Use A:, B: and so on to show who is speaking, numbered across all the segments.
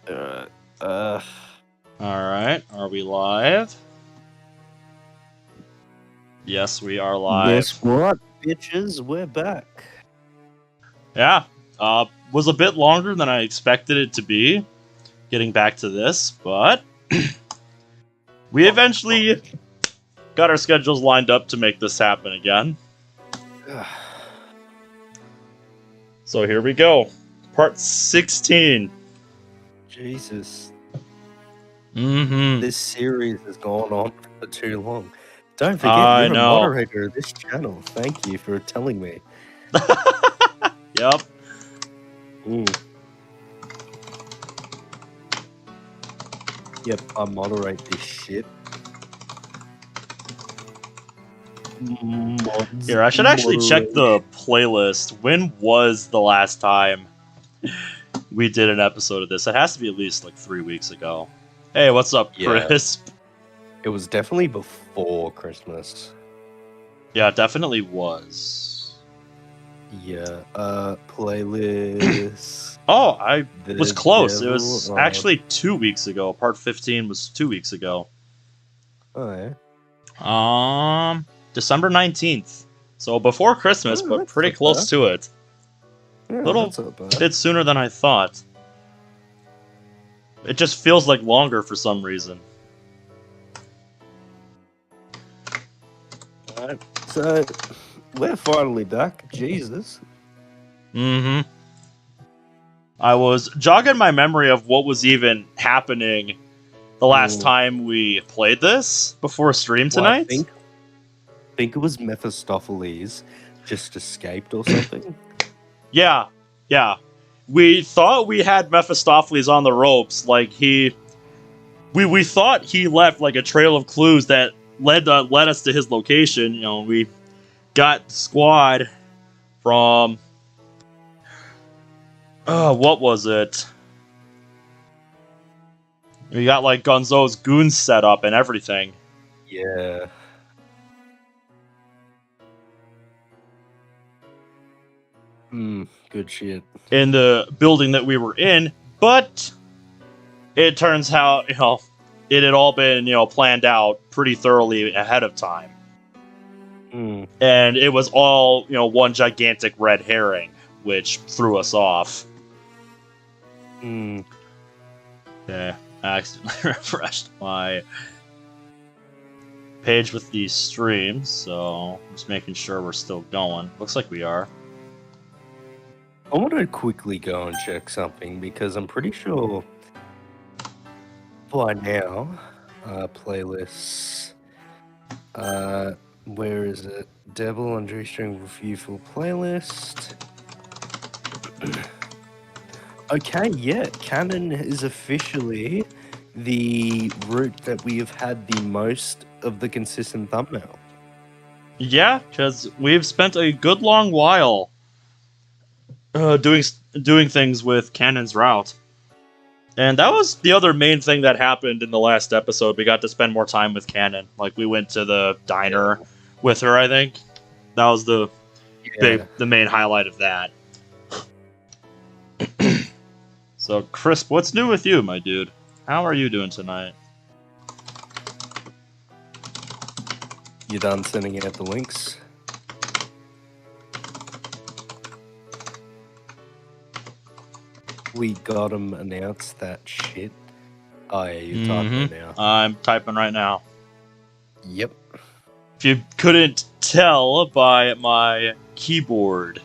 A: Uh, uh,
B: Alright, are we live? Yes, we are live.
A: guess what, bitches? We're back.
B: Yeah, was a bit longer than I expected it to be, getting back to this, but we eventually got our schedules lined up to make this happen again. So here we go. Part 16.
A: Jesus.
B: Mm-hmm.
A: This series has gone on for too long. Don't forget,
B: I
A: you're a
B: know.
A: moderator of this channel. Thank you for telling me.
B: Yep.
A: Yep, I moderate this shit.
B: Here, I should actually check the playlist. When was the last time we did an episode of this? It has to be at least like 3 weeks ago. Hey, what's up, Chris?
A: Yeah. It was definitely before Christmas.
B: Yeah, it definitely was.
A: Yeah, playlist.
B: Oh, I was close. It was
A: Devil-
B: actually 2 weeks ago. Part 15 was 2 weeks ago.
A: Oh, yeah.
B: December 19th. So before Christmas, but
A: that's
B: pretty
A: not
B: close
A: bad.
B: to it.
A: Yeah,
B: Little
A: that's not bad.
B: bit sooner than I thought. It just feels like longer for some reason.
A: Alright, so we're finally back. Jesus.
B: Mm-hmm. I was jogging my memory of what was even happening the last time we played this before stream tonight.
A: Well, I think it was Mephistopheles just escaped or something.
B: Yeah. We thought we had Mephistopheles on the ropes. Like we thought he left like a trail of clues that led us to his location. You know, we got the squad from what was it? We got like Gonzo's goons set up and everything.
A: Yeah. Good shit.
B: In the building that we were in, but it turns out, it had all been, planned out pretty thoroughly ahead of time. And it was all, one gigantic red herring, which threw us off. Yeah, I accidentally refreshed my page with these streams, so I'm just making sure we're still going. Looks like we are.
A: I want to quickly go and check something because I'm pretty sure by now, playlists, where is it? Devil on G-string review full playlist. Okay, yeah, Canon is officially the route that we have had the most of the consistent thumbnail.
B: Yeah, because we've spent a good long while doing things with Kanon's route. And that was the other main thing that happened in the last episode. We got to spend more time with Kanon. Like, we went to the diner with her, I think. That was the main highlight of that. So, Crisp, what's new with you, my dude? How are you doing tonight?
A: You done sending out the links? We got them announced that shit. Oh yeah, you're typing now.
B: I'm typing right now.
A: Yep.
B: If you couldn't tell by my keyboard.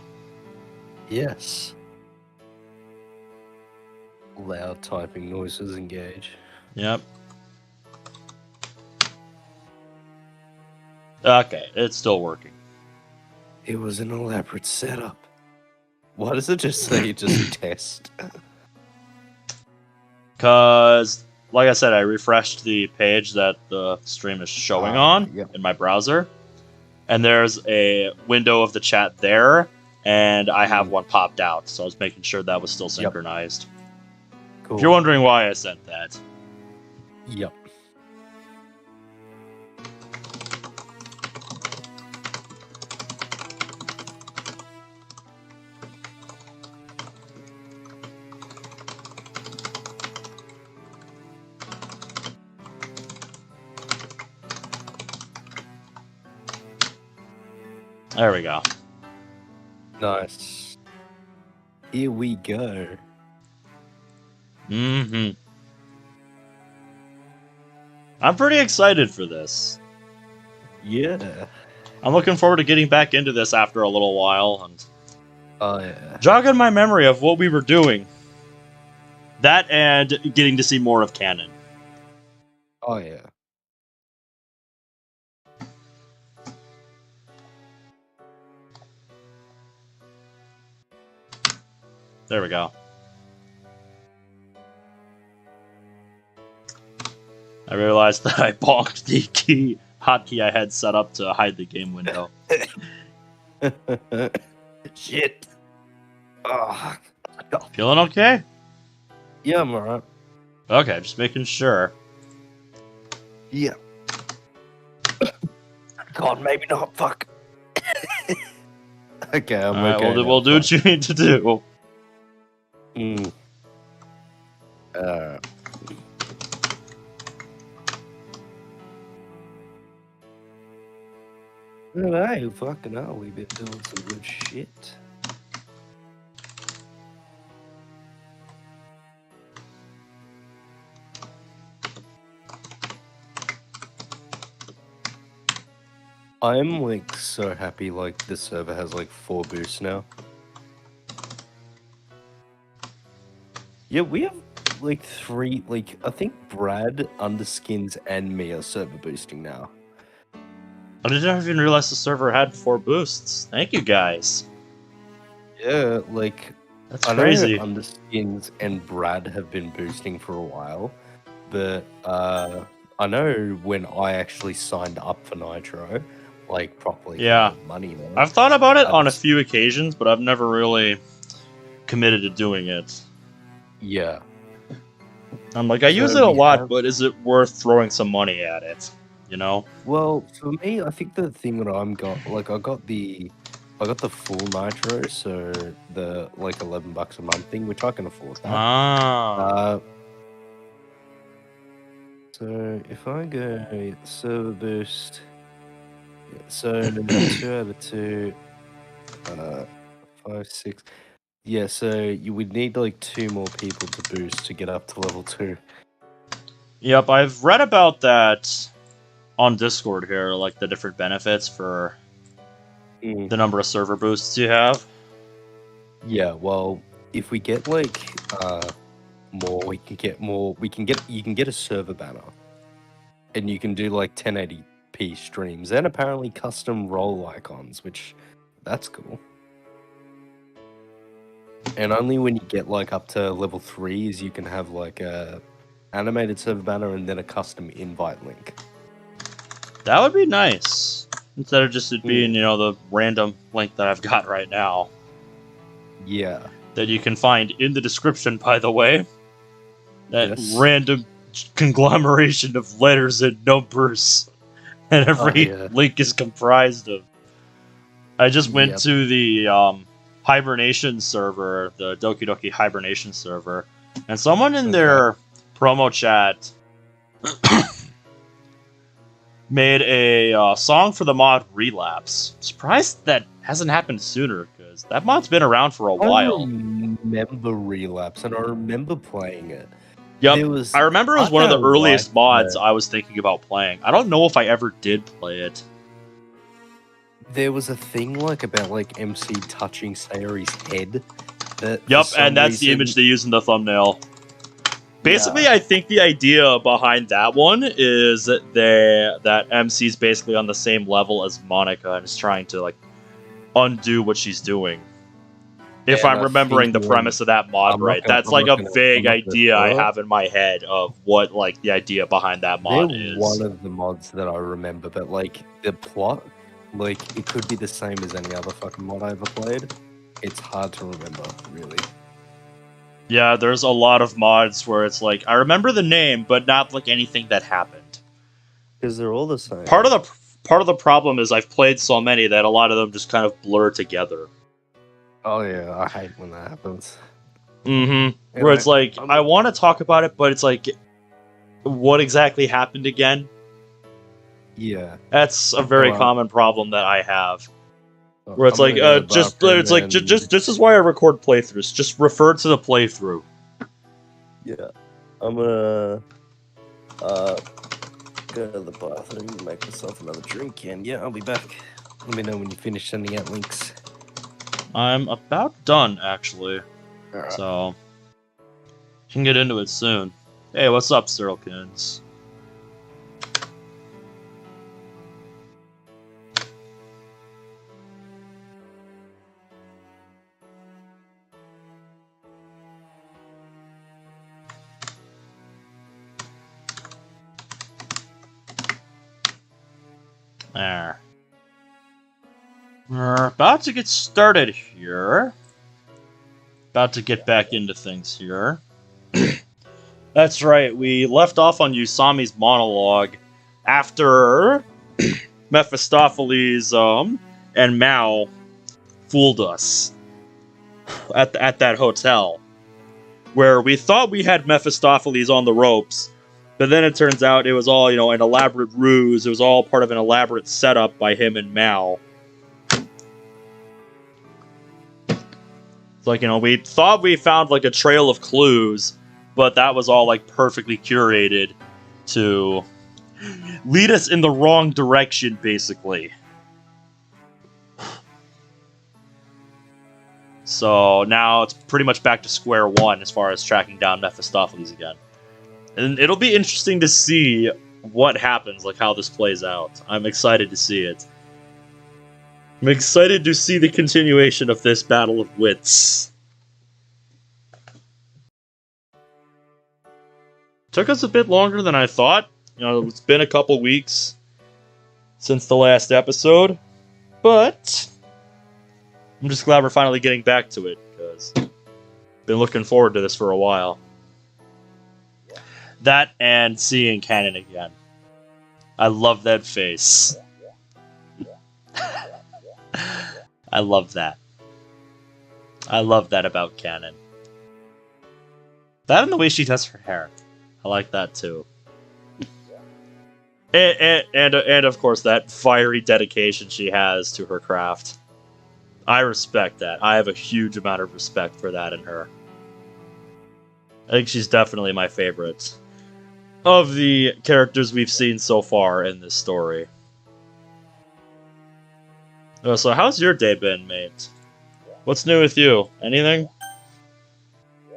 A: Yes. Loud typing noises engage.
B: Yep. Okay, it's still working.
A: It was an elaborate setup. Why does it just say just test?
B: Because, like I said, I refreshed the page that the stream is showing on in my browser. And there's a window of the chat there, and I have one popped out. So I was making sure that was still synchronized.
A: Cool.
B: If you're wondering why I sent that.
A: Yep.
B: There we go.
A: Nice. Here we go.
B: Mm-hmm. I'm pretty excited for this.
A: Yeah.
B: I'm looking forward to getting back into this after a little while and
A: Oh yeah.
B: jogging my memory of what we were doing. That and getting to see more of Kanon.
A: Oh yeah.
B: There we go. I realized that I bonked the hotkey I had set up to hide the game window.
A: Shit. Oh.
B: Feeling okay?
A: Yeah, I'm alright.
B: Okay, just making sure.
A: Yeah. God, maybe not. Fuck. Okay, I'm
B: Alright,
A: okay.
B: we'll do what you need to do.
A: Hey, fucking hell, we've been doing some good shit. I'm like so happy like the server has like 4 boosts now. Yeah, we have like 3, like I think Brad, Underskins, and me are server boosting now.
B: I didn't even realize the server had 4 boosts. Thank you guys.
A: Yeah, like
B: That's
A: I
B: crazy.
A: know Underskins and Brad have been boosting for a while, but I know when I actually signed up for Nitro, like properly
B: Yeah.
A: for money, you know,
B: I've thought about it on a
A: just-
B: few occasions, but I've never really committed to doing it.
A: yeah.
B: I'm like, I use
A: So
B: it a
A: we
B: lot,
A: have-
B: but is it worth throwing some money at it? You know?
A: Well, for me, I think the thing that I got the full Nitro, so the like $11 a month thing, which I can afford that.
B: Ah.
A: So if I go server boost, yeah, so 2 out of 2, 5, 6. Yeah, so you would need like 2 more people to boost to get up to level 2.
B: Yep, I've read about that on Discord here, like the different benefits for the number of server boosts you have.
A: Yeah, well, if we get like more, we can get more. You can get a server banner, and you can do like 1080p streams, and apparently custom role icons, which that's cool. And only when you get like up to level 3 is you can have like a animated server banner and then a custom invite link.
B: That would be nice. Instead of just it being, you know, the random link that I've got right now.
A: Yeah.
B: That you can find in the description, by the way. That
A: Yes.
B: random conglomeration of letters and numbers. And every link is comprised of. I just went to the hibernation server, the Doki Doki hibernation server, and someone in their promo chat made a song for the mod Relapse. Surprised that hasn't happened sooner, because that mod's been around for a while.
A: I remember Relapse, and I remember playing it.
B: Yep, I remember it was one of the earliest mods I was thinking about playing. I don't know if I ever did play it.
A: There was a thing like about like MC touching Sayori's head.
B: Yep, and that's the image they use in the thumbnail. Basically, I think the idea behind that one is that MC's basically on the same level as Monica and is trying to like undo what she's doing. If I'm remembering the premise of that mod right, that's like a vague idea I have in my head of what like the idea behind that mod is.
A: One of the mods that I remember, but like the plot, like it could be the same as any other fucking mod I ever played. It's hard to remember, really.
B: Yeah, there's a lot of mods where it's like I remember the name, but not like anything that happened.
A: Because they're all the same.
B: Part of the problem is I've played so many that a lot of them just kind of blur together.
A: Oh yeah, I hate when that happens.
B: Mm-hmm. Where it's like I want to talk about it, but it's like, what exactly happened again?
A: Yeah,
B: that's a very common problem that I have. Where it's like, just this is why I record playthroughs. Just refer to the playthrough.
A: Yeah, I'm gonna go to the bathroom and make myself another drink, and yeah, I'll be back. Let me know when you finish sending out links.
B: I'm about done, actually.
A: Alright.
B: So, can get into it soon. Hey, what's up, Cyrilkins? There. We're about to get started here. About to get back into things here. That's right, we left off on Usami's monologue after Mephistopheles and Maou fooled us at that hotel, where we thought we had Mephistopheles on the ropes, but then it turns out it was all, an elaborate ruse. It was all part of an elaborate setup by him and Maou. It's like, we thought we found like a trail of clues, but that was all like perfectly curated to lead us in the wrong direction, basically. So now it's pretty much back to square one as far as tracking down Mephistopheles again. And it'll be interesting to see what happens, like how this plays out. I'm excited to see it. I'm excited to see the continuation of this battle of wits. Took us a bit longer than I thought. It's been a couple weeks since the last episode, but I'm just glad we're finally getting back to it, because I've been looking forward to this for a while. That and seeing Kanon again. I love that face. I love that. I love that about Kanon. That and the way she does her hair. I like that too. And of course that fiery dedication she has to her craft. I respect that. I have a huge amount of respect for that in her. I think she's definitely my favorite of the characters we've seen so far in this story. So how's your day been, mate? What's new with you? Anything?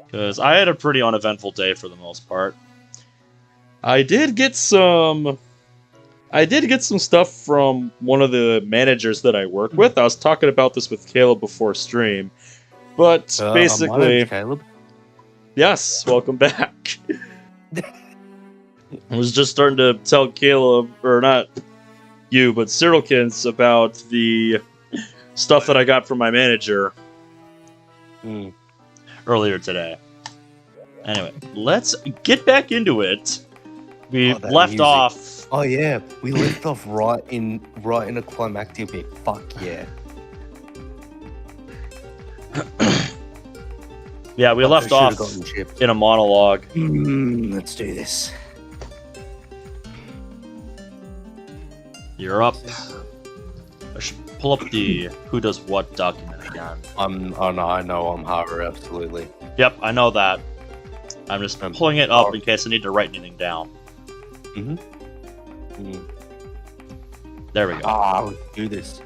B: Because I had a pretty uneventful day for the most part. I did get some stuff from one of the managers that I work with. I was talking about this with Caleb before stream. But basically...
A: my name's Caleb.
B: Yes, welcome back. I was just starting to tell Caleb, or not you, but Cyrilkins, about the stuff that I got from my manager earlier today. Anyway, let's get back into it. We left off.
A: Oh yeah, we left off right in a climactic bit. Fuck yeah.
B: Yeah, we left off in a monologue.
A: Let's do this.
B: You're up. I should pull up the who does what document again.
A: I know I'm Haru, absolutely.
B: Yep, I know that. I'm just pulling it up in case I need to write anything down. There we go.
A: Let's do this.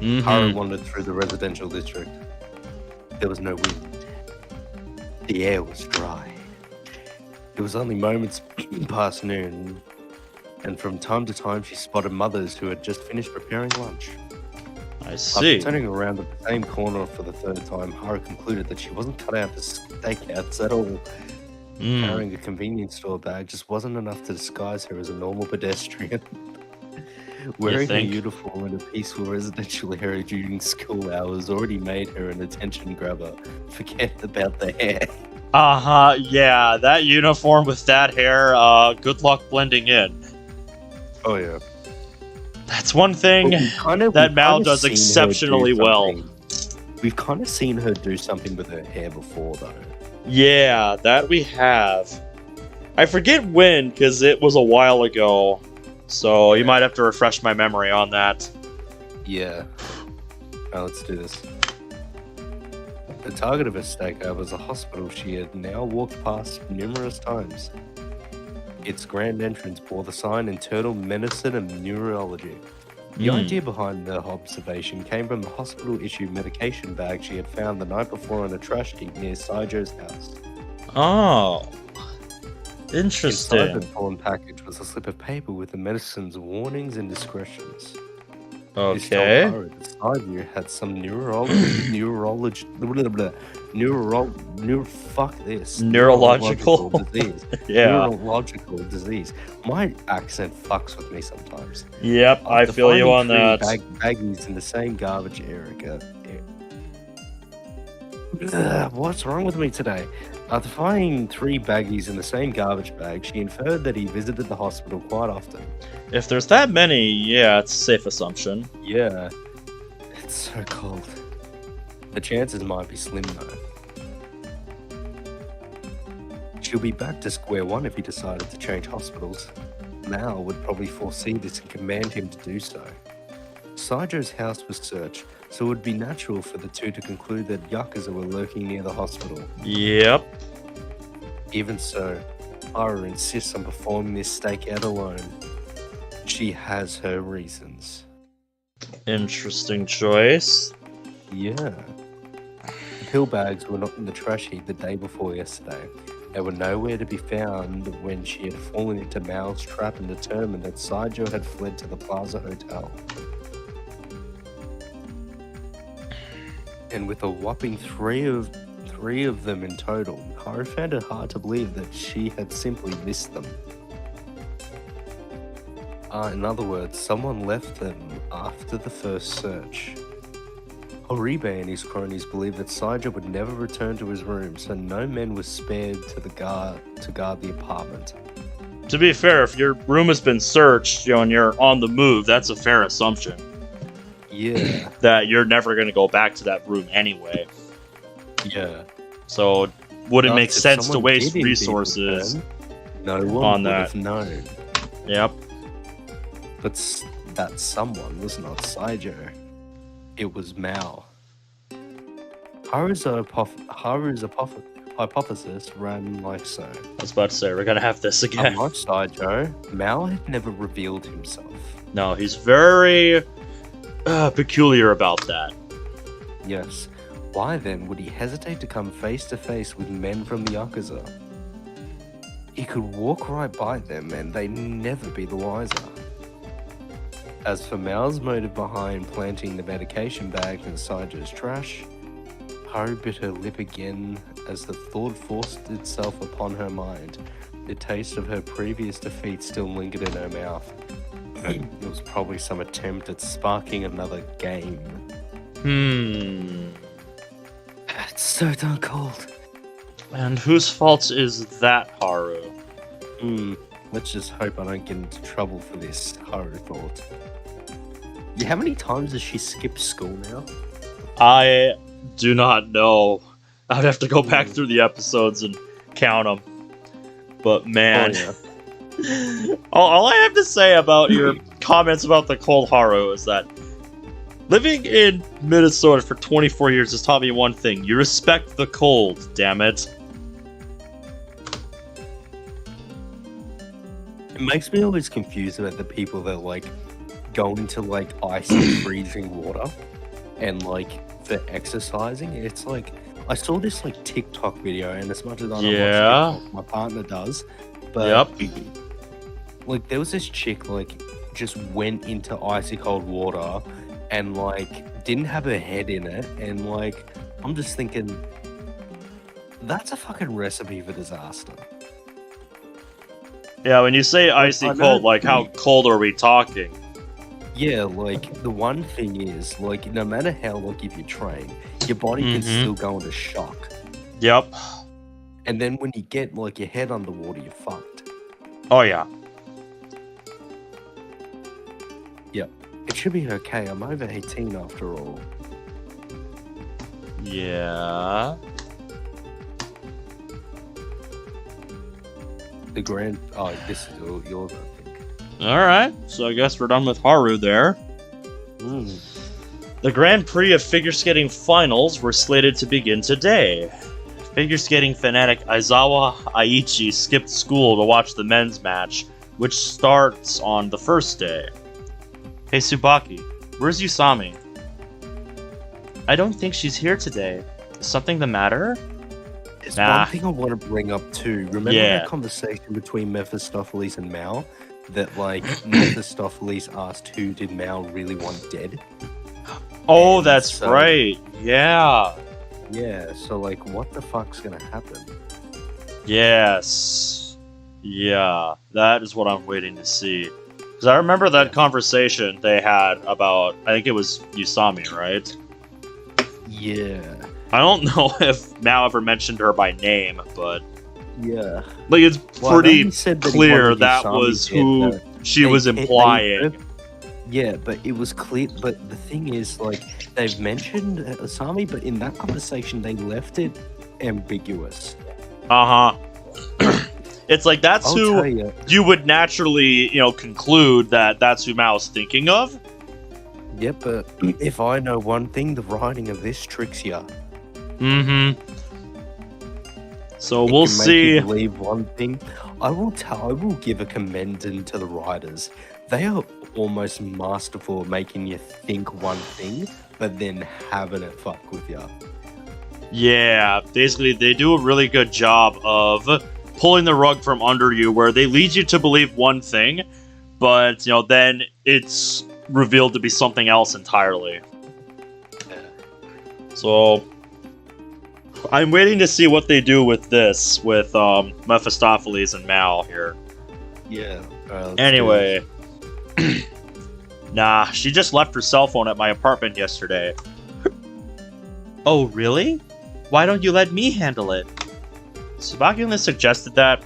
A: Haru wandered through the residential district. There was no wind. The air was dry. It was only moments past noon, and from time to time she spotted mothers who had just finished preparing lunch.
B: I see.
A: After turning around at the same corner for the third time, Haru concluded that she wasn't cut out for stakeouts at all. Carrying a convenience store bag just wasn't enough to disguise her as a normal pedestrian. Wearing a uniform in a peaceful residential area during school hours already made her an attention grabber. Forget about the hair.
B: Yeah, that uniform with that hair, good luck blending in.
A: Oh yeah.
B: That's one thing that Maou does exceptionally well.
A: We've kind of seen her do something with her hair before, though.
B: Yeah, that we have. I forget when, because it was a while ago. So you might have to refresh my memory on that.
A: Yeah. let's do this. The target of her stakeout was a hospital she had now walked past numerous times. Its grand entrance bore the sign Internal Medicine and Neurology. The idea behind the observation came from the hospital-issued medication bag she had found the night before on a trash heap near Saijo's house.
B: Oh, interesting.
A: Inside the torn package was a slip of paper with the medicine's warnings and discretions.
B: Okay.
A: Saijo had some neurological disease.
B: Yeah.
A: Neurological disease. My accent fucks with me sometimes.
B: Yep, I feel you on that.
A: Baggies in the same garbage area. What's wrong with me today? After finding 3 baggies in the same garbage bag, she inferred that he visited the hospital quite often.
B: If there's that many, yeah, it's a safe assumption.
A: Yeah. It's so cold. The chances might be slim though. She'll be back to square one if he decided to change hospitals. Maou would probably foresee this and command him to do so. Saijo's house was searched, so it would be natural for the two to conclude that Yakuza were lurking near the hospital.
B: Yep.
A: Even so, Haru insists on performing this stakeout alone. She has her reasons.
B: Interesting choice.
A: Yeah. The pill bags were not in the trash heap the day before yesterday. They were nowhere to be found when she had fallen into Mao's trap and determined that Saijo had fled to the Plaza Hotel. And with a whopping three of them in total, Haru found it hard to believe that she had simply missed them. In other words, someone left them after the first search. Horibe and his cronies believed that Saijo would never return to his room, so no men were spared to guard the apartment.
B: To be fair, if your room has been searched, and you're on the move, that's a fair assumption.
A: Yeah.
B: That you're never going to go back to that room anyway.
A: Yeah.
B: So, would it make sense to waste resources
A: no one
B: on
A: would
B: that?
A: Have known.
B: Yep.
A: But that someone was not Saijo. It was Maou. Haru's hypothesis ran like so.
B: I was about to say, we're going to have this again.
A: Unlike Saijo, Maou had never revealed himself.
B: No, he's very peculiar about that.
A: Yes. Why then would he hesitate to come face to face with men from the Yakuza? He could walk right by them and they'd never be the wiser. As for Mao's motive behind planting the medication bag in Saijo's trash, Haru bit her lip again as the thought forced itself upon her mind. The taste of her previous defeat still lingered in her mouth. It was probably some attempt at sparking another game. It's so darn cold.
B: And whose fault is that, Haru?
A: Let's just hope I don't get into trouble for this, Haru thought. Yeah, how many times has she skipped school now?
B: I do not know. I'd have to go back through the episodes and count them. But man, all I have to say about your comments about the cold Haru is that living in Minnesota for 24 years has taught me one thing. You respect the cold, damn it.
A: It makes me always confused about the people that like go into like icy freezing water and like for exercising. It's like I saw this like TikTok video, and as much as I don't watch TikTok, my partner does, but like there was this chick like just went into icy cold water and like didn't have her head in it, and like I'm just thinking that's a fucking recipe for disaster.
B: Yeah, when you say icy cold, like how cold are we talking?
A: Yeah, like the one thing is, like no matter how like if you train, your body can still go into shock.
B: Yep.
A: And then when you get like your head underwater, you're fucked.
B: Oh yeah.
A: Yep. It should be okay. I'm over 18 after all.
B: Yeah.
A: The grand. Oh, this is all yours, I think.
B: Alright, so I guess we're done with Haru there. The Grand Prix of figure skating finals were slated to begin today. Figure skating fanatic Aizawa Aichi skipped school to watch the men's match, which starts on the first day. Hey Tsubaki, where's Usami? I don't think she's here today. Is something the matter?
A: There's
B: Nah.
A: one thing I want to bring up too. Remember that conversation between Mephistopheles and Maou? That like Mephistopheles asked who did Maou really want dead?
B: Oh,
A: And
B: that's
A: so-
B: right. Yeah.
A: Yeah, so like what the fuck's gonna happen?
B: Yes. Yeah, that is what I'm waiting to see. Because I remember that conversation they had about, I think it was Usami, right?
A: Yeah.
B: I don't know if Mao ever mentioned her by name, but
A: Yeah.
B: like it's
A: Well, I know
B: pretty
A: he said that he
B: clear
A: wanted
B: that
A: Usami
B: was
A: dead,
B: who
A: though.
B: she was implying.
A: Yeah, but it was clear. But the thing is, like, they've mentioned Asami, but in that conversation, they left it ambiguous.
B: It's like that's
A: I'll
B: who
A: tell you.
B: you would naturally, conclude that that's who Mao's thinking of.
A: Yep, but if I know one thing, the writing of this tricks ya.
B: Mm-hmm. So
A: It
B: we'll
A: can make
B: see.
A: you believe one thing. I will give a commendation to the writers. They are almost masterful at making you think one thing, but then having it fuck with you.
B: Yeah, basically they do a really good job of pulling the rug from under you, where they lead you to believe one thing, but then it's revealed to be something else entirely. So I'm waiting to see what they do with this, with Mephistopheles and Mal here.
A: Yeah.
B: Anyway, nah, she just left her cell phone at my apartment yesterday. Oh, really? Why don't you let me handle it? Tsubaki only suggested that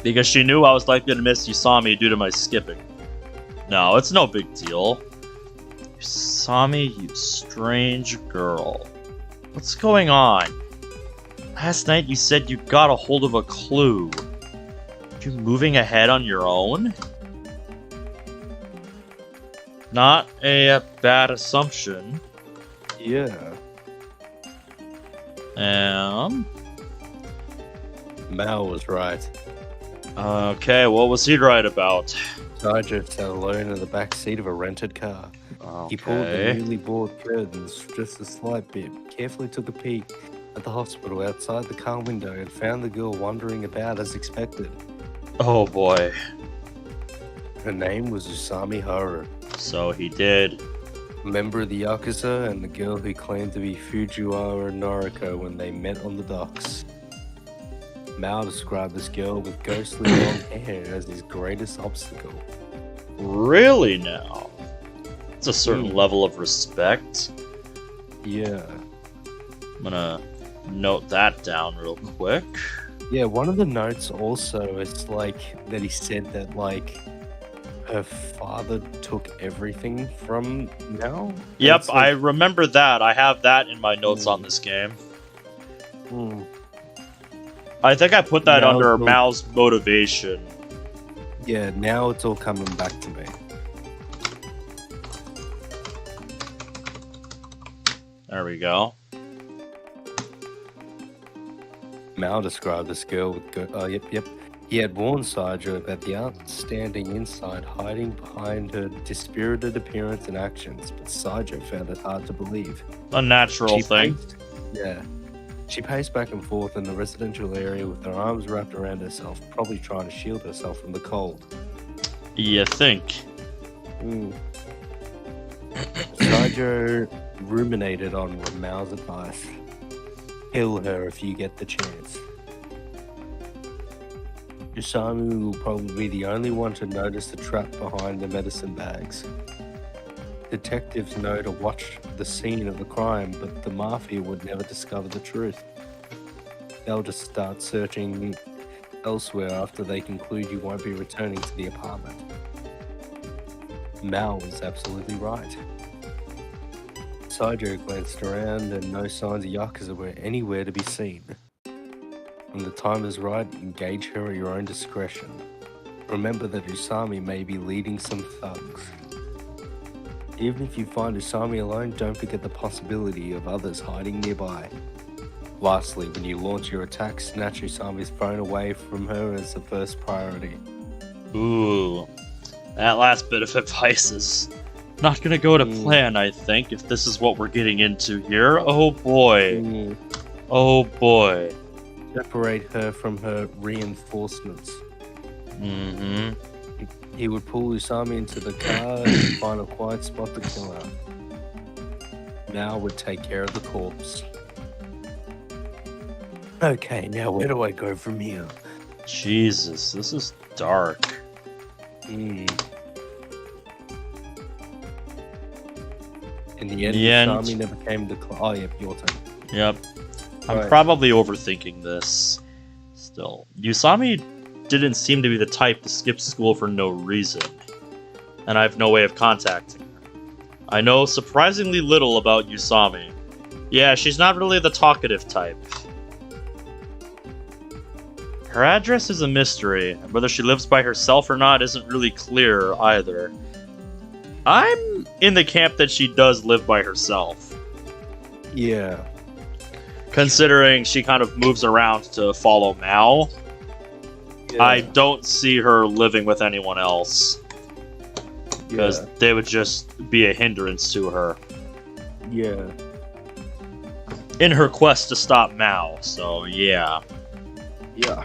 B: because she knew I was likely to miss Usami due to my skipping. No, it's no big deal. Usami, you strange girl. What's going on? Last night you said you got a hold of a clue. You moving ahead on your own? Not a bad assumption.
A: Yeah. Mal was right.
B: Okay, what was he right about?
A: Sergeant sat alone in the back seat of a rented car. He pulled the newly bored curtains just a slight bit, carefully took a peek at the hospital outside the car window and found the girl wandering about as expected.
B: Oh boy.
A: Her name was Usami Haru,
B: So he did.
A: a member of the Yakuza and the girl who claimed to be Fujiwara Noriko when they met on the docks. Mao described this girl with ghostly long hair as his greatest obstacle.
B: Really now? It's a certain level of respect.
A: Yeah.
B: I'm gonna note that down real quick.
A: Yeah, one of the notes also is like that he said that like her father took everything from Mao.
B: Yep,
A: It's
B: I
A: like,
B: remember that. I have that in my notes on this game. I think I put that
A: Mao's
B: under
A: mo-
B: Mao's motivation.
A: Yeah, now it's all coming back to me.
B: There we go.
A: Mao described this girl with yep. He had warned Sajo about the outstanding insight hiding behind her dispirited appearance and actions, but Sajo found it hard to believe.
B: A natural thing.
A: She paced back and forth in the residential area with her arms wrapped around herself, probably trying to shield herself from the cold.
B: You think?
A: Sajo ruminated on Mao's advice. Kill her if you get the chance. Usami will probably be the only one to notice the trap behind the medicine bags. Detectives know to watch the scene of the crime, but the Mafia would never discover the truth. They'll just start searching elsewhere after they conclude you won't be returning to the apartment. Mal was absolutely right. Sajo glanced around and no signs of Yakuza were anywhere to be seen. When the time is right, engage her at your own discretion. Remember that Usami may be leading some thugs. Even if you find Usami alone, don't forget the possibility of others hiding nearby. Lastly, when you launch your attack, snatch Usami's phone away from her as the first priority.
B: Ooh. That last bit of advice is not gonna go to plan, I think, if this is what we're getting into here. Oh boy. Oh boy.
A: Separate her from her reinforcements.
B: Mm-hmm.
A: He would pull Usami into the car and find a quiet spot to kill her. Mao would take care of the corpse. Okay, now where do I go from here?
B: Jesus, this is dark.
A: In the end, Usami never came to... Oh, yeah, your turn.
B: Yep. I'm
A: Right.
B: probably overthinking this. Still. Usami didn't seem to be the type to skip school for no reason. And I have no way of contacting her. I know surprisingly little about Usami. Yeah, she's not really the talkative type. Her address is a mystery, and whether she lives by herself or not isn't really clear either. I'm in the camp that she does live by herself.
A: Yeah.
B: Considering she kind of moves around to follow Mao, I don't see her living with anyone else. Because they would just be a hindrance to her.
A: Yeah.
B: In her quest to stop Mao, so yeah.
A: Yeah.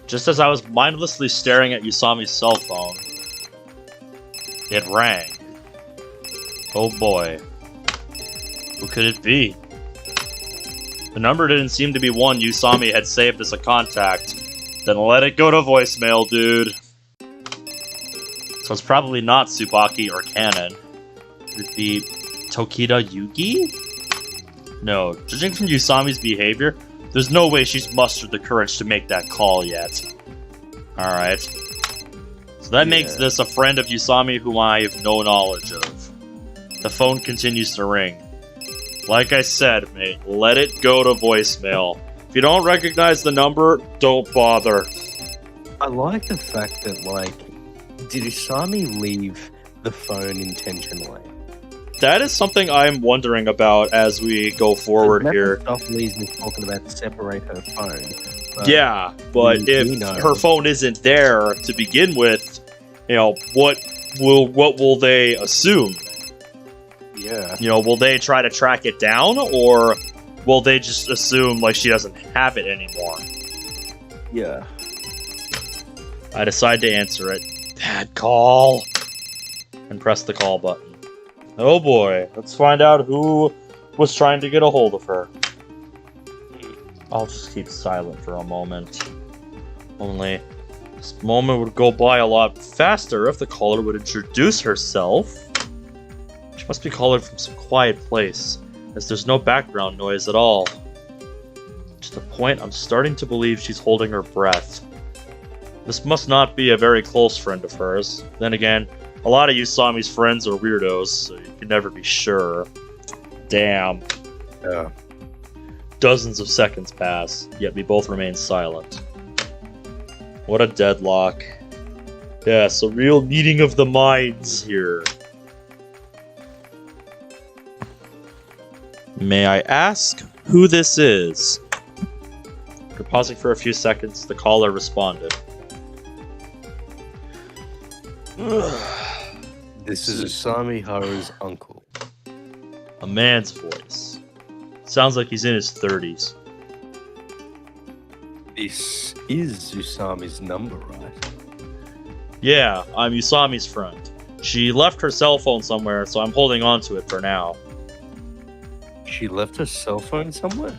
B: Just as I was mindlessly staring at Usami's cell phone, it rang. Oh boy. Who could it be? The number didn't seem to be one Usami had saved as a contact. Then let it go to voicemail, dude. So it's probably not Tsubaki or Kanon. Could it be Tokita Yugi? No, judging from Usami's behavior, there's no way she's mustered the courage to make that call yet. Alright. So that makes this a friend of Usami whom I have no knowledge of. The phone continues to ring. Like I said, mate, let it go to voicemail. If you don't recognize the number, don't bother.
A: I like the fact that, like, did Usami leave the phone intentionally?
B: That is something I'm wondering about as we go forward here.
A: Mephistopheles is talking about to separate her phone.
B: Yeah, but if her phone isn't there to begin with, you know, what will they assume?
A: Yeah.
B: You know, will they try to track it down, or will they just assume like she doesn't have it anymore?
A: Yeah.
B: I decide to answer it. Bad call. And press the call button. Oh boy, let's find out who was trying to get a hold of her. I'll just keep silent for a moment. Only, this moment would go by a lot faster if the caller would introduce herself. She must be calling from some quiet place, as there's no background noise at all. To the point I'm starting to believe she's holding her breath. This must not be a very close friend of hers. Then again, a lot of Usami's friends are weirdos, so you can never be sure. Damn.
A: Yeah.
B: Dozens of seconds pass, yet we both remain silent. What a deadlock. Yes, a real meeting of the minds here. May I ask who this is? After pausing for a few seconds, the caller responded.
A: This is Usami Haru's uncle.
B: A man's voice. Sounds like he's in his 30s.
A: This is Usami's number, right?
B: Yeah, I'm Usami's friend. She left her cell phone somewhere, so I'm holding on to it for now.
A: She left her cell phone somewhere?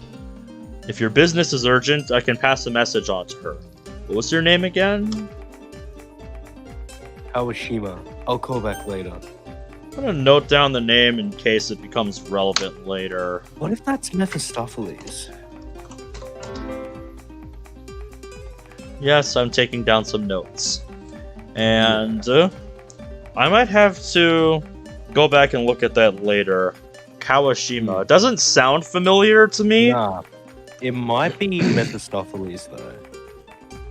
B: If your business is urgent, I can pass a message on to her. What was your name again?
A: Kawashima. I'll call back later.
B: I'm gonna note down the name in case it becomes relevant later.
A: What if that's Mephistopheles?
B: Yes, I'm taking down some notes. And I might have to go back and look at that later. Kawashima. It doesn't sound familiar to me.
A: Nah. It might be Mephistopheles, though.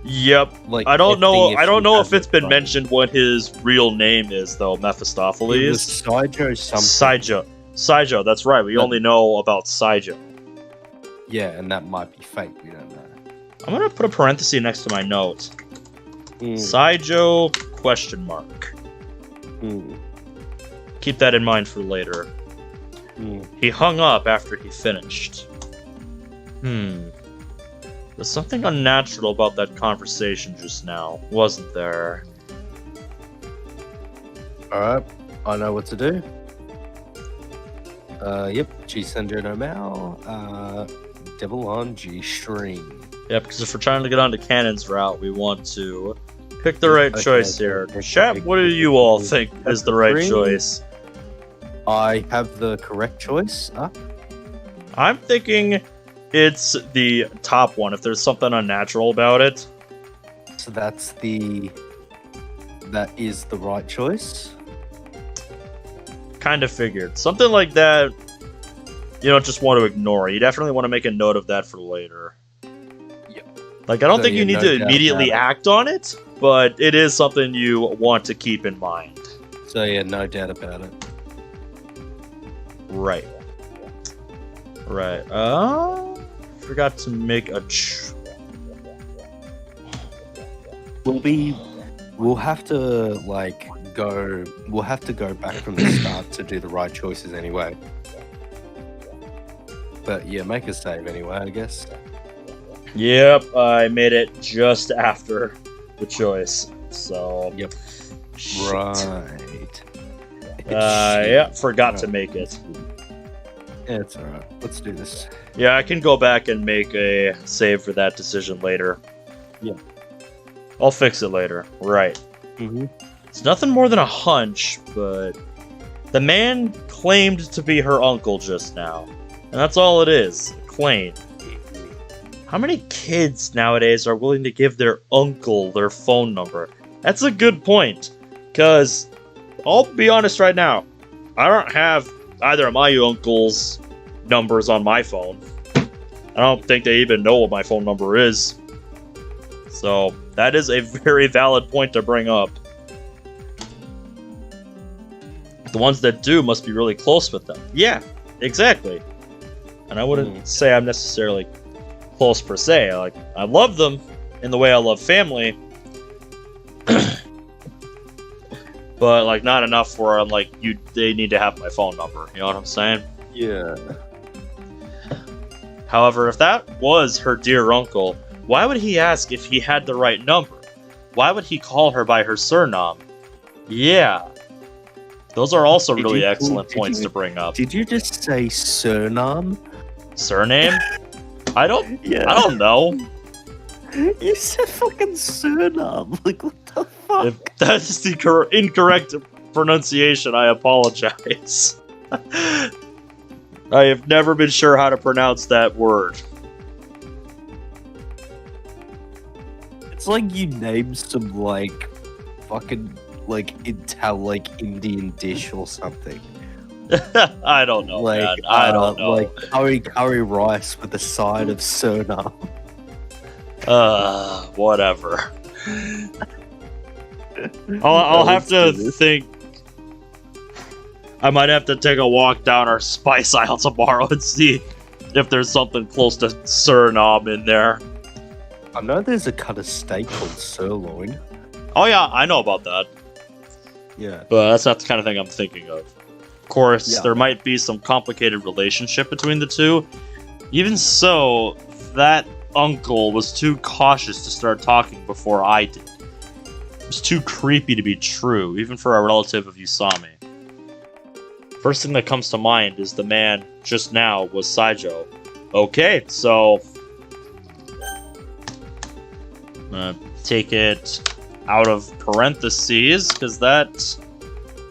B: Yep.
A: Like,
B: I don't know. I don't know if it's been
A: right.
B: mentioned what his real name is, though.
A: It was
B: Mephistopheles.
A: Saijo something.
B: Saijo. That's right. We only know about Saijo.
A: Yeah, and that might be fake. We don't know.
B: I'm gonna put a parenthesis next to my note.
A: Mm.
B: Saijo question mark.
A: Mm.
B: Keep that in mind for later.
A: Mm.
B: He hung up after he finished. There's something unnatural about that conversation just now, wasn't there?
A: Alright, I know what to do. Yep, g-senjou no Maou, devil on g-string.
B: Yeah, because if we're trying to get onto Kanon's route, we want to pick the right choice here. Chat, what do you all think is the right choice?
A: I have the correct choice up.
B: I'm thinking it's the top one, if there's something unnatural about it.
A: So that is the right choice.
B: Kind of figured. Something like that, you don't just want to ignore. You definitely want to make a note of that for later.
A: Yep.
B: Like, I don't
A: So,
B: think
A: yeah,
B: you need
A: no
B: to
A: doubt
B: immediately
A: about
B: act on it, but it is something you want to keep in mind.
A: So yeah, no doubt about it.
B: Right. Right. Forgot to make a...
A: We'll have to we'll have to go back from the start to do the right choices anyway. But yeah, make a save anyway, I guess.
B: Yep, I made it just after the choice. So...
A: Yep.
B: Shit.
A: Right.
B: Yeah, forgot to make it.
A: Yeah, it's alright. Let's do this.
B: Yeah, I can go back and make a save for that decision later.
A: Yeah.
B: I'll fix it later. Right.
A: Mm-hmm.
B: It's nothing more than a hunch, but the man claimed to be her uncle just now. And that's all it is. A claim. How many kids nowadays are willing to give their uncle their phone number? That's a good point. Because, I'll be honest right now, I don't have either of my uncle's numbers on my phone. I don't think they even know what my phone number is. So, that is a very valid point to bring up. The ones that do must be really close with them. Yeah, exactly. And I wouldn't say I'm necessarily close per se. Like, I love them in the way I love family. But, like, not enough where I'm like, they need to have my phone number. You know what I'm saying?
A: Yeah.
B: However, if that was her dear uncle, why would he ask if he had the right number? Why would he call her by her surname? Yeah. Those are also really excellent points to bring up.
A: Did you just say surname?
B: Surname? I don't know.
A: You said fucking surname. Like, what the fuck?
B: If that's the incorrect pronunciation, I apologize. I have never been sure how to pronounce that word.
A: It's like you named some, like, fucking, like, Indian dish or something.
B: I don't know,
A: Like,
B: man. I don't know.
A: Like, curry rice with a side of surname.
B: Whatever. I'll have to think. I might have to take a walk down our spice aisle tomorrow and see if there's something close to surname in there.
A: I know there's a cut of steak called sirloin.
B: Oh yeah, I know about that.
A: Yeah.
B: But that's not the kind of thing I'm thinking of. Of course,
A: Yeah.
B: there might be some complicated relationship between the two. Even so, that uncle was too cautious to start talking before I did. It was too creepy to be true, even for a relative of Usami. First thing that comes to mind is the man just now was Saijo. Okay, so I'm gonna take it out of parentheses, because that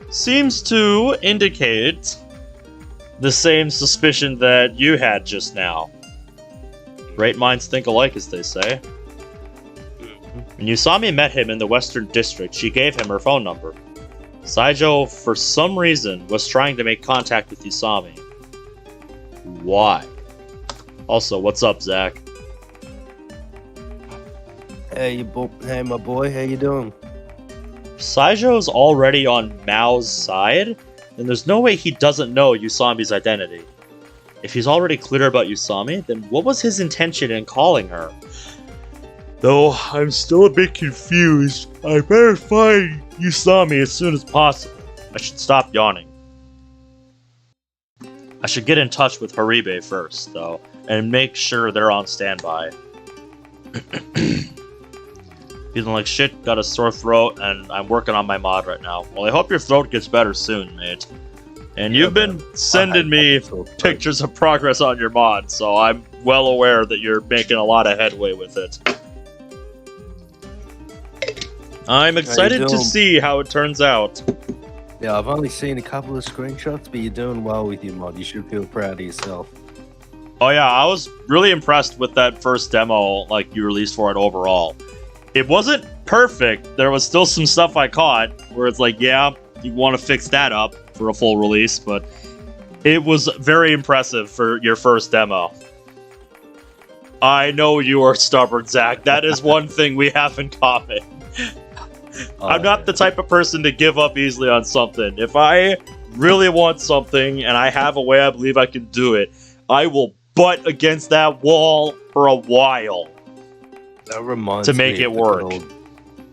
B: seems to indicate the same suspicion that you had just now. Great minds think alike, as they say. When Usami met him in the Western District, she gave him her phone number. Saijo, for some reason, was trying to make contact with Usami. Why? Also, what's up, Zach?
A: Hey, my boy, how you doing?
B: Saijo's already on Mao's side, and there's no way he doesn't know Usami's identity. If he's already clear about Usami, then what was his intention in calling her? Though I'm still a bit confused, I better find Usami as soon as possible. I should stop yawning. I should get in touch with Haribe first, though, and make sure they're on standby. Feeling like shit, got a sore throat, and I'm working on my mod right now. Well, I hope your throat gets better soon, mate. And you've been sending me pictures of progress on your mod, so I'm well aware that you're making a lot of headway with it. I'm excited to see how it turns out.
A: Yeah, I've only seen a couple of screenshots, but you're doing well with your mod. You should feel proud of yourself.
B: Oh yeah, I was really impressed with that first demo like you released for it overall. It wasn't perfect. There was still some stuff I caught where it's like, yeah, you want to fix that up for a full release, but it was very impressive for your first demo. I know you are stubborn, Zach. That is one thing we have in common. I'm not the type of person to give up easily on something. If I really want something and I have a way I believe I can do it, I will butt against that wall for a while.
A: That reminds
B: to make
A: me
B: it work.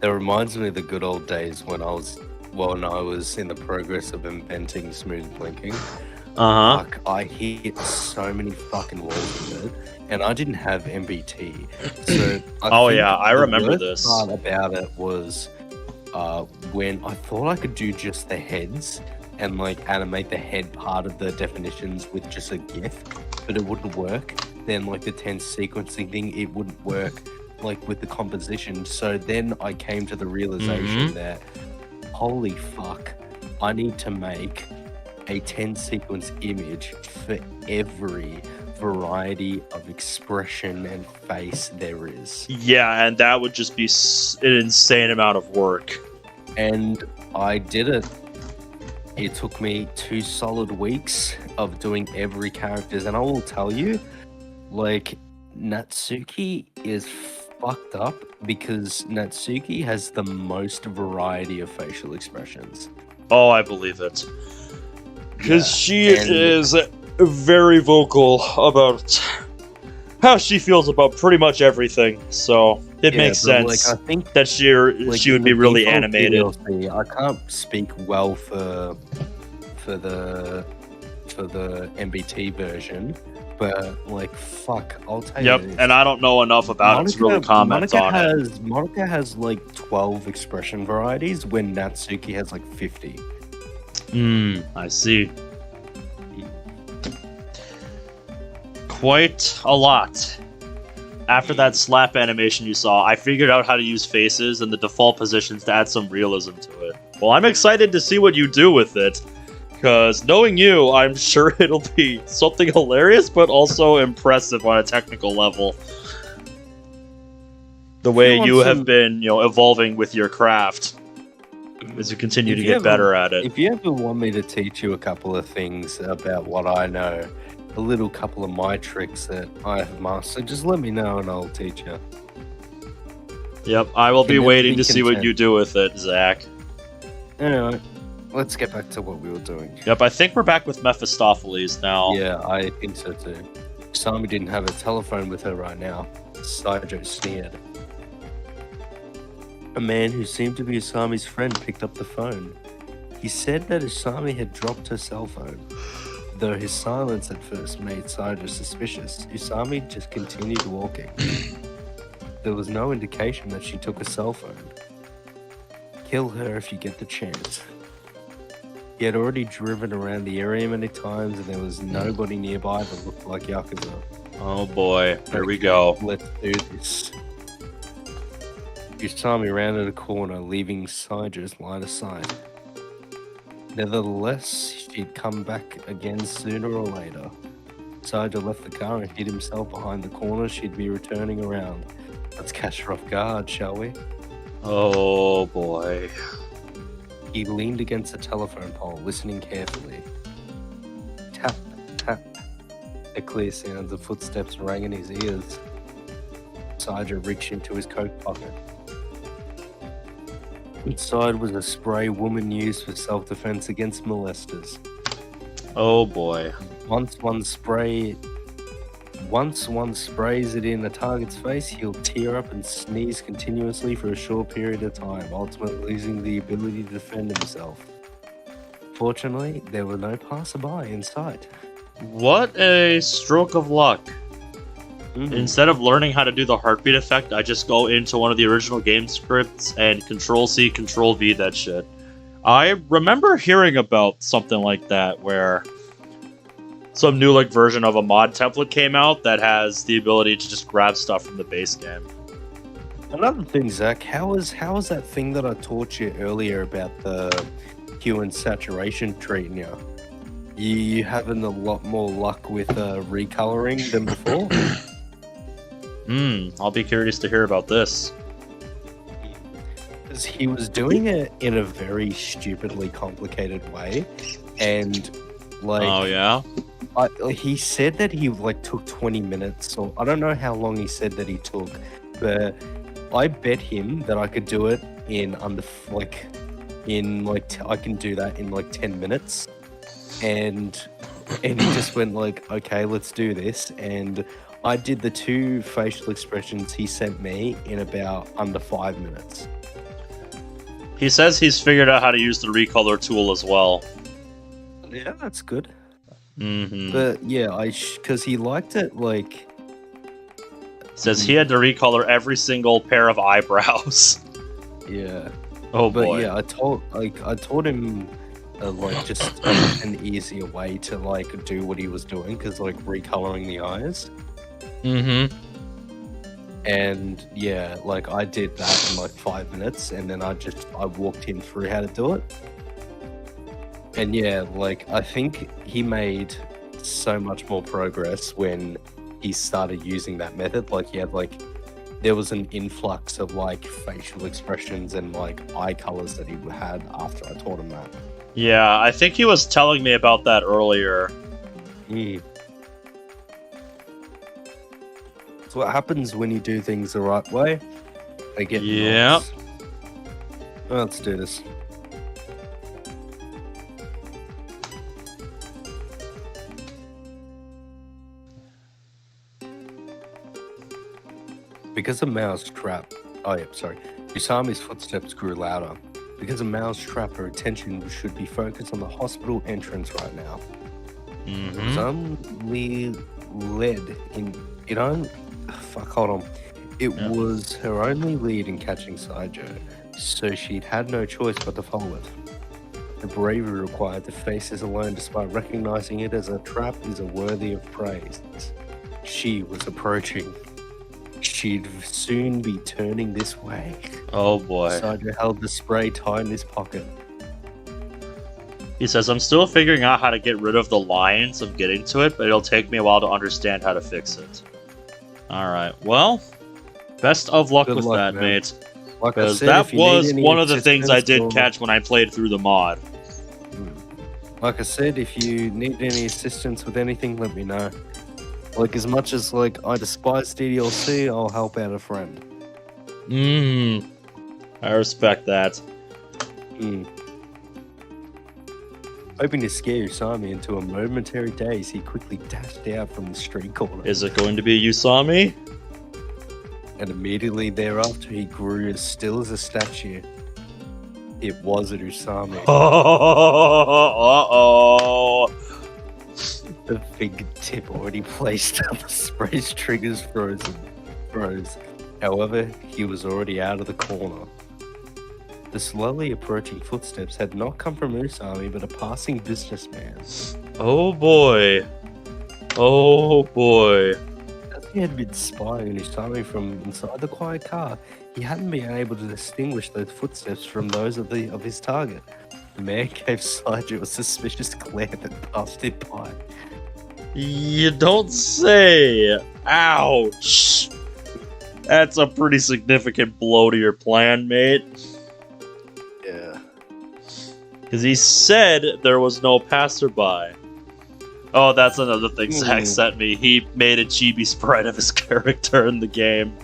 A: That reminds me of the good old days when I was in the progress of inventing smooth blinking. Fuck, I hit so many fucking walls with it, and I didn't have MBT. So I remember this. The part about it was when I thought I could do just the heads and like animate the head part of the definitions with just a GIF, but it wouldn't work. Then like the tense sequencing thing, it wouldn't work like with the composition. So then I came to the realization that holy fuck, I need to make a 10 sequence image for every variety of expression and face there is.
B: Yeah, and that would just be an insane amount of work.
A: And I did it. It took me 2 solid weeks of doing every characters, and I will tell you, like, Natsuki is fucked up because Natsuki has the most variety of facial expressions.
B: Oh, I believe it. Because she is very vocal about how she feels about pretty much everything, so it makes sense
A: like, I think,
B: that she would be really animated.
A: DLC, I can't speak well for the MBT version, but like fuck, I'll tell you.
B: Yep, and I don't know enough about it to really comment on it.
A: Monica has like 12 expression varieties when Natsuki has like 50.
B: I see. Quite a lot. After that slap animation you saw, I figured out how to use faces and the default positions to add some realism to it. Well, I'm excited to see what you do with it, because knowing you, I'm sure it'll be something hilarious, but also impressive on a technical level. The way you have been, evolving with your craft as you continue to get better at it.
A: If you ever want me to teach you a couple of things about what I know, a little couple of my tricks that I have mastered, just let me know and I'll teach you.
B: Yep, I will be waiting to see what you do with it, Zach.
A: Anyway, let's get back to what we were doing.
B: Yep, I think we're back with Mephistopheles now.
A: Yeah, I think so too. Usami didn't have a telephone with her right now. Saijo sneered. A man who seemed to be Usami's friend picked up the phone. He said that Usami had dropped her cell phone. Though his silence at first made Saijo suspicious, Usami just continued walking. There was no indication that she took a cell phone. Kill her if you get the chance. He had already driven around the area many times and there was nobody nearby that looked like Yakuza.
B: Oh boy, here we go.
A: Let's do this. Usami rounded a corner, leaving Saijo's line of sight. Nevertheless, she'd come back again sooner or later. Saijo left the car and hid himself behind the corner she'd be returning around. Let's catch her off guard, shall we?
B: Oh boy.
A: He leaned against a telephone pole, listening carefully. Tap, tap. The clear sounds of footsteps rang in his ears. Saja reached into his coat pocket. Inside was a spray woman used for self-defense against molesters.
B: Oh boy.
A: Once one sprays it in a target's face, he'll tear up and sneeze continuously for a short period of time, ultimately losing the ability to defend himself. Fortunately, there were no passerby in sight.
B: What a stroke of luck. Instead of learning how to do the heartbeat effect, I just go into one of the original game scripts and Control-C, Control-V that shit. I remember hearing about something like that, where some new version of a mod template came out that has the ability to just grab stuff from the base game.
A: Another thing, Zach, how is that thing that I taught you earlier about the hue and saturation treating you? You having a lot more luck with recoloring than before?
B: I'll be curious to hear about this.
A: Because he was doing it in a very stupidly complicated way, and
B: oh yeah,
A: he said that he took 20 minutes, or I don't know how long he said that he took, but I bet him that I could do it in under I can do that in 10 minutes, and he just went okay, let's do this, and I did the 2 facial expressions he sent me in about under 5 minutes.
B: He says he's figured out how to use the recolor tool as well.
A: Yeah, that's good.
B: Mm-hmm.
A: But yeah, because he liked it
B: Says he had to recolor every single pair of eyebrows.
A: Yeah.
B: Oh boy.
A: But yeah, I taught him just an easier way to do what he was doing, because recoloring the eyes.
B: Mm-hmm.
A: And yeah, I did that in 5 minutes, and then I walked him through how to do it. And yeah, I think he made so much more progress when he started using that method. He had there was an influx of facial expressions and eye colors that he had after I taught him that.
B: Yeah, I think he was telling me about that earlier.
A: It's what happens when you do things the right way. They get
B: Yep.
A: Let's do this. Because a mouse trap... Oh, yeah, sorry. Usami's footsteps grew louder. Because a mouse trap, her attention should be focused on the hospital entrance right now.
B: Mm-hmm.
A: It was only led in... It was her only lead in catching Sajo, so she'd had no choice but to follow it. The bravery required to face this alone despite recognizing it as a trap is worthy of praise. She was approaching. She'd soon be turning this way.
B: Oh boy.
A: Sajo held the spray tight in his pocket.
B: He says, I'm still figuring out how to get rid of the lines of getting to it, but it'll take me a while to understand how to fix it. Alright, well, best of luck with that, man. Mate. Because that was one of the things I did catch when I played through the mod.
A: Like I said, if you need any assistance with anything, let me know. As much as I despise DDLC, I'll help out a friend.
B: I respect that.
A: Hoping to scare Usami into a momentary daze, he quickly dashed out from the street corner.
B: Is it going to be Usami?
A: And immediately thereafter, he grew as still as a statue. It was an Usami.
B: Uh-oh.
A: The big tip already placed on the spray's triggers froze. However, he was already out of the corner. The slowly approaching footsteps had not come from Usami, but a passing businessman.
B: Oh boy. Oh boy.
A: As he had been spying Usami from inside the quiet car, he hadn't been able to distinguish those footsteps from those of his target. The man gave Sajo a suspicious glare that passed it by.
B: You don't say. Ouch. That's a pretty significant blow to your plan, mate.
A: Yeah.
B: Because he said there was no passerby. Oh, that's another thing Zach sent me. He made a chibi sprite of his character in the game.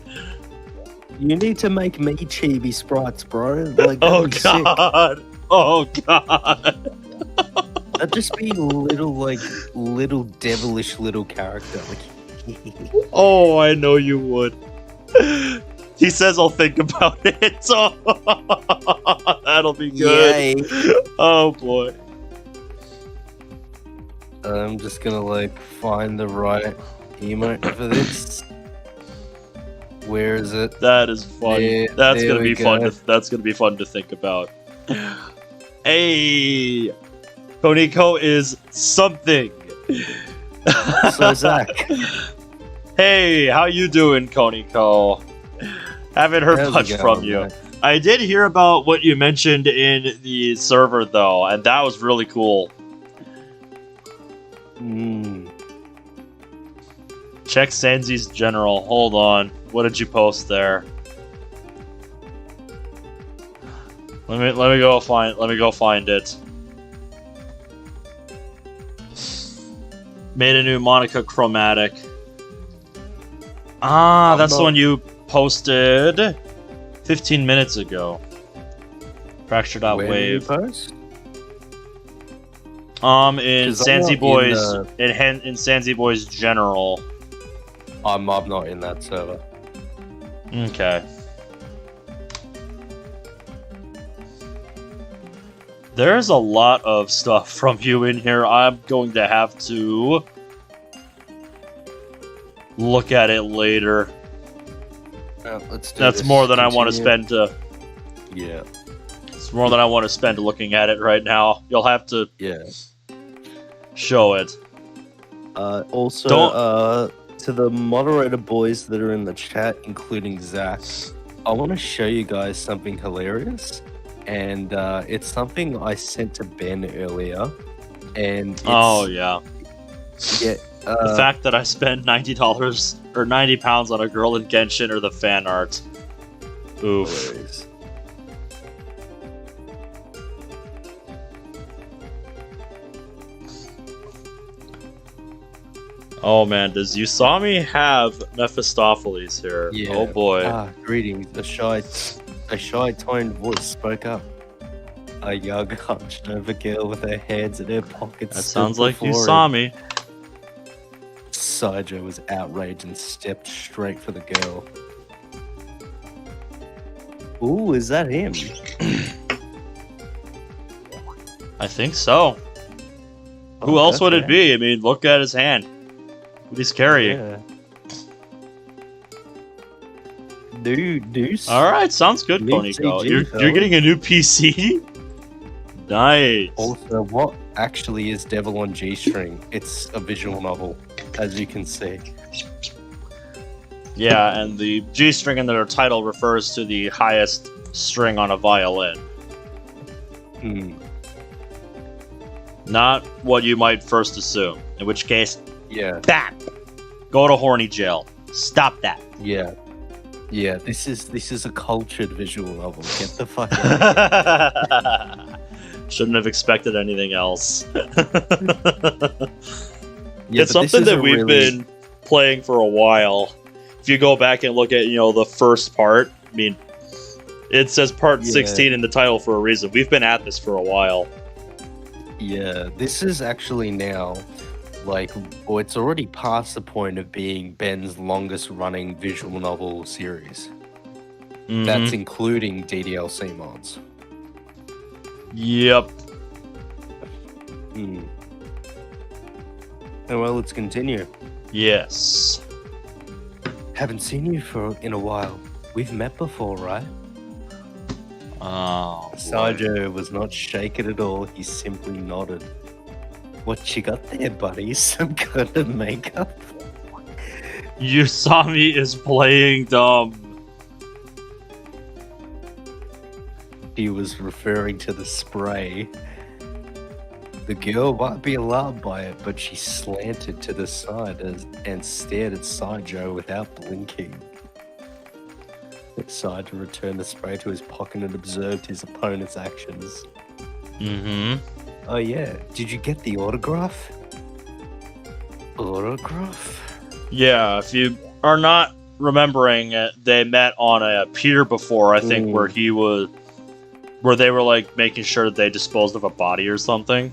A: You need to make me chibi sprites, bro. Like,
B: Oh
A: that'd be sick.
B: god. Oh god.
A: That'd just be little devilish little character. Like,
B: Oh, I know you would. He says I'll think about it. Oh, that'll be good.
A: yay.
B: Oh boy.
A: I'm just gonna like find the right emote for this. Where is it?
B: That is fun. That's gonna be fun. That's gonna be fun to think about. Hey, Koniko is something.
A: So Zach,
B: Hey, how you doing, Koniko? Haven't heard
A: how's
B: much
A: it
B: from
A: going,
B: you.
A: man?
B: I did hear about what you mentioned in the server, though, and that was really cool. Check Sanzi's general. Hold on. What did you post there? Let me go find it. Made a new Monica chromatic. Ah, that's the one you posted 15 minutes ago. Fracture.wave.
A: Post?
B: In
A: 'Cause I'm
B: Sanzi
A: not
B: Boys
A: in
B: in Sanzi Boys General.
A: I'm not in that server.
B: Okay. There's a lot of stuff from you in here. I'm going to have to look at it later.
A: Let's do
B: That's
A: this.
B: more than I want to
A: Continue.
B: spend.
A: Yeah,
B: It's more than I want to spend looking at it right now. You'll have to
A: yeah.
B: show it.
A: Also, to the moderator boys that are in the chat, including Zach, I want to show you guys something hilarious. And it's something I sent to Ben earlier. And it's,
B: Oh yeah.
A: yeah,
B: The fact that I spent $90 or £90 on a girl in Genshin or the fan art. Oof.
A: hilarious.
B: Oh man, does Usami have Mephistopheles here?
A: Yeah.
B: Oh boy.
A: Greetings. A shy-toned voice spoke up. A young, hunched-over girl with her hands in her pockets.
B: That
A: stood
B: sounds like
A: before him.
B: Usami.
A: Saijo was outraged and stepped straight for the girl. Ooh, is that him?
B: I think so. Who
A: Oh,
B: else would it
A: okay.
B: be? I mean, look at his hand. What he's carrying.
A: Yeah. Dude.
B: Alright, sounds good,
A: New
B: Koniko.
A: CG,
B: You're
A: fellas.
B: getting a new PC? Nice.
A: Also, what actually is Devil on G-String? It's a visual novel, as you can see.
B: Yeah, and the G string in their title refers to the highest string on a violin.
A: Hmm.
B: Not what you might first assume. In which case,
A: Yeah.
B: BAP! Go to horny jail. Stop that.
A: Yeah. Yeah. This is a cultured visual novel. Get the fuck out.
B: Shouldn't have expected anything else.
A: Yeah,
B: It's
A: but this
B: something
A: is
B: that
A: a
B: we've
A: really-
B: been playing for a while. If you go back and look at, the first part, I mean, it says part
A: Yeah.
B: 16 in the title for a reason. We've been at this for a while.
A: Yeah, this is actually now, it's already past the point of being Ben's longest running visual novel series.
B: Mhm.
A: That's including DDLC mods.
B: Yep.
A: Hmm. Oh, well, let's continue.
B: Yes.
A: Haven't seen you in a while. We've met before, right?
B: Oh. boy.
A: Saijo was not shaken at all. He simply nodded. What you got there, buddy? Some kind of makeup?
B: Usami is playing dumb.
A: He was referring to the spray. The girl might be alarmed by it, but she slanted to the side and stared at Saijo without blinking. Saijo returned the spray to his pocket and observed his opponent's actions.
B: Mm-hmm.
A: Oh yeah, did you get the autograph? Autograph?
B: Yeah, if you are not remembering they met on a pier before, I think, where they were like making sure that they disposed of a body or something.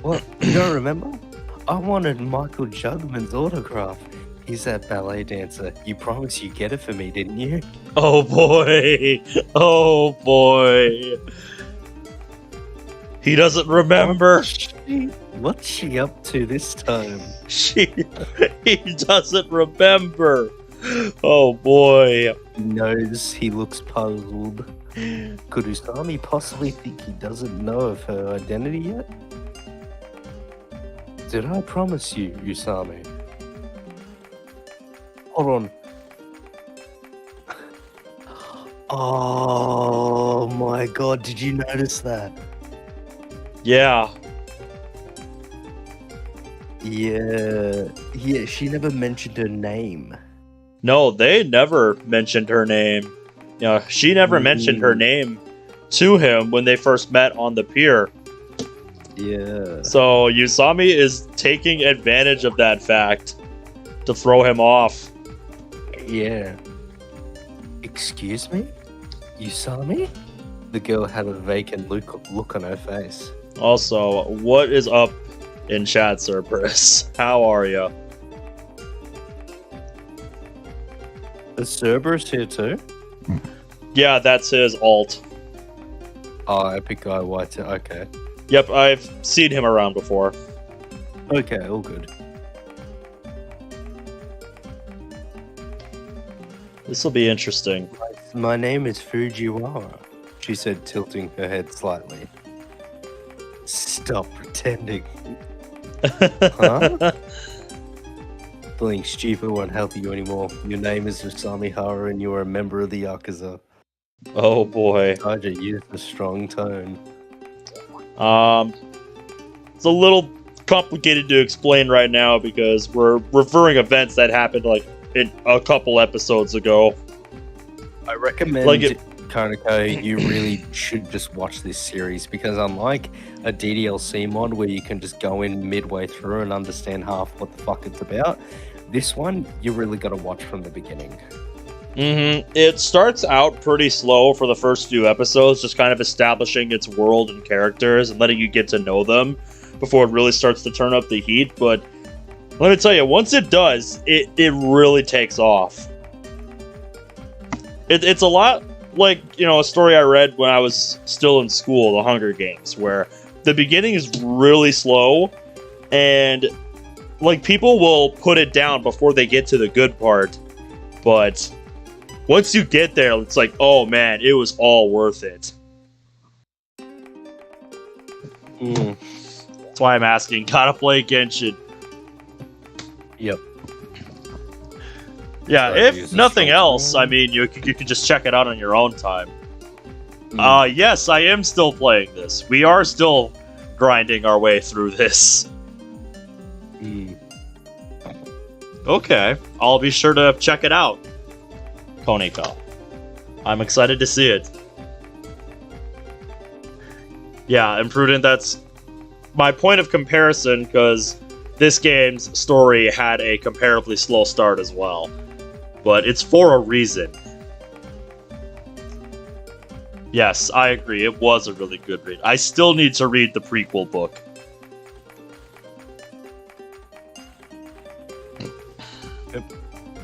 A: What? You don't remember? I wanted Michael Jugman's autograph. He's that ballet dancer. You promised you'd get it for me, didn't you?
B: Oh boy! Oh boy! He doesn't remember.
A: What's she up to this time?
B: He doesn't remember. Oh boy!
A: He knows. He looks puzzled. Could Usami possibly think he doesn't know of her identity yet? Did I promise you, Usami? Hold on. Oh my god, did you notice that?
B: Yeah.
A: Yeah, she never mentioned her name.
B: No, they never mentioned her name. You know, she never mentioned her name to him when they first met on the pier.
A: Yeah.
B: So Usami is taking advantage of that fact to throw him off.
A: Yeah. Excuse me? Usami? The girl had a vacant look on her face.
B: Also, what is up in chat, Cerberus? How are you?
A: Is Cerberus here too?
B: Yeah, that's his alt.
A: Oh, Epic Guy White. Okay.
B: Yep, I've seen him around before.
A: Okay, all good.
B: This will be interesting.
A: My name is Fujiwara, she said, tilting her head slightly. Stop pretending. Huh? Feeling stupid won't help you anymore. Your name is Usami Hara and you are a member of the Yakuza.
B: Oh boy.
A: Kaja used a strong tone.
B: It's a little complicated to explain right now because we're referring events that happened like in a couple episodes ago.
A: I recommend Kaneko, you really should just watch this series because unlike a DDLC mod where you can just go in midway through and understand half what the fuck it's about, this one you really got to watch from the beginning.
B: It starts out pretty slow for the first few episodes, just kind of establishing its world and characters and letting you get to know them before it really starts to turn up the heat. But let me tell you, once it does, it really takes off. It's a lot like, you know, a story I read when I was still in school, The Hunger Games, where the beginning is really slow and like people will put it down before they get to the good part, but once you get there, it's like, oh man, it was all worth it. That's why I'm asking, gotta play Genshin.
A: Yep.
B: Yeah,
A: So
B: if nothing else, I mean, you could just check it out on your own time. Yes, I am still playing this. We are still grinding our way through this. Okay, I'll be sure to check it out, Koniko. I'm excited to see it. Yeah, Imprudent, that's my point of comparison, because this game's story had a comparatively slow start as well. But it's for a reason. Yes, I agree, it was a really good read. I still need to read the prequel book.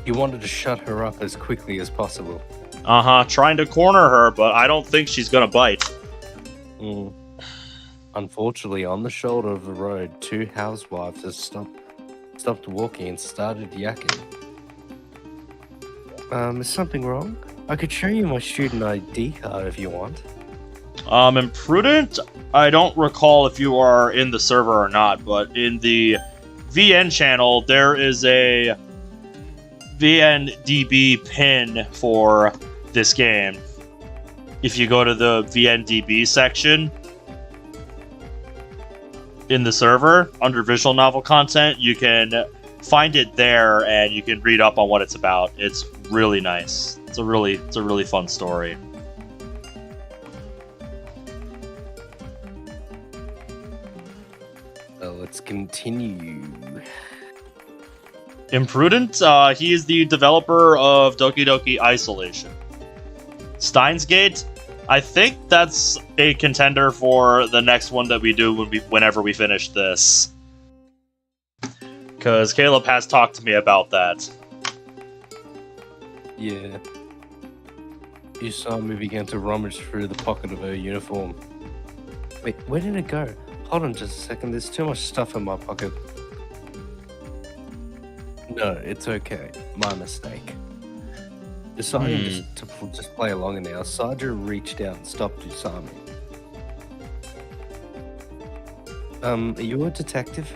A: You wanted to shut her up as quickly as possible.
B: Trying to corner her, but I don't think she's gonna bite.
A: Unfortunately, on the shoulder of the road, two housewives have stopped walking and started yakking. Is something wrong? I could show you my student ID card if you want.
B: Imprudent? I don't recall if you are in the server or not, but in the VN channel, there is a VNDB pin for this game. If you go to the VNDB section in the server, under visual novel content, you can find it there and you can read up on what it's about. It's really nice. It's a really fun story.
A: Let's continue.
B: Imprudent? He is the developer of Doki Doki Isolation. Steins Gate? I think that's a contender for the next one that we do whenever we finish this. Because Caleb has talked to me about that.
A: Yeah. Usami began to rummage through the pocket of her uniform. Wait, where did it go? Hold on just a second, there's too much stuff in my pocket. No, it's okay. My mistake. Deciding to just play along now, Saja reached out and stopped Usami. Are you a detective?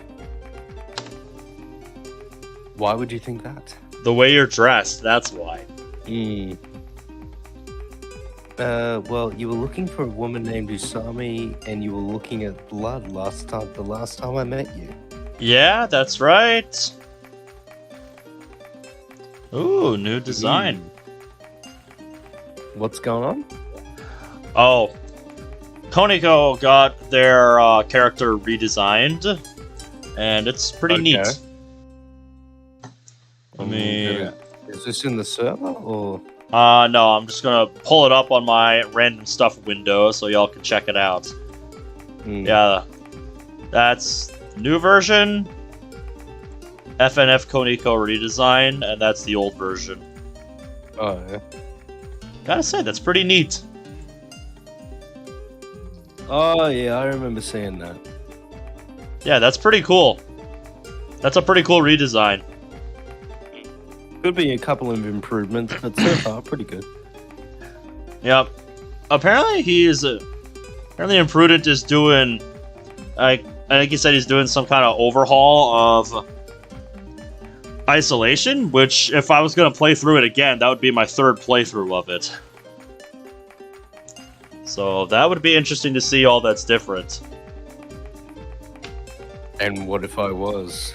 A: Why would you think that?
B: The way you're dressed, that's why.
A: Well, you were looking for a woman named Usami, and you were looking at blood the last time I met you.
B: Yeah, that's right. Ooh, new design.
A: What's going on?
B: Oh, Koniko got their character redesigned, and it's pretty neat. I mean,
A: is this in the server or?
B: No, I'm just gonna pull it up on my random stuff window so y'all can check it out. Yeah, that's new version. FNF Koniko redesign, and that's the old version.
A: Oh yeah.
B: Gotta say, that's pretty neat.
A: Oh yeah, I remember seeing that.
B: Yeah, that's pretty cool. That's a pretty cool redesign.
A: Could be a couple of improvements, but so far pretty good.
B: Yep. Apparently apparently Imprudent is doing, I think he said he's doing some kind of overhaul of Isolation, which if I was going to play through it again, that would be my third playthrough of it. So that would be interesting to see all that's different.
A: And what if I was?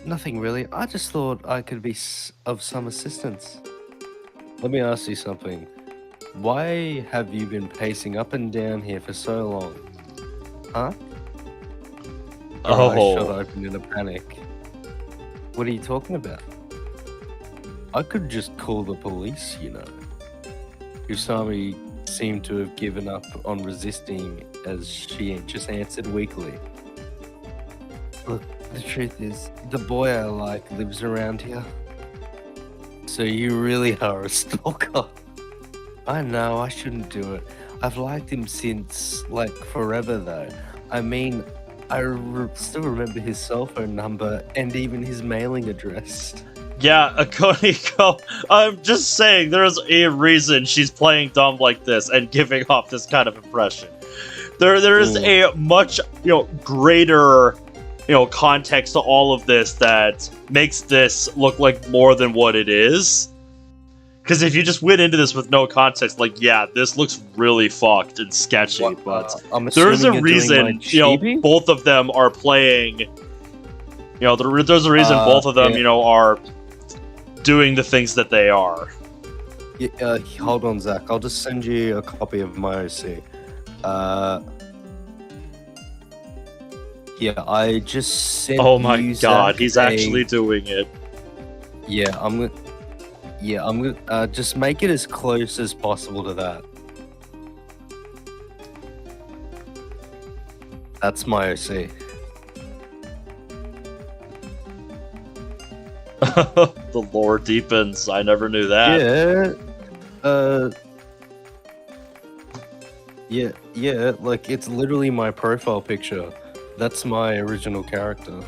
A: Nothing really. I just thought I could be of some assistance. Let me ask you something. Why have you been pacing up and down here for so long? Huh?
B: Oh.
A: I shot open in a panic. What are you talking about? I could just call the police, you know. Usami seemed to have given up on resisting as she just answered weakly. Look, the truth is, the boy I like lives around here. So you really are a stalker. I know, I shouldn't do it. I've liked him since, like, forever though. I mean, still remember his cell phone number and even his mailing address.
B: Yeah, Koniko, I'm just saying, there's a reason she's playing dumb like this and giving off this kind of impression. There is a much, greater, context to all of this that makes this look like more than what it is. Because if you just went into this with no context, like, yeah, this looks really fucked and sketchy, but there's a reason, both of them are playing, there's a reason both of them, are doing the things that they are.
A: Yeah, hold on, Zach. I'll just send you a copy of my OC. Yeah, I just sent
B: Oh my
A: you,
B: god,
A: Zach,
B: he's actually doing it.
A: Yeah, I'm gonna just make it as close as possible to that. That's my OC.
B: The lore deepens. I never knew that.
A: Yeah, like, it's literally my profile picture. That's my original character.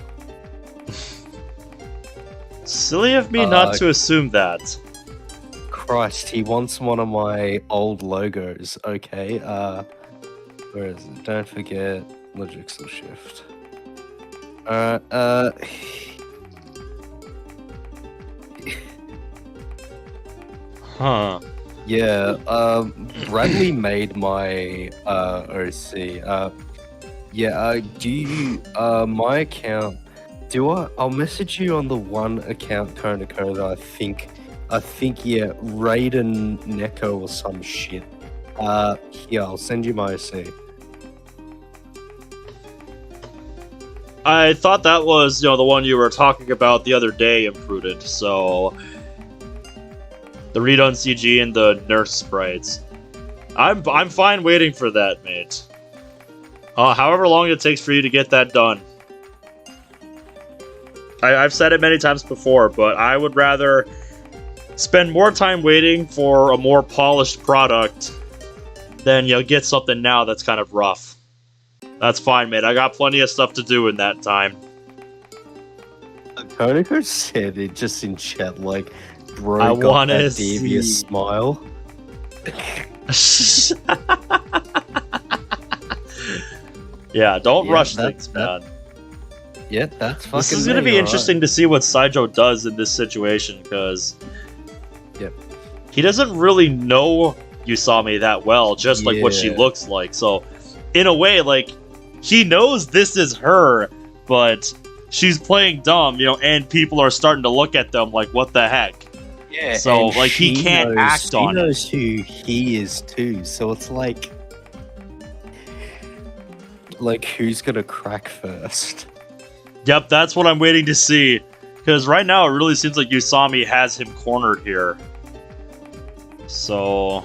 B: Silly of me not to assume that.
A: Christ, he wants one of my old logos. Okay, where is it? Don't forget, Logixel Shift.
B: Huh.
A: Yeah, Bradley made my OC. Do you my account? I'll message you on the one account Koniko that I think Raiden Neko or some shit. Here, I'll send you my OC.
B: I thought that was, the one you were talking about the other day, Imprudent. So, the redone CG and the nurse sprites. I'm fine waiting for that, mate. However long it takes for you to get that done. I've said it many times before, but I would rather spend more time waiting for a more polished product than, get something now that's kind of rough. That's fine, mate. I got plenty of stuff to do in that time.
A: Koniko said it just in chat, like, bro,
B: I
A: got
B: wanna
A: that devious
B: see.
A: smile.
B: Yeah, don't
A: Yeah,
B: rush
A: that's-
B: things, man.
A: Yeah, that's fucking
B: This is going to
A: me,
B: be
A: alright.
B: interesting to see what Saijo does in this situation, because
A: Yep.
B: he doesn't really know Usami that well, just like what she
A: Yeah.
B: looks like. So, in a way, like, he knows this is her, but she's playing dumb, and people are starting to look at them like, what the heck?
A: Yeah,
B: So,
A: and
B: like, he
A: she
B: can't
A: knows,
B: act on it.
A: She knows who he is too, so it's like who's gonna crack first?
B: Yep, that's what I'm waiting to see. Because right now, it really seems like Usami has him cornered here. So...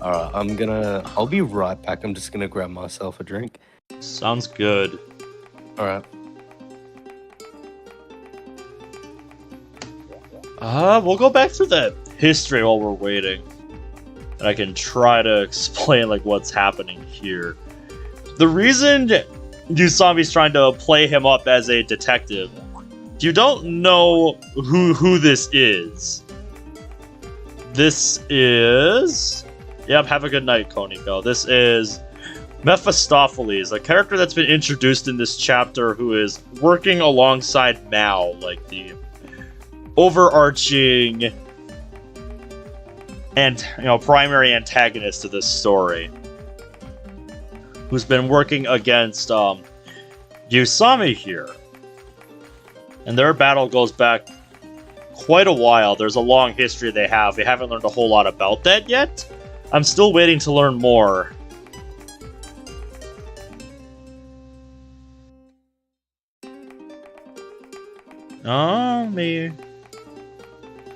A: Alright, I'll be right back. I'm just gonna grab myself a drink.
B: Sounds good.
A: Alright.
B: We'll go back through that history while we're waiting. And I can try to explain, like, what's happening here. The reason Usami's trying to play him up as a detective, you don't know who this is. This is... Yep, have a good night, Koniko. This is Mephistopheles, a character that's been introduced in this chapter who is working alongside Maou, like the overarching and primary antagonist of this story, who's been working against Usami here. And their battle goes back quite a while. There's a long history they have. We haven't learned a whole lot about that yet. I'm still waiting to learn more. Me.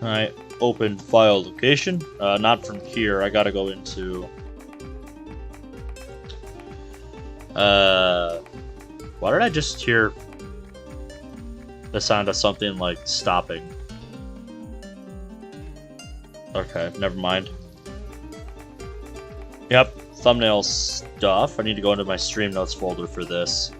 B: Alright, open file location. Not from here. I gotta go into... Why did I just hear the sound of something, like, stopping? Okay, never mind. Yep, thumbnail stuff. I need to go into my stream notes folder for this.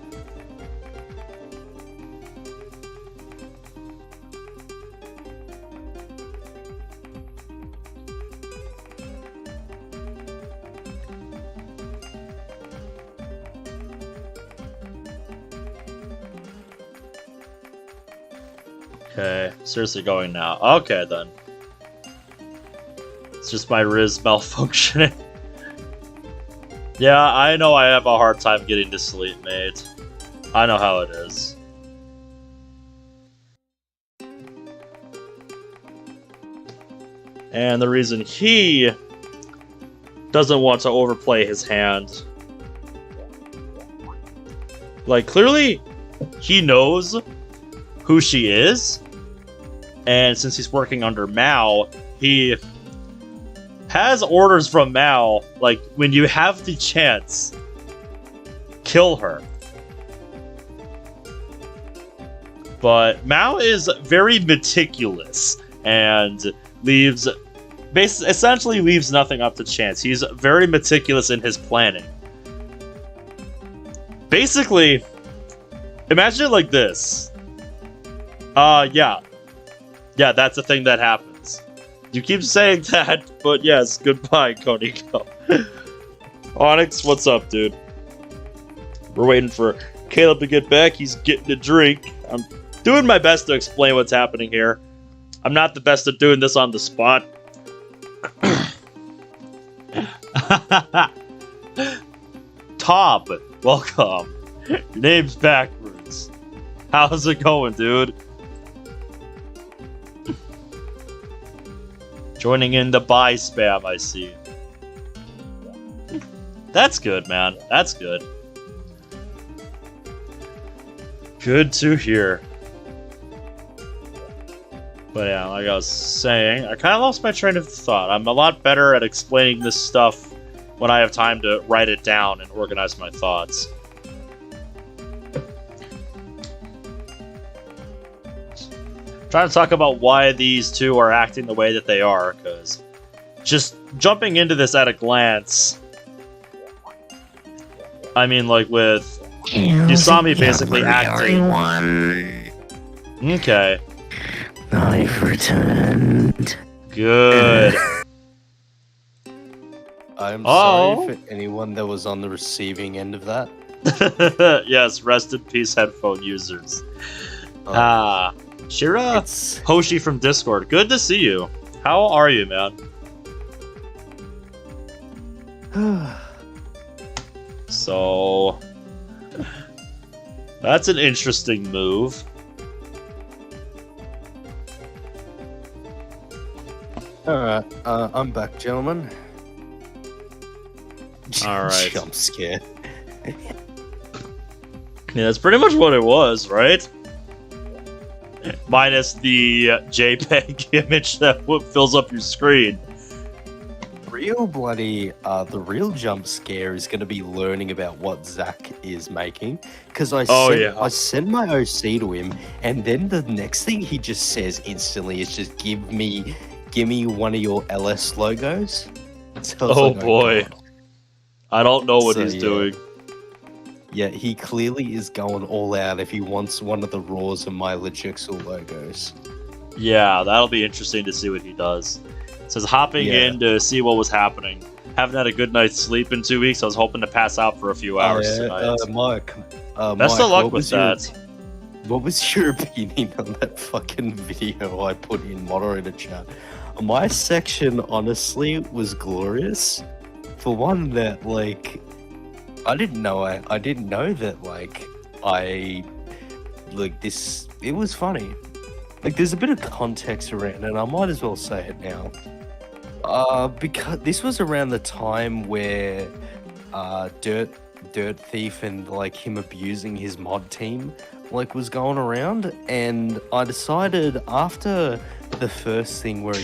B: Okay, seriously going now. Okay, then. It's just my Riz malfunctioning. Yeah, I know I have a hard time getting to sleep, mate. I know how it is. And the reason he doesn't want to overplay his hand... Like, clearly, he knows who she is. And since he's working under Maou, he has orders from Maou, like, when you have the chance, kill her. But Maou is very meticulous and essentially leaves nothing up to chance. He's very meticulous in his planning. Basically, imagine it like this. Yeah, that's a thing that happens. You keep saying that, but yes, goodbye, Koniko. Onyx, what's up, dude? We're waiting for Caleb to get back. He's getting a drink. I'm doing my best to explain what's happening here. I'm not the best at doing this on the spot. Top, welcome. Your name's backwards. How's it going, dude? Joining in the buy spam, I see. That's good, man. That's good. Good to hear. But yeah, like I was saying, I kind of lost my train of thought. I'm a lot better at explaining this stuff when I have time to write it down and organize my thoughts. Trying to talk about why these two are acting the way that they are, because just jumping into this at a glance, I mean, like with Yusami basically acting. Okay.
C: I've returned.
B: Good.
A: I'm sorry for anyone that was on the receiving end of that.
B: Yes, rest in peace, headphone users. Shira Hoshi from Discord. Good to see you. How are you, man? So that's an interesting move.
A: Alright, I'm back, gentlemen.
B: Alright.
A: Jump scare.
B: Yeah, that's pretty much what it was, right? Minus the JPEG image that fills up your screen.
A: The real jump scare is going to be learning about what Zach is making. Because I sent my OC to him, and then the next thing he just says instantly is just give me one of your LS logos. So
B: oh boy. I don't know what he's doing.
A: Yeah, he clearly is going all out if he wants one of the Raws and my Legixel logos.
B: Yeah, that'll be interesting to see what he does. It says hopping in to see what was happening. Haven't had a good night's sleep in 2 weeks. I was hoping to pass out for a few hours tonight.
A: Mike,
B: best of luck with that.
A: What was your opinion on that fucking video I put in moderator chat? My section honestly was glorious. For one, that like I didn't know that this. It was funny. Like, there's a bit of context around it, and I might as well say it now. Because this was around the time where Dirt Thief and like him abusing his mod team like was going around, and I decided after the first thing where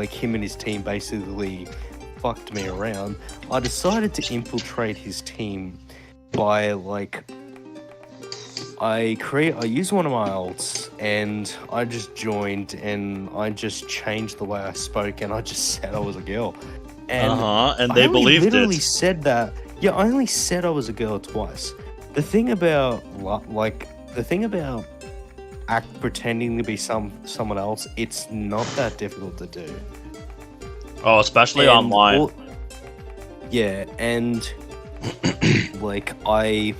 A: him and his team basically fucked me around, I decided to infiltrate his team by I used one of my alts and I just joined and I just changed the way I spoke and I just said I was a girl. And
B: and they believed it.
A: I literally said that. Yeah, I only said I was a girl twice. The thing about pretending to be someone else, it's not that difficult to do.
B: Oh, especially online.
A: And like I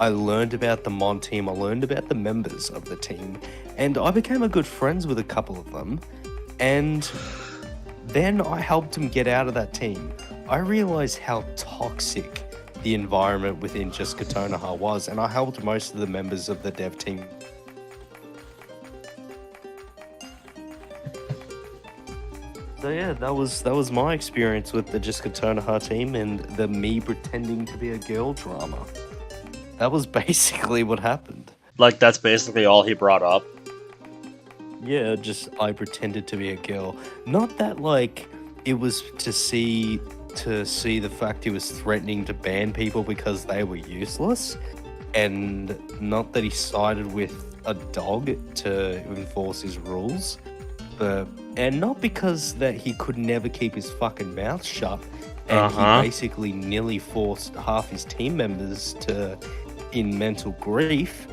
A: learned about the mod team, I learned about the members of the team, and I became a good friends with a couple of them, and then I helped them get out of that team. I realized how toxic the environment within just Kotonoha was, and I helped most of the members of the dev team. So yeah, that was my experience with the just Kotonoha team and the me pretending to be a girl drama. That was basically what happened.
B: Like, that's basically all he brought up?
A: Yeah, just I pretended to be a girl. Not that, like, it was to see the fact he was threatening to ban people because they were useless, and not that he sided with a dog to enforce his rules, and not because that he could never keep his fucking mouth shut, and he basically nearly forced half his team members in mental grief.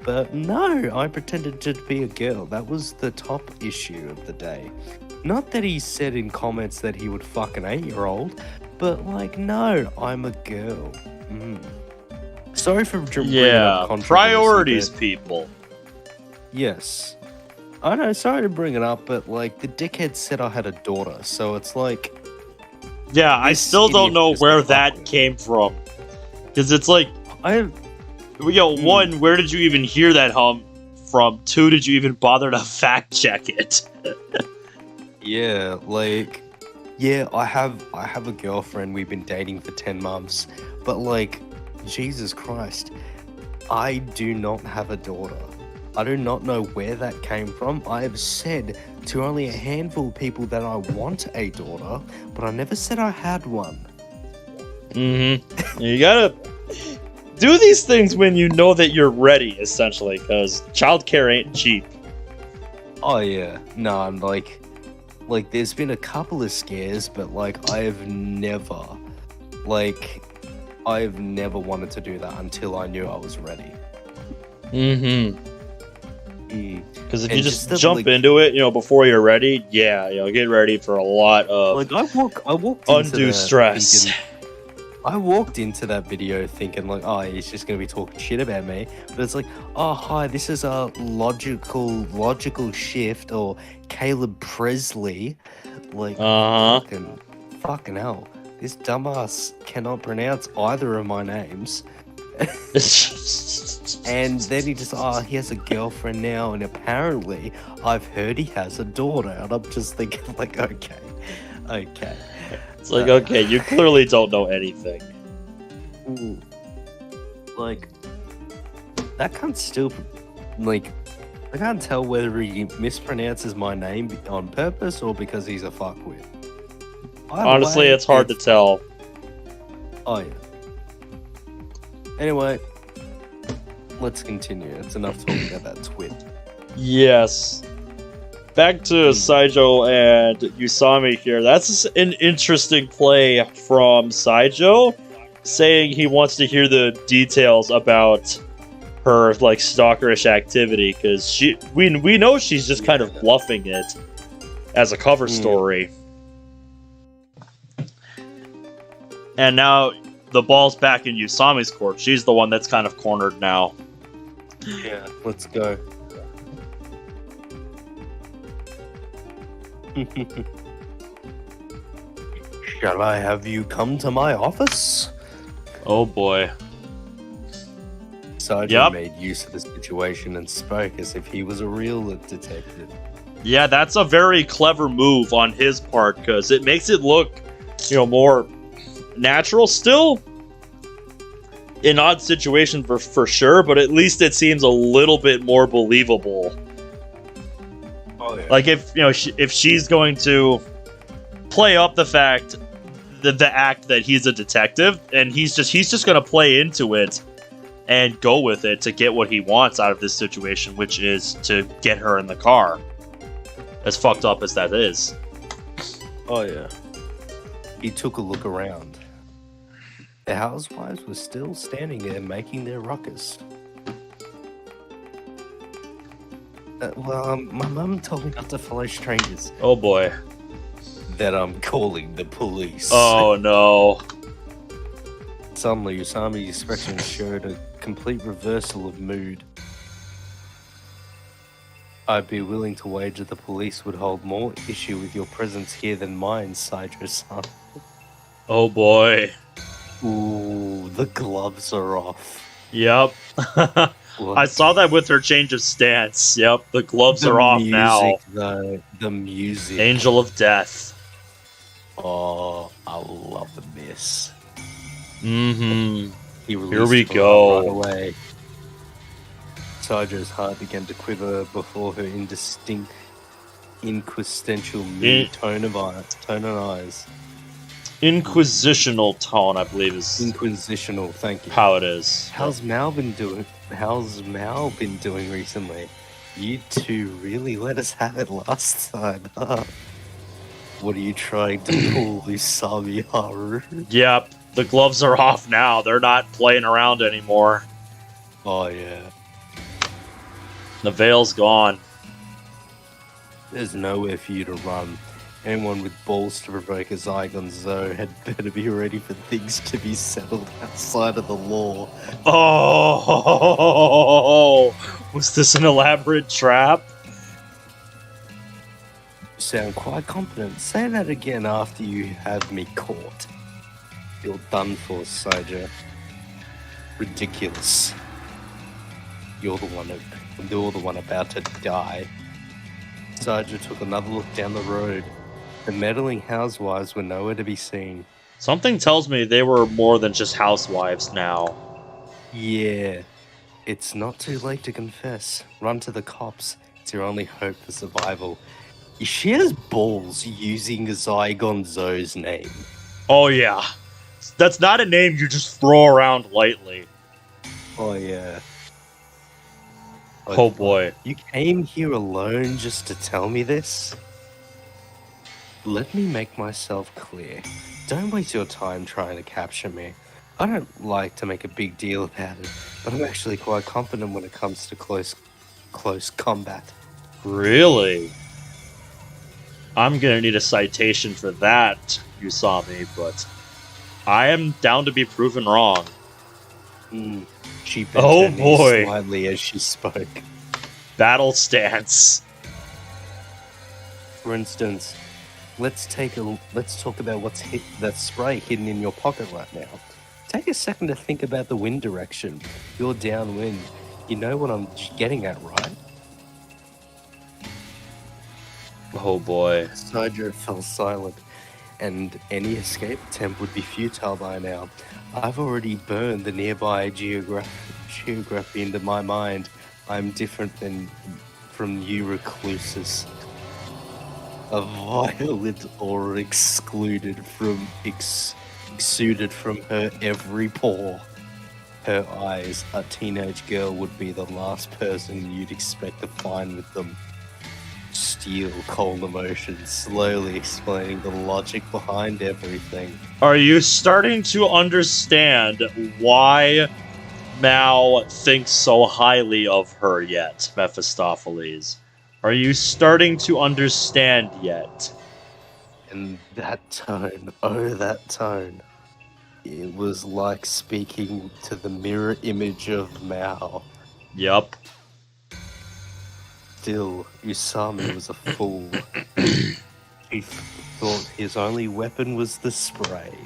A: But no, I pretended to be a girl. That was the top issue of the day. Not that he said in comments that he would fuck an 8-year-old, but like, no, I'm a girl. Sorry for bringing up controversy,
B: priorities, people.
A: Yes. I know, sorry to bring it up, but like, the dickhead said I had a daughter, so it's like...
B: Yeah, I still don't know where that came from. Because it's like... One, where did you even hear that from? 2, did you even bother to fact check it?
A: Yeah, like... Yeah, I have a girlfriend, we've been dating for 10 months, but like, Jesus Christ. I do not have a daughter. I do not know where that came from. I have said to only a handful of people that I want a daughter, but I never said I had one.
B: Mm-hmm. You gotta do these things when you know that you're ready, essentially, because childcare ain't cheap.
A: Oh yeah, no, I'm like there's been a couple of scares, but like I've never wanted to do that until I knew I was ready.
B: Mm-hmm. Because if
A: And
B: you just
A: just
B: jump into it, before you're ready, get ready for a lot of
A: like I walked
B: undue
A: into
B: stress.
A: I walked into that video thinking like, oh, he's just gonna be talking shit about me, but it's like, oh hi, this is a logical shift, or Caleb Presley, like fucking hell, this dumbass cannot pronounce either of my names. And then he has a girlfriend now, and apparently I've heard he has a daughter, and I'm just thinking like, okay.
B: It's like, okay, you clearly don't know anything.
A: Like, that can't still, like, I can't tell whether he mispronounces my name on purpose or because he's a fuckwit.
B: Honestly, it's hard to tell.
A: Oh, yeah. Anyway, let's continue. It's enough talking about that twit.
B: Yes. Back to Saijo and Usami here. That's an interesting play from Saijo, saying he wants to hear the details about her like stalkerish activity, because we know she's just kind of bluffing it as a cover story. And now the ball's back in Usami's court. She's the one that's kind of cornered now.
A: Yeah, let's go. Shall I have you come to my office?
B: Oh boy.
A: Sergeant made use of the situation and spoke as if he was a real detective.
B: Yeah, that's a very clever move on his part, because it makes it look, more natural. Still an odd situation for sure, but at least it seems a little bit more believable.
A: Oh, yeah.
B: Like if she's going to play up the fact that the act that he's a detective, and he's just going to play into it and go with it to get what he wants out of this situation, which is to get her in the car. As fucked up as that is.
A: Oh yeah. He took a look around. The housewives were still standing there making their ruckus. My mum told me not to follow strangers.
B: Oh boy.
A: That I'm calling the police.
B: Oh no.
A: Suddenly, Usami's expression showed a complete reversal of mood. I'd be willing to wager the police would hold more issue with your presence here than mine, Saijo-san.
B: Oh boy.
A: Ooh, the gloves are off.
B: Yep. I saw that with her change of stance. Yep, the gloves are off now.
A: The music.
B: Angel of Death.
A: Oh, I love this.
B: Mm-hmm.
A: Here
B: we go.
A: Right away. Saijo's heart began to quiver before her inquisitional mood tone of eyes.
B: Inquisitional tone, I believe, is
A: Inquisitional. Thank you.
B: how it is.
A: How's Maou been doing recently? You two really let us have it last time, huh? What are you trying to pull, Usami Haru?
B: Yep, the gloves are off now. They're not playing around anymore.
A: Oh yeah.
B: The veil's gone.
A: There's nowhere for you to run. Anyone with balls to provoke a Zygon Zo had better be ready for things to be settled outside of the law.
B: Oh, was this an elaborate trap?
A: You sound quite confident. Say that again after you have me caught. You're done for, Saijo. Ridiculous. You're the one about to die. Saijo took another look down the road. The meddling housewives were nowhere to be seen.
B: Something tells me they were more than just housewives now.
A: Yeah. It's not too late to confess. Run to the cops. It's your only hope for survival. She has balls using Zygon Zo's name.
B: Oh, yeah. That's not a name you just throw around lightly.
A: Oh, yeah.
B: Oh, boy.
A: You came here alone just to tell me this? Let me make myself clear. Don't waste your time trying to capture me. I don't like to make a big deal about it, but I'm actually quite confident when it comes to close combat.
B: Really? I'm gonna need a citation for that, Usami, but I am down to be proven wrong.
A: She bent
B: Oh,
A: her knees
B: boy.
A: slightly as she spoke.
B: Battle stance.
A: For instance, let's talk about what's that spray hidden in your pocket right now. Take a second to think about the wind direction. You're downwind. You know what I'm getting at, right?
B: Oh, boy.
A: Sidro fell silent, and any escape attempt would be futile by now. I've already burned the nearby geography into my mind. I'm different from you recluses. A violet aura exuded from her every pore. Her eyes, a teenage girl would be the last person you'd expect to find with them. Steel, cold emotions, slowly explaining the logic behind everything.
B: Are you starting to understand why Maou thinks so highly of her yet, Mephistopheles? Are you starting to understand yet?
A: And that tone, oh that tone. It was like speaking to the mirror image of Maou.
B: Yup.
A: Still, Usami was a fool. He thought his only weapon was the spray.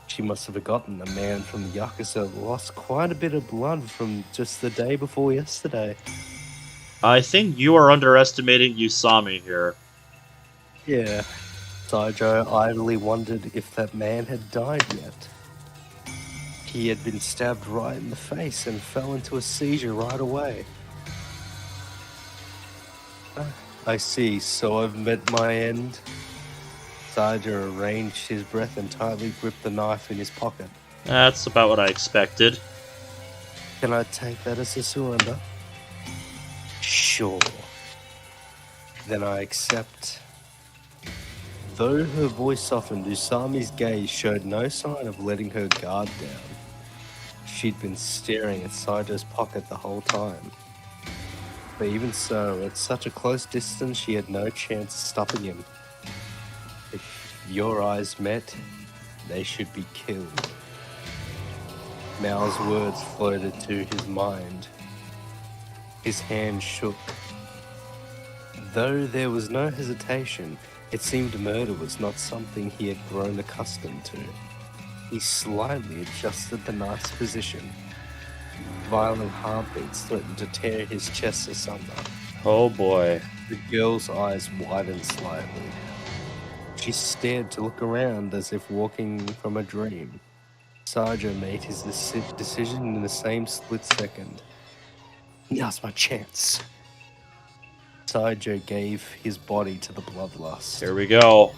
A: She must have forgotten the man from the Yakuza lost quite a bit of blood from just the day before yesterday.
B: I think you are underestimating Usami here.
A: Yeah. Saijo idly wondered if that man had died yet. He had been stabbed right in the face and fell into a seizure right away. I see, so I've met my end. Saijo arranged his breath and tightly gripped the knife in his pocket.
B: That's about what I expected.
A: Can I take that as a surrender? Sure. Then I accept. Though her voice softened, Usami's gaze showed no sign of letting her guard down. She'd been staring at Saijo's pocket the whole time. But even so, at such a close distance, she had no chance of stopping him. If your eyes met, they should be killed. Mao's words floated to his mind. His hand shook. Though there was no hesitation, it seemed murder was not something he had grown accustomed to. He slightly adjusted the knife's position. Violent heartbeats threatened to tear his chest asunder.
B: Oh boy.
A: The girl's eyes widened slightly. She stared to look around as if walking from a dream. Saijo made his decision in the same split second. Now's my chance. Saijo gave his body to the bloodlust.
B: Here we go.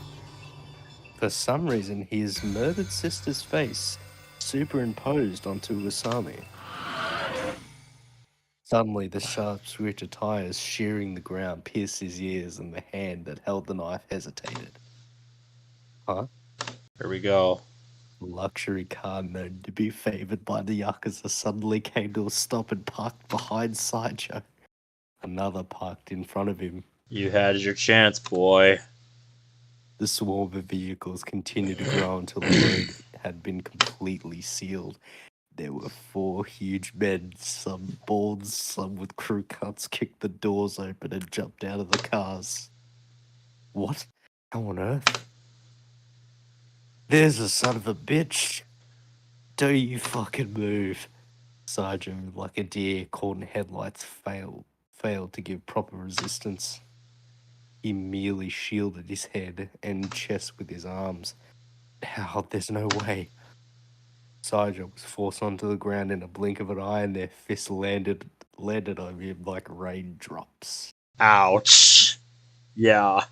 A: For some reason, his murdered sister's face superimposed onto Usami. Suddenly, the sharp screech of tires shearing the ground pierced his ears, and the hand that held the knife hesitated. Huh?
B: Here we go.
A: The luxury car known to be favored by the Yakuza suddenly came to a stop and parked behind Saijo. Another parked in front of him.
B: You had your chance, boy.
A: The swarm of vehicles continued to grow until the road had been completely sealed. There were 4 huge men, some bald, some with crew cuts, kicked the doors open and jumped out of the cars. What? How on earth? There's a son of a bitch. Don't you fucking move. Saijo, like a deer caught in headlights, failed to give proper resistance. He merely shielded his head and chest with his arms. How? There's no way. Saja was forced onto the ground in a blink of an eye, and their fists landed over him like raindrops.
B: Ouch. Yeah.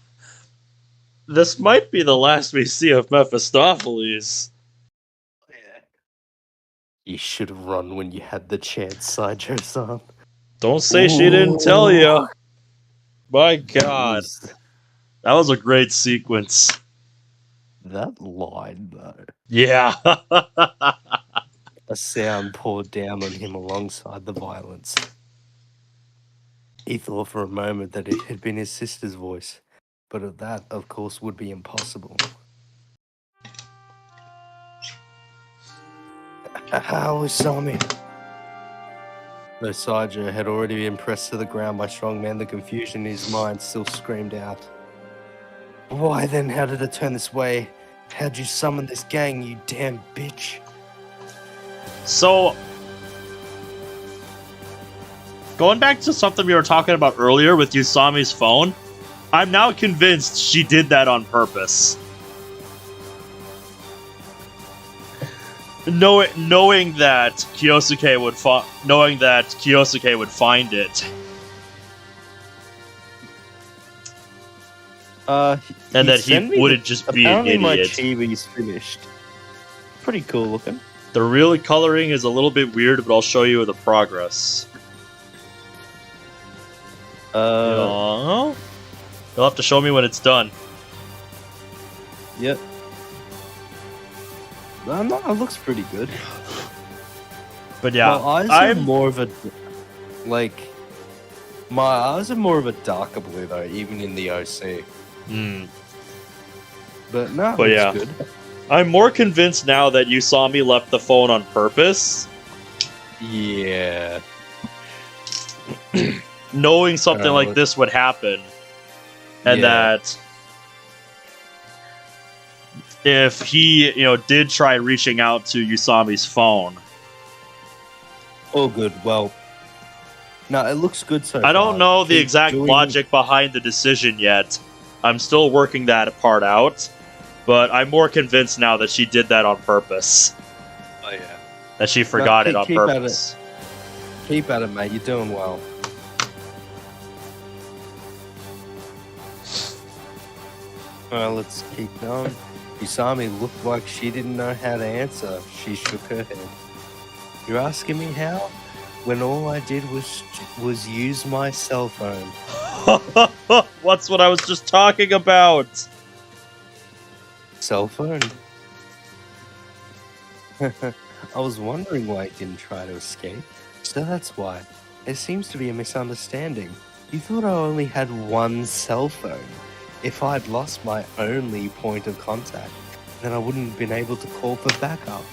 B: This might be the last we see of Mephistopheles.
A: Yeah. You should have run when you had the chance, Sajo-san.
B: Don't say she didn't tell you. My god. That was a great sequence.
A: That line, though.
B: Yeah.
A: A sound poured down on him alongside the violence. He thought for a moment that it had been his sister's voice, but that, of course, would be impossible. How saw me? Though Saja had already been pressed to the ground by strongman, the confusion in his mind still screamed out. Why then, how did it turn this way? How'd you summon this gang, you damn bitch?
B: So, going back to something we were talking about earlier with Yusami's phone, I'm now convinced she did that on purpose. Knowing that Kyosuke would find it. And that he wouldn't just be an idiot.
A: My chibi's finished. Pretty cool looking.
B: The real coloring is a little bit weird, but I'll show you the progress. You'll have to show me when it's done.
A: Yep. No, it looks pretty good.
B: But yeah,
A: I'm more of a my eyes are more of a darker blue though, even in the OC. But no,
B: but yeah,
A: good.
B: I'm more convinced now that Yusami left the phone on purpose.
A: Yeah.
B: Knowing something like this would happen, and that if he, did try reaching out to Yusami's phone.
A: Oh, good. Well, no, it looks good so far.
B: I don't know the exact logic behind the decision yet. I'm still working that part out, but I'm more convinced now that she did that on purpose.
A: Oh, yeah.
B: That she forgot it on purpose.
A: Keep at it, mate. You're doing well. Well, let's keep going. Yusami looked like she didn't know how to answer. She shook her head. You're asking me how? When all I did was use my cell phone.
B: What's what I was just talking about?
A: Cell phone? I was wondering why you didn't try to escape. So that's why. There seems to be a misunderstanding. You thought I only had one cell phone. If I'd lost my only point of contact, then I wouldn't have been able to call for backup.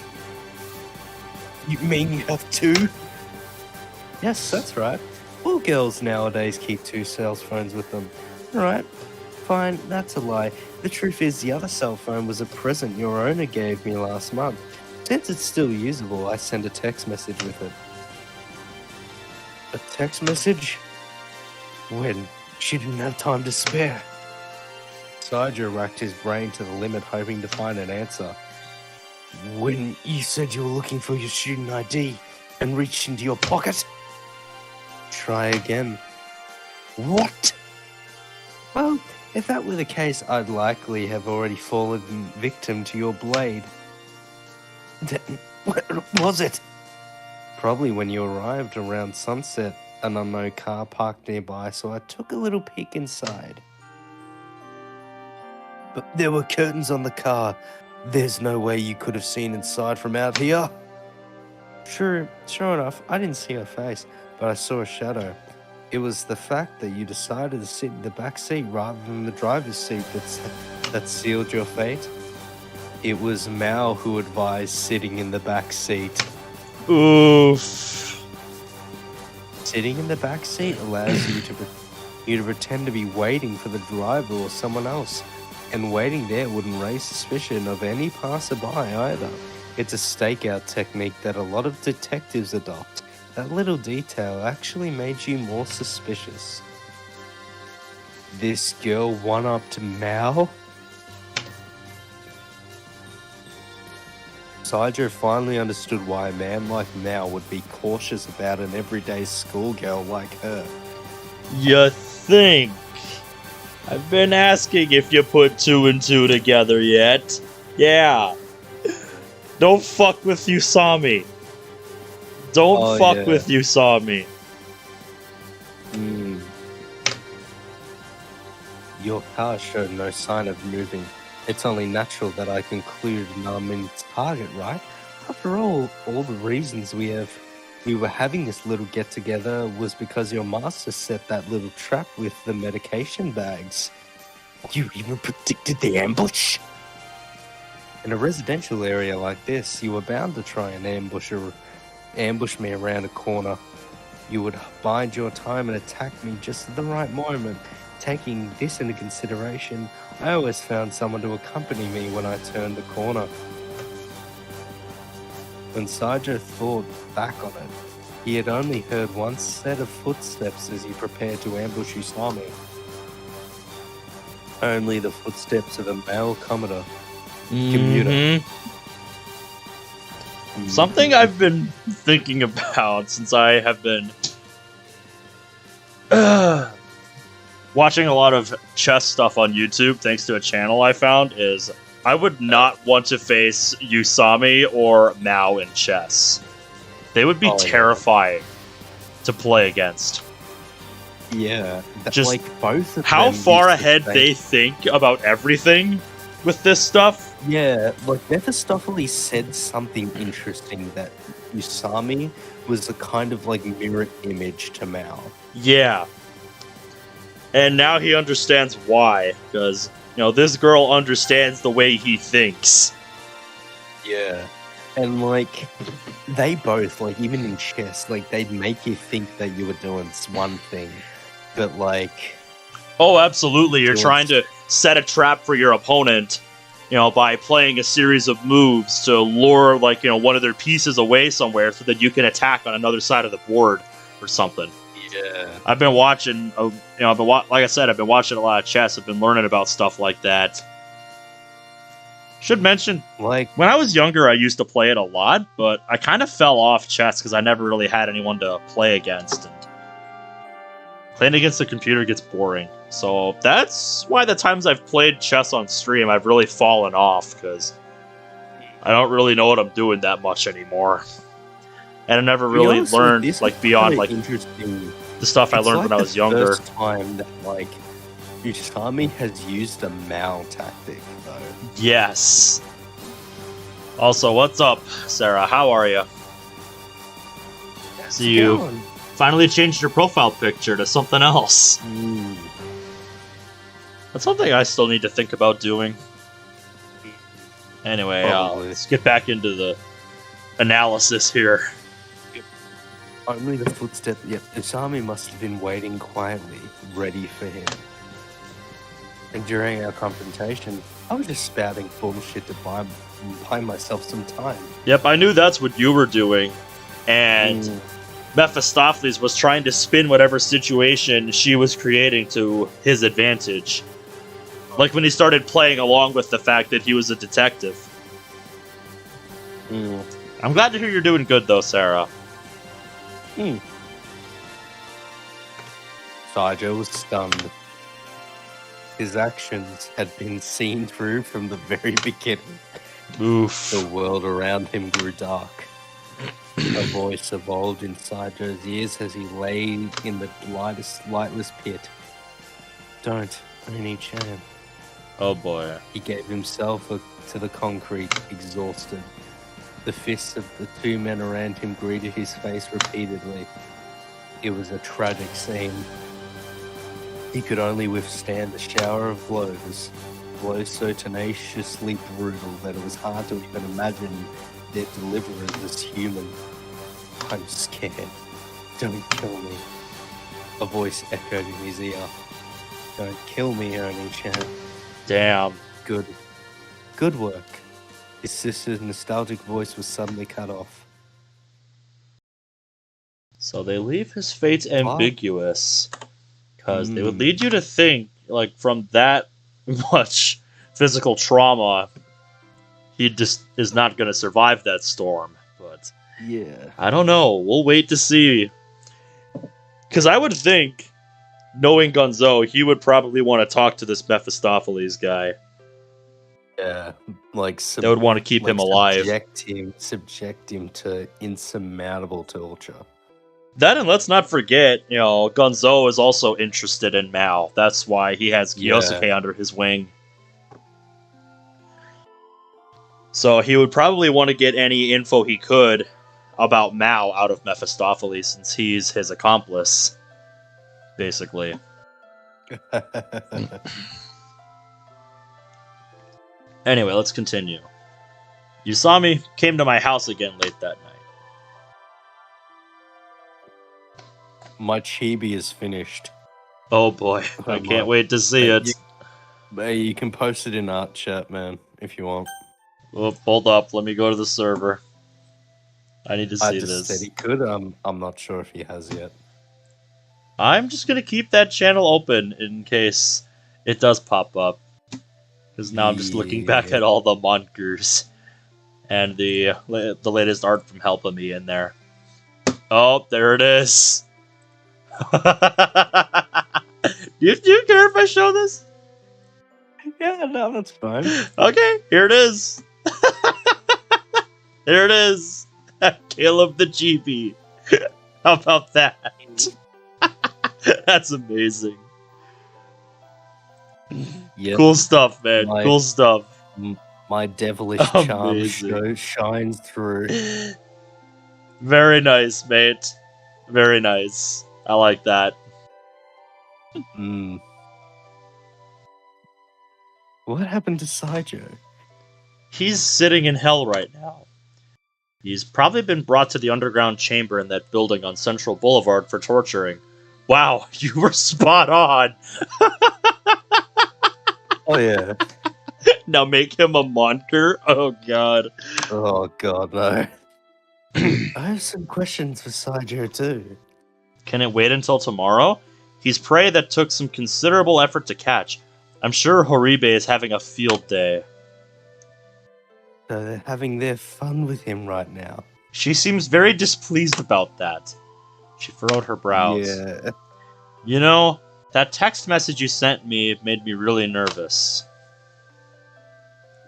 A: You mean you have two? Yes, that's right. All girls nowadays keep two cell phones with them. Alright, fine, that's a lie. The truth is the other cell phone was a present your owner gave me last month. Since it's still usable, I send a text message with it. A text message? When she didn't have time to spare. Saja racked his brain to the limit, hoping to find an answer. When you said you were looking for your student ID and reached into your pocket? Try again. What? Well, if that were the case, I'd likely have already fallen victim to your blade. What was it? Probably when you arrived around sunset, an unknown car parked nearby, so I took a little peek inside. But there were curtains on the car. There's no way you could have seen inside from out here. Sure enough, I didn't see her face, but I saw a shadow. It was the fact that you decided to sit in the back seat rather than the driver's seat that sealed your fate. It was Maou who advised sitting in the back seat.
B: Oof.
A: Sitting in the back seat allows you to pretend to be waiting for the driver or someone else. And waiting there wouldn't raise suspicion of any passerby either. It's a stakeout technique that a lot of detectives adopt. That little detail actually made you more suspicious. This girl one-upped Maou? Saijo finally understood why a man like Mao would be cautious about an everyday schoolgirl like her.
B: You think? I've been asking if you put 2 and 2 together yet. Yeah. Don't fuck with Usami. Don't fuck with Usami.
A: Your car showed no sign of moving. It's only natural that I conclude I'm in target, right? After all the reasons we were having this little get-together was because your master set that little trap with the medication bags. You even predicted the ambush? In a residential area like this, you were bound to try and ambush me around a corner. You would bide your time and attack me just at the right moment. Taking this into consideration, I always found someone to accompany me when I turned the corner. When Saijo thought back on it, he had only heard one set of footsteps as he prepared to ambush Usami. Only the footsteps of a male commuter.
B: Something I've been thinking about since I have been watching a lot of chess stuff on YouTube, thanks to a channel I found, is I would not want to face Usami or Mao in chess. They would be terrifying to play against.
A: Yeah,
B: just
A: like both of
B: how
A: them
B: far
A: used to
B: ahead
A: think-
B: they think about everything with this stuff.
A: Yeah, like Mephistopheles said something interesting, that Usami was a kind of like mirror image to Mao.
B: Yeah. And now he understands why, because, you know, this girl understands the way he thinks.
A: Yeah. And like, they both, like, even in chess, like, they'd make you think that you were doing one thing, but like...
B: Oh, absolutely. You're trying to set a trap for your opponent, you know, by playing a series of moves to lure, like, you know, one of their pieces away somewhere so that you can attack on another side of the board or something.
A: Yeah.
B: I've been watching, you know, like I said, I've been watching a lot of chess. I've been learning about stuff like that. Should mention,
A: like,
B: when I was younger, I used to play it a lot, but I kind of fell off chess because I never really had anyone to play against. And playing against the computer gets boring. So that's why the times I've played chess on stream, I've really fallen off, because I don't really know what I'm doing that much anymore. And I never really learned, like, beyond, like, the stuff I learned when I was younger.
A: It's the first time that, like, Usami has used a Mao tactic, though.
B: Yes. Also, what's up, Sarah? How are you? So you finally changed your profile picture to something else. That's something I still need to think about doing. Anyway, let's get back into the analysis here.
A: Only the footstep. Yep, Usami must have been waiting quietly, ready for him. And during our confrontation, I was just spouting bullshit to buy myself some time.
B: Yep, I knew that's what you were doing. And Mephistopheles was trying to spin whatever situation she was creating to his advantage. Like when he started playing along with the fact that he was a detective. I'm glad to hear you're doing good, though, Sarah.
A: Saijo was stunned. His actions had been seen through from the very beginning.
B: Oof.
A: The world around him grew dark. A voice evolved in Saijo's ears as he lay in the lightless pit. Don't, Oni-chan.
B: Oh boy.
A: He gave himself to the concrete, exhausted. The fists of the two men around him greeted his face repeatedly. It was a tragic scene. He could only withstand the shower of blows so tenaciously brutal that it was hard to even imagine their deliverer was human. I'm scared. Don't kill me. A voice echoed in his ear. Don't kill me, Oni-chan.
B: Damn.
A: Good work. His sister's nostalgic voice was suddenly cut off.
B: So they leave his fate ambiguous. Because they would lead you to think, like, from that much physical trauma, he just is not going to survive that storm. But
A: Yeah.
B: I don't know. We'll wait to see. Because I would think, knowing Gonzo, he would probably want to talk to this Mephistopheles guy.
A: Yeah. Like
B: They would want to keep him alive.
A: Subject him to insurmountable torture.
B: That, and let's not forget, Gonzo is also interested in Maou. That's why he has Kyosuke under his wing. So he would probably want to get any info he could about Maou out of Mephistopheles, since he's his accomplice, basically. Anyway, let's continue. Usami came to my house again late that night.
A: My chibi is finished.
B: Oh boy, I can't wait to see it.
A: You can post it in art chat, man, if you want.
B: Oh, hold up, let me go to the server. I need to see
A: I just
B: this.
A: said he could. I'm not sure if he has yet.
B: I'm just gonna keep that channel open in case it does pop up. Because now I'm just looking back at all the monkers and the latest art from Helping Me in there. Oh, there it is. Do you care if I show this?
A: Yeah, no, that's fine.
B: Okay, here it is. There it is. Caleb the GB. How about that? That's amazing.
A: Yep.
B: Cool stuff, man. Cool stuff.
A: My devilish charm shines through.
B: Very nice, mate. Very nice. I like that.
A: What happened to Saijo?
B: He's sitting in hell right now. He's probably been brought to the underground chamber in that building on Central Boulevard for torturing. Wow, you were spot on!
A: Oh, yeah.
B: Now make him a monker? Oh, God.
A: Oh, God, no. I have some questions for Saijo, too.
B: Can it wait until tomorrow? He's prey that took some considerable effort to catch. I'm sure Horibe is having a field day.
A: So they're having their fun with him right now.
B: She seems very displeased about that. She furrowed her brows.
A: Yeah.
B: You know, that text message you sent me made me really nervous.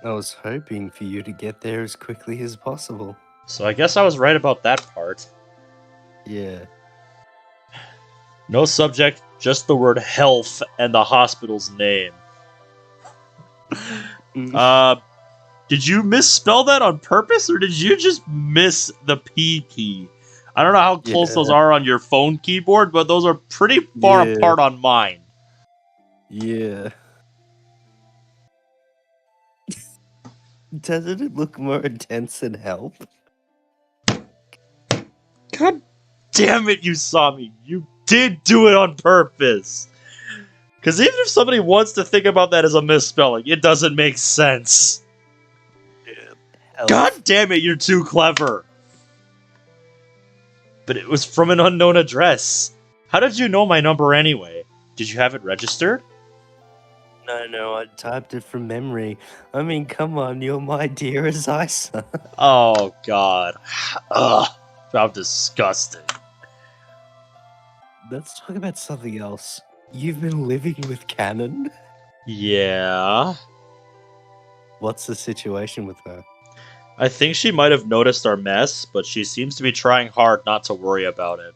A: I was hoping for you to get there as quickly as possible.
B: So I guess I was right about that part.
A: Yeah.
B: No subject, just the word health and the hospital's name. Did you misspell that on purpose, or did you just miss the P key? I don't know how close those are on your phone keyboard, but those are pretty far apart on mine.
A: Yeah. Doesn't it look more intense than help?
B: God damn it, you saw me. You did do it on purpose. Because even if somebody wants to think about that as a misspelling, it doesn't make sense.
A: Help.
B: God damn it, you're too clever. But it was from an unknown address. How did you know my number anyway? Did you have it registered?
A: No, I typed it from memory. I mean, come on, you're my dear Azaisa.
B: Oh, God. Ugh. I'm disgusted.
A: Let's talk about something else. You've been living with Kanon?
B: Yeah.
A: What's the situation with her?
B: I think she might have noticed our mess, but she seems to be trying hard not to worry about it.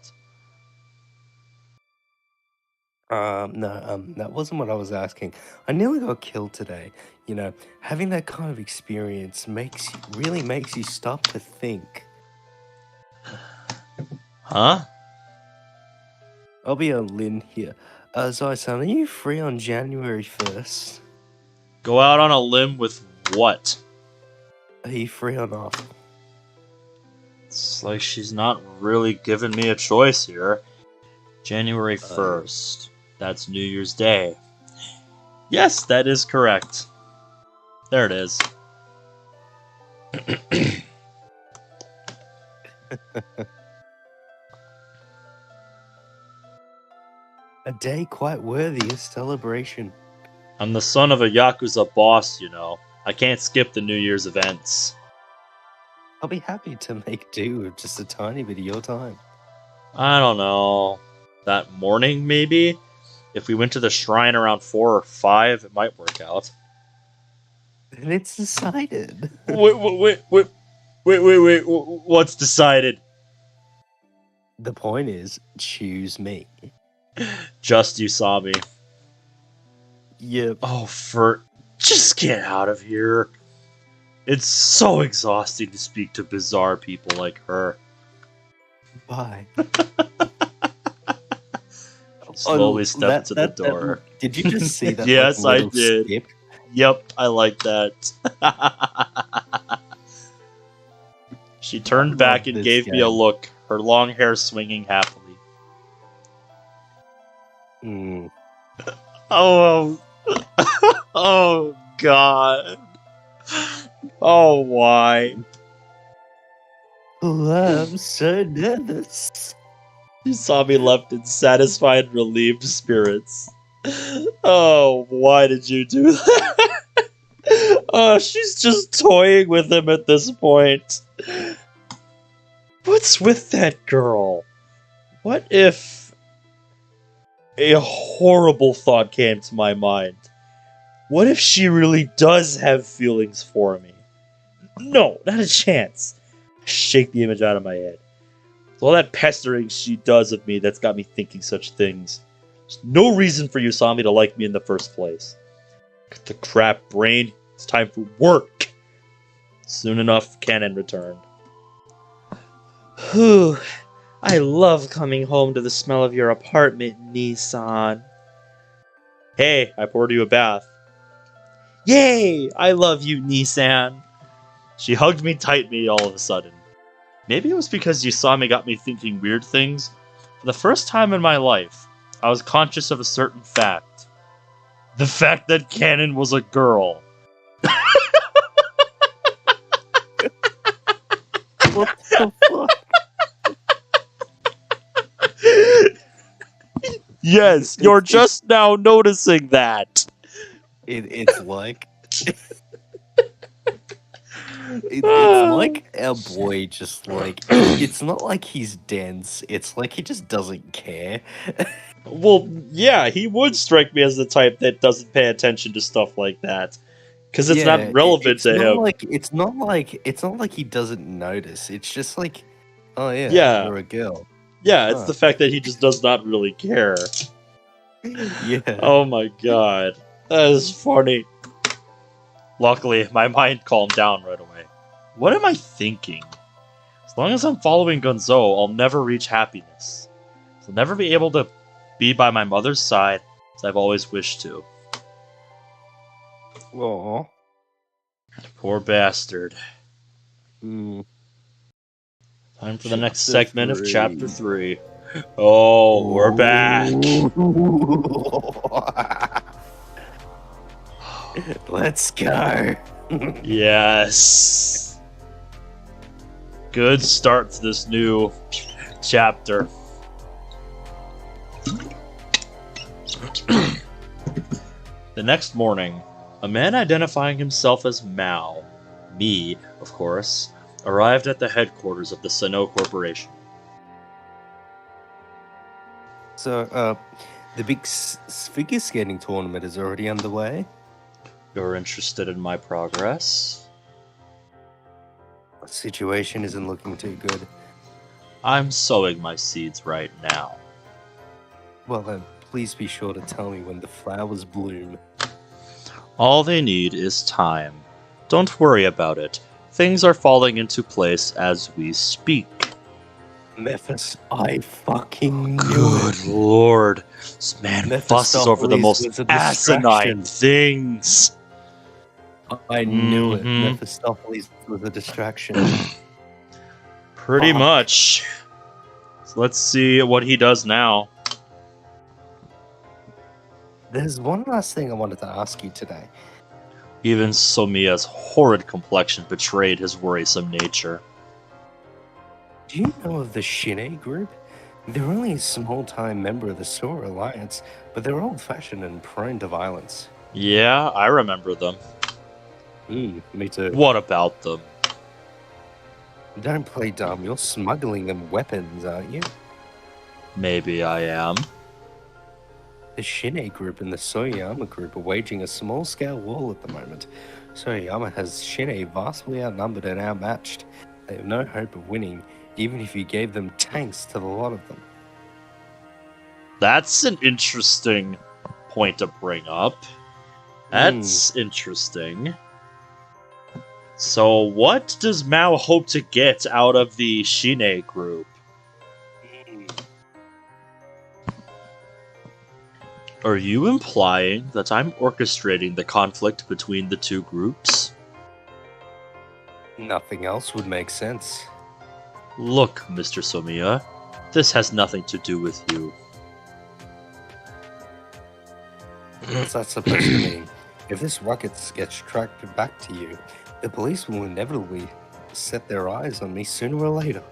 A: No, that wasn't what I was asking. I nearly got killed today. You know, having that kind of experience really makes you stop to think.
B: Huh?
A: I'll be on Lynn here. Zai-san, are you free on January 1st?
B: Go out on a limb with what?
A: Are you free or not?
B: It's like she's not really giving me a choice here. January 1st. That's New Year's Day. Yes, that is correct. There it is.
A: A day quite worthy of celebration.
B: I'm the son of a Yakuza boss, you know. I can't skip the New Year's events.
A: I'll be happy to make do with just a tiny bit of your time.
B: I don't know. That morning, maybe? If we went to the shrine around 4 or 5, it might work out.
A: And it's decided.
B: Wait. What's decided?
A: The point is, choose me.
B: Just you saw me.
A: Yep.
B: Oh, just get out of here. It's so exhausting to speak to bizarre people like her.
A: Bye.
B: Slowly step to the door.
A: Did you just see that?
B: Yes, I
A: little
B: did.
A: skip?
B: Yep, I like that. She turned back and gave me a look, her long hair swinging happily. Oh, oh God. Oh, why?
A: Oh, I'm so nervous.
B: She saw me left in satisfied, relieved spirits. Oh, why did you do that? Oh, she's just toying with him at this point. What's with that girl? What if a horrible thought came to my mind? What if she really does have feelings for me? No, not a chance. Shake the image out of my head. It's all that pestering she does of me that's got me thinking such things. There's no reason for Usami to like me in the first place. Got the crap brain. It's time for work. Soon enough, Kanon returned. Whew. I love coming home to the smell of your apartment, Nissan. Hey, I poured you a bath. Yay! I love you, Nissan. She hugged me tightly all of a sudden. Maybe it was because Usami got me thinking weird things. For the first time in my life, I was conscious of a certain fact. The fact that Kanon was a girl.
A: What the fuck?
B: Yes, you're just now noticing that.
A: It's like... It's like our boy just like... It's not like he's dense, it's like he just doesn't care.
B: Well, yeah, he would strike me as the type that doesn't pay attention to stuff like that. Because it's not relevant to him.
A: It's not like he doesn't notice. It's just like, oh
B: Yeah.
A: you're a girl.
B: Yeah, it's the fact that he just does not really care.
A: Yeah.
B: Oh my god. That is funny. Luckily, my mind calmed down right away. What am I thinking? As long as I'm following Gonzo, I'll never reach happiness. I'll never be able to be by my mother's side, as I've always wished to.
A: Aww.
B: Poor bastard.
A: Mm.
B: Time for the next segment of Chapter 3. Oh, we're back!
A: Let's go!
B: Yes! Good start to this new chapter. The next morning, a man identifying himself as Maou, me, of course, arrived at the headquarters of the Sinnoh Corporation.
A: So, the big figure skating tournament is already underway.
B: You're interested in my progress?
A: The situation isn't looking too good.
B: I'm sowing my seeds right now.
A: Well then, please be sure to tell me when the flowers bloom.
B: All they need is time. Don't worry about it. Things are falling into place as we speak.
A: Mephis, I fucking knew
B: Good
A: it.
B: lord. This man fusses over the most
A: was a
B: asinine
A: distraction.
B: things.
A: I knew it.
B: Mhm.
A: Mephistopheles was a distraction.
B: Pretty
A: Fuck.
B: much. So let's see what he does now.
A: There's one last thing I wanted to ask you today.
B: Even Somia's horrid complexion betrayed his worrisome nature.
A: Do you know of the Shine group? They're only a small-time member of the Sora Alliance, but they're old-fashioned and prone to violence.
B: Yeah, I remember them.
A: Me too.
B: What about them?
A: Don't play dumb. You're smuggling them weapons, aren't you?
B: Maybe I am.
A: The Shin'e group and the Soyama group are waging a small-scale war at the moment. Soyama has Shin'e vastly outnumbered and outmatched. They have no hope of winning, even if you gave them tanks to the lot of them.
B: That's an interesting point to bring up. That's interesting. So, what does Maou hope to get out of the Shin'e group? Are you implying that I'm orchestrating the conflict between the two groups?
A: Nothing else would make sense.
B: Look, Mr. Somiya, this has nothing to do with you.
A: What's that supposed to mean? If this ruckus gets tracked back to you, the police will inevitably set their eyes on me sooner or later.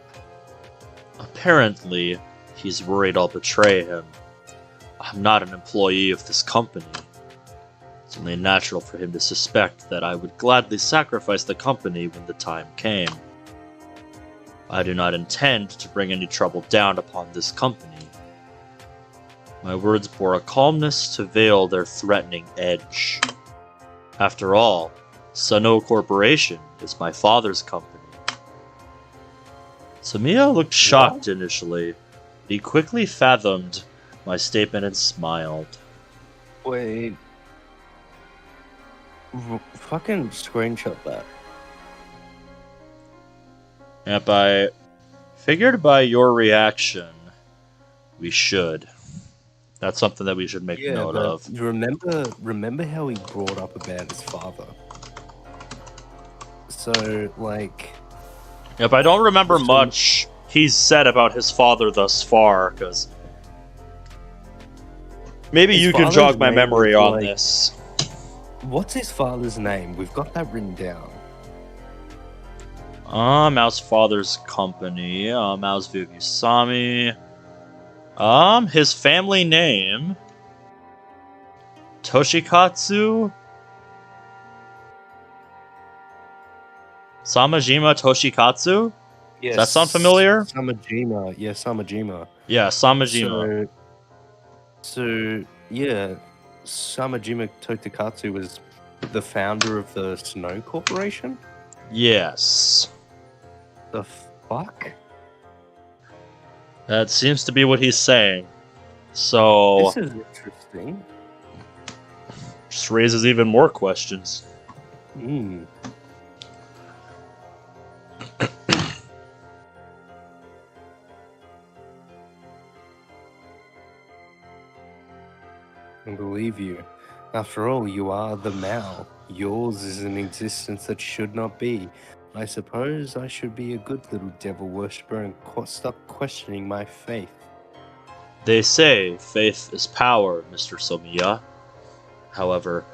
B: Apparently, he's worried I'll betray him. I'm not an employee of this company. It's only natural for him to suspect that I would gladly sacrifice the company when the time came. I do not intend to bring any trouble down upon this company. My words bore a calmness to veil their threatening edge. After all, Sano Corporation is my father's company. Somiya looked shocked initially, but he quickly fathomed my statement and smiled.
A: Wait. Fucking screenshot that.
B: Yep, I figured by your reaction, we should. That's something that we should make note of.
A: Remember how he brought up about his father? So, like...
B: Yep, I don't remember much he's said about his father thus far, because... Maybe you can jog my memory on this.
A: What's his father's name? We've got that written down.
B: Mao's father's company. Mao's Vyugyusami. His family name. Toshikatsu? Samajima Toshikatsu?
A: Yes.
B: Does that sound familiar?
A: Samajima. Yeah, Samajima.
B: Yeah, Samajima.
A: So yeah, Samajima Totakatsu was the founder of the Snow Corporation?
B: Yes.
A: The fuck?
B: That seems to be what he's saying. So...
A: This is interesting.
B: Just raises even more questions.
A: I believe you. After all, you are the Maou. Yours is an existence that should not be. I suppose I should be a good little devil worshipper and stop questioning my faith.
B: They say faith is power, Mr. Somiya. However,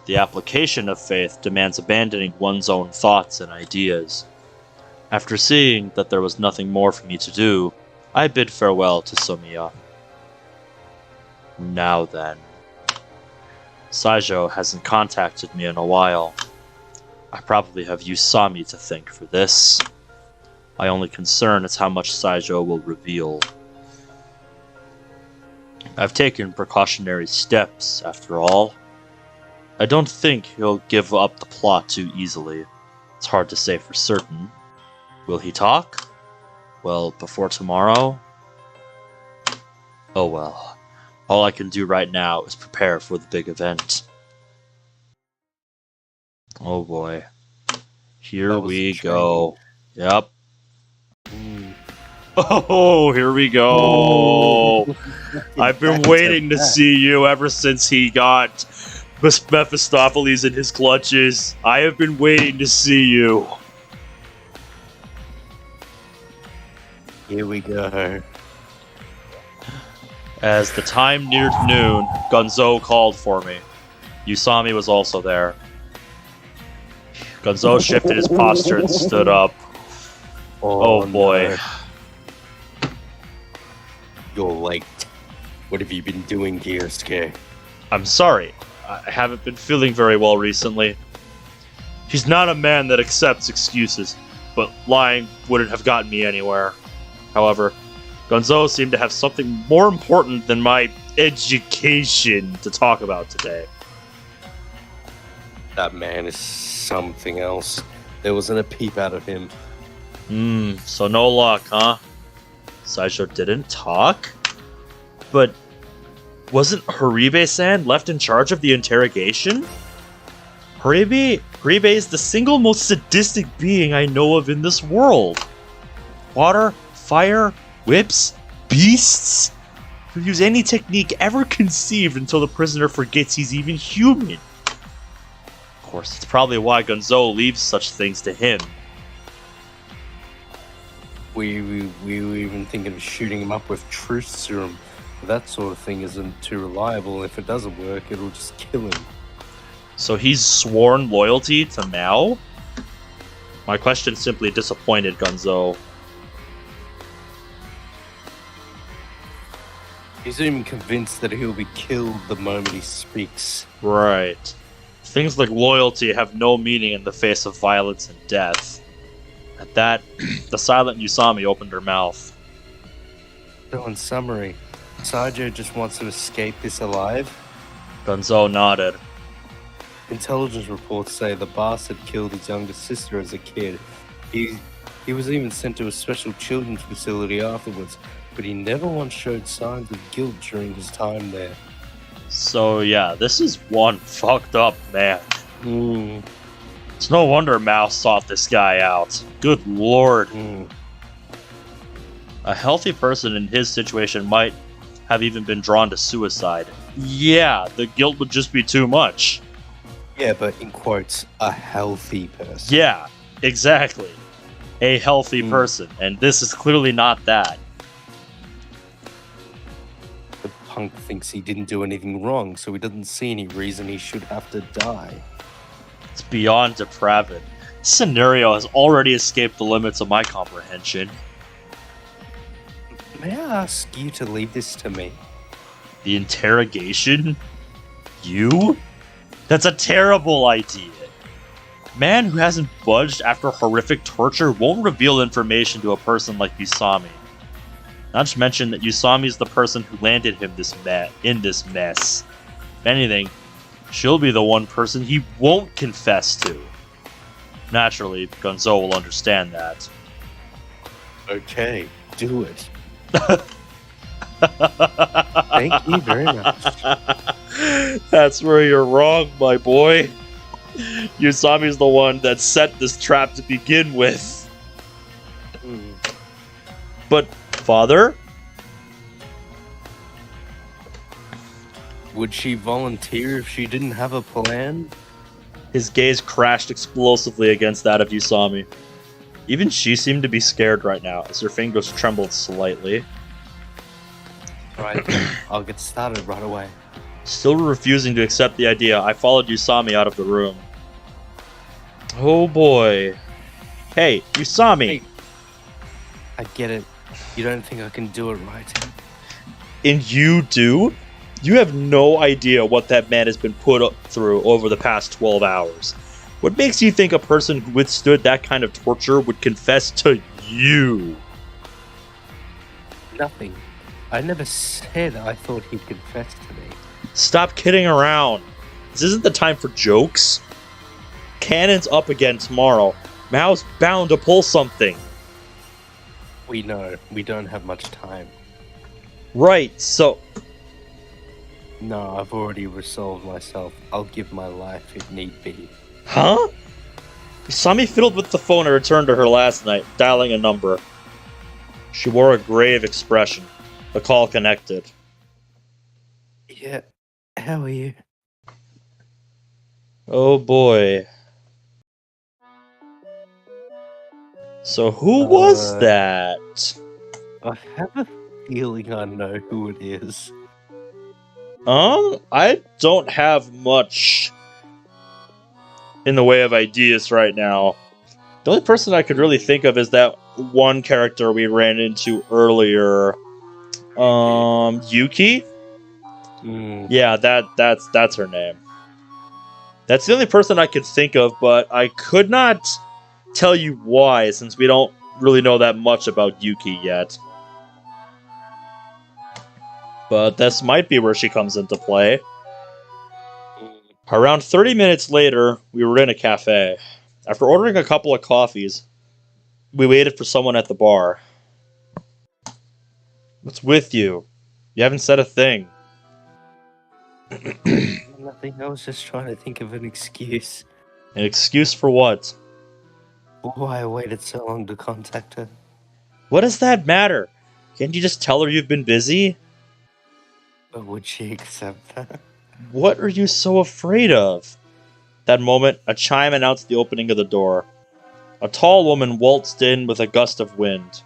B: the application of faith demands abandoning one's own thoughts and ideas. After seeing that there was nothing more for me to do, I bid farewell to Somiya. Now then. Saijo hasn't contacted me in a while. I probably have Usami to thank for this. My only concern is how much Saijo will reveal. I've taken precautionary steps, after all. I don't think he'll give up the plot too easily. It's hard to say for certain. Will he talk? Well, before tomorrow? Oh well. All I can do right now is prepare for the big event. Oh boy. Here we go. Yep. Oh, here we go. I've been waiting to see you ever since he got Mephistopheles in his clutches. I have been waiting to see you.
A: Here we go.
B: As the time neared noon, Gunzo called for me. Usami was also there. Gunzo shifted his posture and stood up. Oh boy.
A: No. You're late. What have you been doing here, Scare?
B: I'm sorry. I haven't been feeling very well recently. He's not a man that accepts excuses, but lying wouldn't have gotten me anywhere. However, Gonzo seemed to have something more important than my education to talk about today.
A: That man is something else. There wasn't a peep out of him.
B: So no luck, huh? Saisho didn't talk? But wasn't Haribe-san left in charge of the interrogation? Haribe is the single most sadistic being I know of in this world. Water, fire, whips, beasts. He'll use any technique ever conceived until the prisoner forgets he's even human. Of course, it's probably why Gonzo leaves such things to him.
A: We were even thinking of shooting him up with truth serum. That sort of thing isn't too reliable. If it doesn't work, it'll just kill him.
B: So he's sworn loyalty to Maou? My question simply disappointed Gonzo.
A: He's even convinced that he'll be killed the moment he speaks.
B: Right. Things like loyalty have no meaning in the face of violence and death. At that, the silent Usami opened her mouth.
A: So in summary, Sajo just wants to escape this alive?
B: Gonzo nodded.
A: Intelligence reports say the bastard killed his younger sister as a kid. He was even sent to a special children's facility afterwards, but he never once showed signs of guilt during his time there.
B: So yeah, this is one fucked up man. It's no wonder Maou sought this guy out. Good lord. A healthy person in his situation might have even been drawn to suicide. Yeah, the guilt would just be too much.
A: Yeah, but in quotes, a healthy person.
B: Yeah, exactly. A healthy person, and this is clearly not that.
A: The punk thinks he didn't do anything wrong, so he doesn't see any reason he should have to die.
B: It's beyond depraved. This scenario has already escaped the limits of my comprehension.
A: May I ask you to leave this to me?
B: The interrogation? You? That's a terrible idea. Man who hasn't budged after horrific torture won't reveal information to a person like Usami. Not to mention that Usami is the person who landed him in this mess. If anything, she'll be the one person he won't confess to. Naturally, Gonzo will understand that.
A: Okay, do it. Thank you very much.
B: That's where you're wrong, my boy. Usami's the one that set this trap to begin with. But, father?
A: Would she volunteer if she didn't have a plan?
B: His gaze crashed explosively against that of Usami. Even she seemed to be scared right now, as her fingers trembled slightly.
A: Right, I'll get started right away.
B: Still refusing to accept the idea, I followed Usami out of the room. Oh boy. Hey, Usami!
A: Hey, I get it. You don't think I can do it right?
B: And you do? You have no idea what that man has been put through over the past 12 hours. What makes you think a person who withstood that kind of torture would confess to you?
A: Nothing. I never said I thought he'd confess to me.
B: Stop kidding around. This isn't the time for jokes. Kanon's up again tomorrow. Mao's bound to pull something.
A: We know. We don't have much time.
B: Right, so...
A: No, I've already resolved myself. I'll give my life if need be.
B: Huh? Usami fiddled with the phone and returned to her last night, dialing a number. She wore a grave expression. The call connected.
A: Yeah, how are you?
B: Oh boy. So who was that?
A: I have a feeling I know who it is.
B: I don't have much in the way of ideas right now. The only person I could really think of is that one character we ran into earlier. Yuki? Yeah, that's her name. That's the only person I could think of, but I could not tell you why, since we don't really know that much about Yuki yet. But this might be where she comes into play. Around 30 minutes later, we were in a cafe. After ordering a couple of coffees, we waited for someone at the bar. What's with you? You haven't said a thing.
A: Nothing. I was just trying to think of an excuse.
B: An excuse for what?
A: Why I waited so long to contact her.
B: What does that matter? Can't you just tell her you've been busy?
A: But would she accept that?
B: What are you so afraid of? That moment, a chime announced the opening of the door. A tall woman waltzed in with a gust of wind.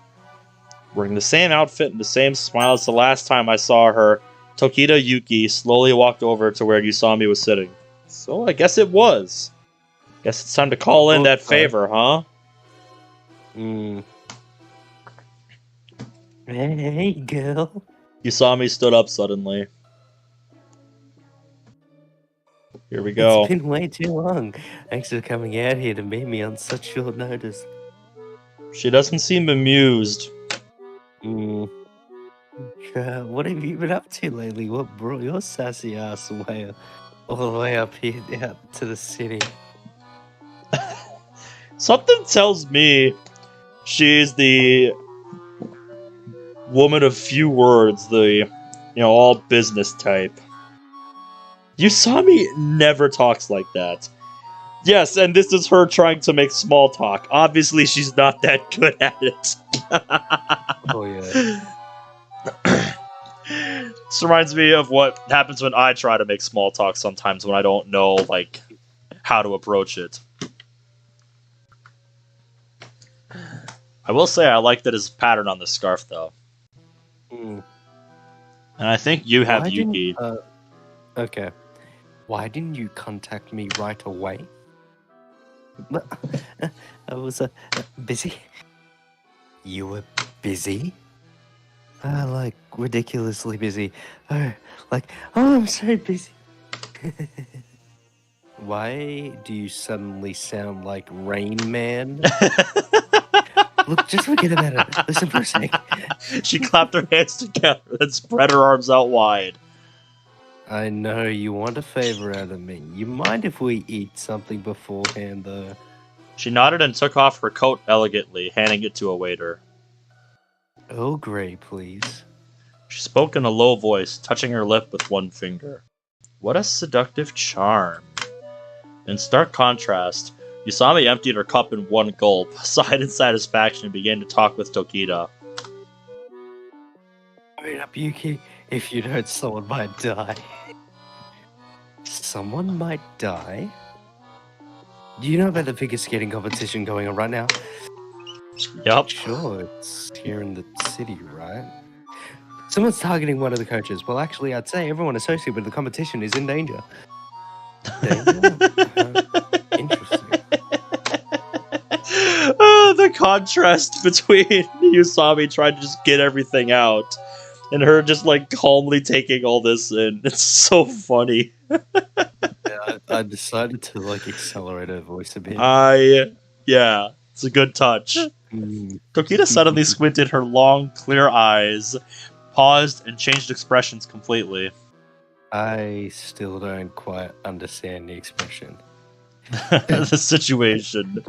B: Wearing the same outfit and the same smile as the last time I saw her, Tokita Yuki slowly walked over to where Usami was sitting. So I guess it was. Guess it's time to call in that favor, huh?
A: Hey, girl.
B: Usami stood up suddenly. Here we go.
A: It's been way too long. Thanks for coming out here to meet me on such short notice.
B: She doesn't seem amused.
A: What have you been up to lately? What brought your sassy ass away, all the way up here out to the city?
B: Something tells me she's the woman of few words, the, all business type. Usami never talks like that. Yes, and this is her trying to make small talk. Obviously, she's not that good at it.
A: Oh, yeah.
B: This reminds me of what happens when I try to make small talk sometimes when I don't know, how to approach it. I will say I like that his pattern on the scarf, though. And I think you have Yuki.
A: Okay. Why didn't you contact me right away? I was busy. You were busy? Ridiculously busy. I'm so busy. Why do you suddenly sound like Rain Man? Look, just forget about it. Listen for a sec.
B: She clapped her hands together and spread her arms out wide.
A: I know you want a favor out of me. You mind if we eat something beforehand, though?
B: She nodded and took off her coat elegantly, handing it to a waiter.
A: Earl Grey, please.
B: She spoke in a low voice, touching her lip with one finger. What a seductive charm. In stark contrast, Usami emptied her cup in one gulp, sighed in satisfaction, and began to talk with Tokita.
A: Hurry up, Yuki. If you don't, someone might die. Someone might die? Do you know about the figure skating competition going on right now?
B: Yup.
A: Sure, it's here in the city, right? Someone's targeting one of the coaches. Well, actually, I'd say everyone associated with the competition is in danger. Interesting.
B: The contrast between Usami trying to just get everything out and her just calmly taking all this in. It's so funny.
A: Yeah, I decided to accelerate her voice a bit.
B: Yeah, it's a good touch. Tokita suddenly squinted her long, clear eyes, paused, and changed expressions completely.
A: I still don't quite understand the expression.
B: The situation.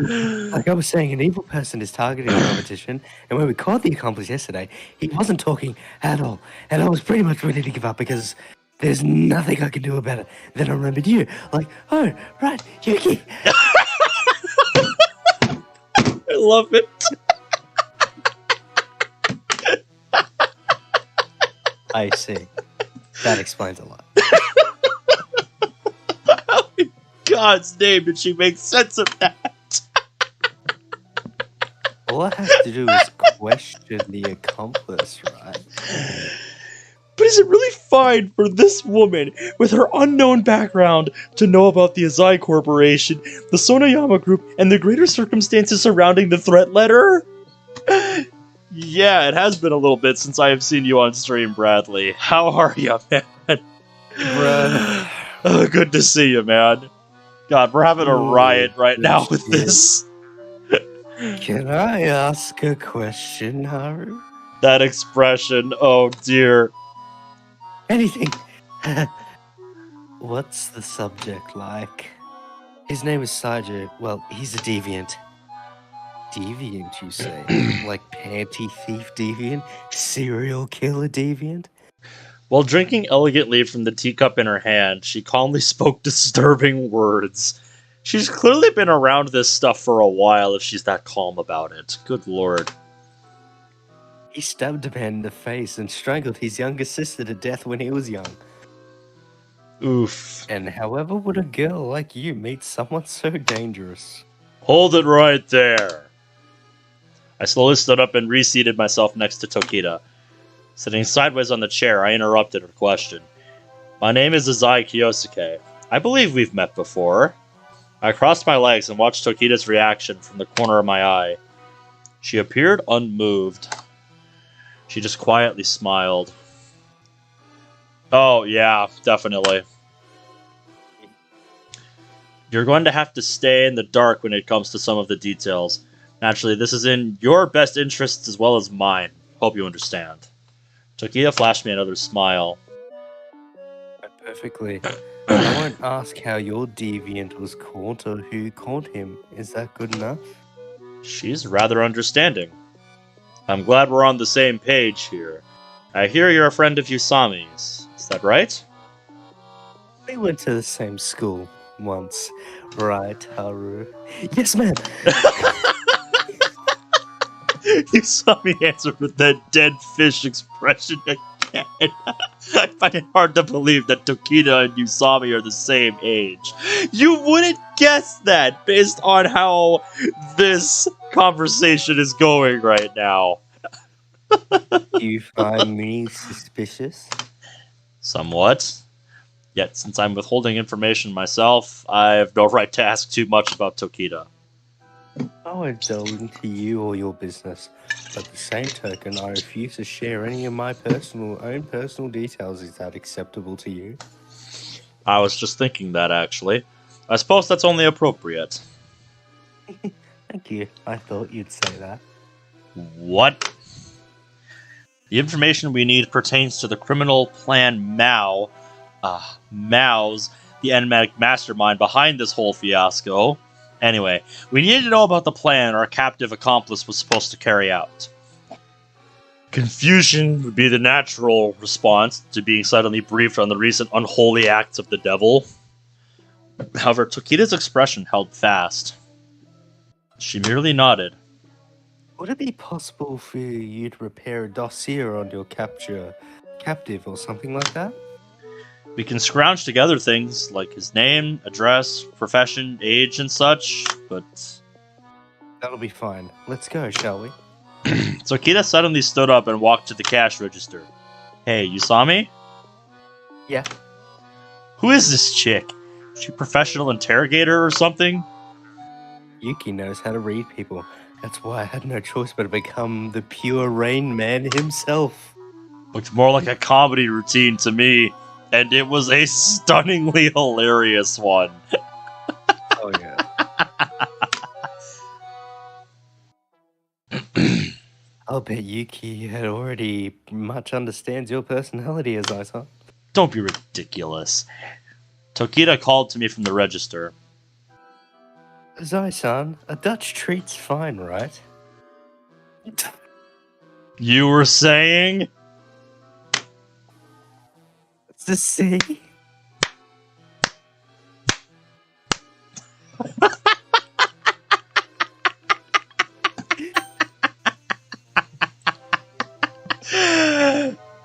A: Like I was saying, an evil person is targeting the competition, and when we caught the accomplice yesterday, he wasn't talking at all. And I was pretty much ready to give up because there's nothing I can do about it. Then I remembered you. Oh, right, Yuki.
B: I love it.
A: I see. That explains a lot.
B: How in God's name did she make sense of that?
A: All I have to do is question the accomplice, right?
B: But is it really fine for this woman, with her unknown background, to know about the Azai Corporation, the Sonoyama Group, and the greater circumstances surrounding the threat letter? Yeah, it has been a little bit since I have seen you on stream, Bradley. How are you, man?
A: Bruh.
B: Oh, good to see you, man. God, we're having a riot right now with
A: shit.
B: this.
A: Can I ask a question, Haru?
B: That expression, oh dear.
A: Anything. What's the subject like? His name is Sajo. Well, he's a deviant. Deviant, you say? Like panty thief deviant? Serial killer deviant?
B: While drinking elegantly from the teacup in her hand, she calmly spoke disturbing words. She's clearly been around this stuff for a while if she's that calm about it. Good lord.
A: He stabbed a man in the face and strangled his younger sister to death when he was young.
B: Oof.
A: And however would a girl like you meet someone so dangerous?
B: Hold it right there. I slowly stood up and reseated myself next to Tokita. Sitting sideways on the chair, I interrupted her question. My name is Azai Kiyosuke. I believe we've met before. I crossed my legs and watched Tokita's reaction from the corner of my eye. She appeared unmoved. She just quietly smiled. Oh, yeah, definitely. You're going to have to stay in the dark when it comes to some of the details. Naturally, this is in your best interests as well as mine. Hope you understand. Tokita flashed me another smile.
A: Perfectly. I won't ask how your deviant was caught or who caught him. Is that good enough?
B: She's rather understanding. I'm glad we're on the same page here. I hear you're a friend of Usami's. Is that right?
A: We went to the same school once, right, Haru? Yes, ma'am.
B: Usami answered with that dead fish expression again. I find it hard to believe that Tokita and Usami are the same age. You wouldn't guess that based on how this conversation is going right now.
A: You find me suspicious?
B: Somewhat. Yet, since I'm withholding information myself, I have no right to ask too much about Tokita.
A: I won't delve into you or your business, but the same token, I refuse to share any of my own personal details. Is that acceptable to you?
B: I was just thinking that, actually. I suppose that's only appropriate.
A: Thank you. I thought you'd say that.
B: What? The information we need pertains to the criminal plan Maou. Mao's the enigmatic mastermind behind this whole fiasco. Anyway, we needed to know about the plan our captive accomplice was supposed to carry out. Confusion would be the natural response to being suddenly briefed on the recent unholy acts of the devil. However, Tokita's expression held fast. She merely nodded.
A: Would it be possible for you to prepare a dossier on your captive or something like that?
B: We can scrounge together things like his name, address, profession, age, and such, but...
A: That'll be fine. Let's go, shall we?
B: Tokita suddenly stood up and walked to the cash register. Hey, you saw me?
A: Yeah.
B: Who is this chick? Is she a professional interrogator or something?
A: Yuki knows how to read people. That's why I had no choice but to become the pure Rain Man himself.
B: Looked more like a comedy routine to me, and it was a stunningly hilarious one.
A: Oh, yeah. I'll bet Yuki had already much understands your personality as I saw.
B: Don't be ridiculous. Tokita called to me from the register.
A: Zai-san, a Dutch treat's fine, right?
B: You were saying?
A: It's the sea.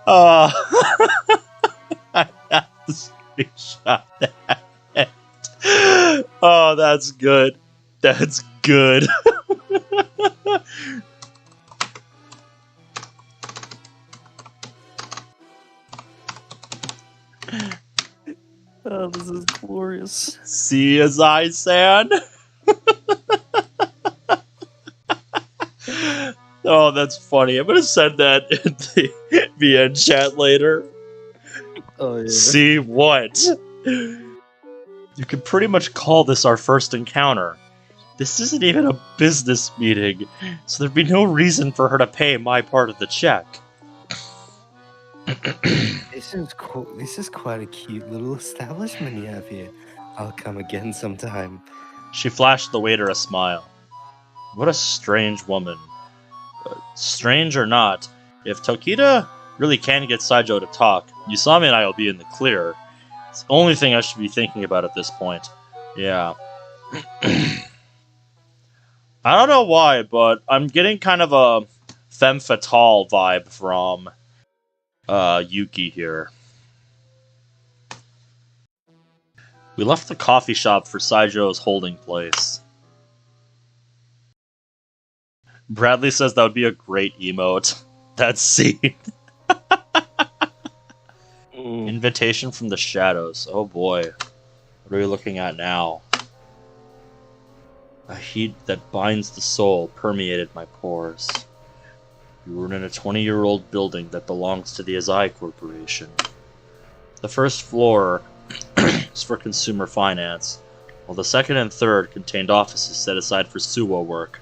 B: I have to screenshot that. Oh, that's good. That's good.
A: Oh, this is glorious.
B: See as I said. Oh, that's funny. I'm gonna send that in the VN chat later.
A: Oh, yeah.
B: See what? You could pretty much call this our first encounter. This isn't even a business meeting, so there'd be no reason for her to pay my part of the check.
A: This is quite a cute little establishment you have here. I'll come again sometime.
B: She flashed the waiter a smile. What a strange woman. Strange or not, if Tokita really can get Saijo to talk, Yusami and I will be in the clear. It's the only thing I should be thinking about at this point. Yeah. I don't know why, but I'm getting kind of a femme fatale vibe from Yuki here. We left the coffee shop for Saijo's holding place. Bradley says that would be a great emote. That scene. Invitation from the shadows. Oh boy. What are we looking at now? A heat that binds the soul permeated my pores. We were in a 20-year-old building that belongs to the Azai Corporation. The first floor is for consumer finance, while the second and third contained offices set aside for Suwa work.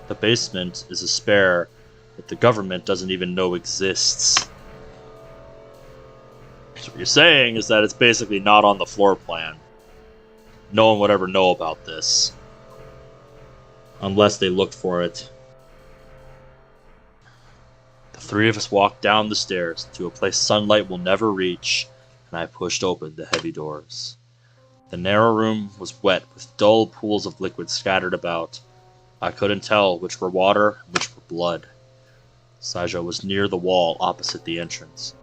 B: The basement is a spare that the government doesn't even know exists. So what you're saying is that it's basically not on the floor plan. No one would ever know about this. Unless they looked for it. The three of us walked down the stairs to a place sunlight will never reach, and I pushed open the heavy doors. The narrow room was wet with dull pools of liquid scattered about. I couldn't tell which were water and which were blood. Saijo was near the wall opposite the entrance.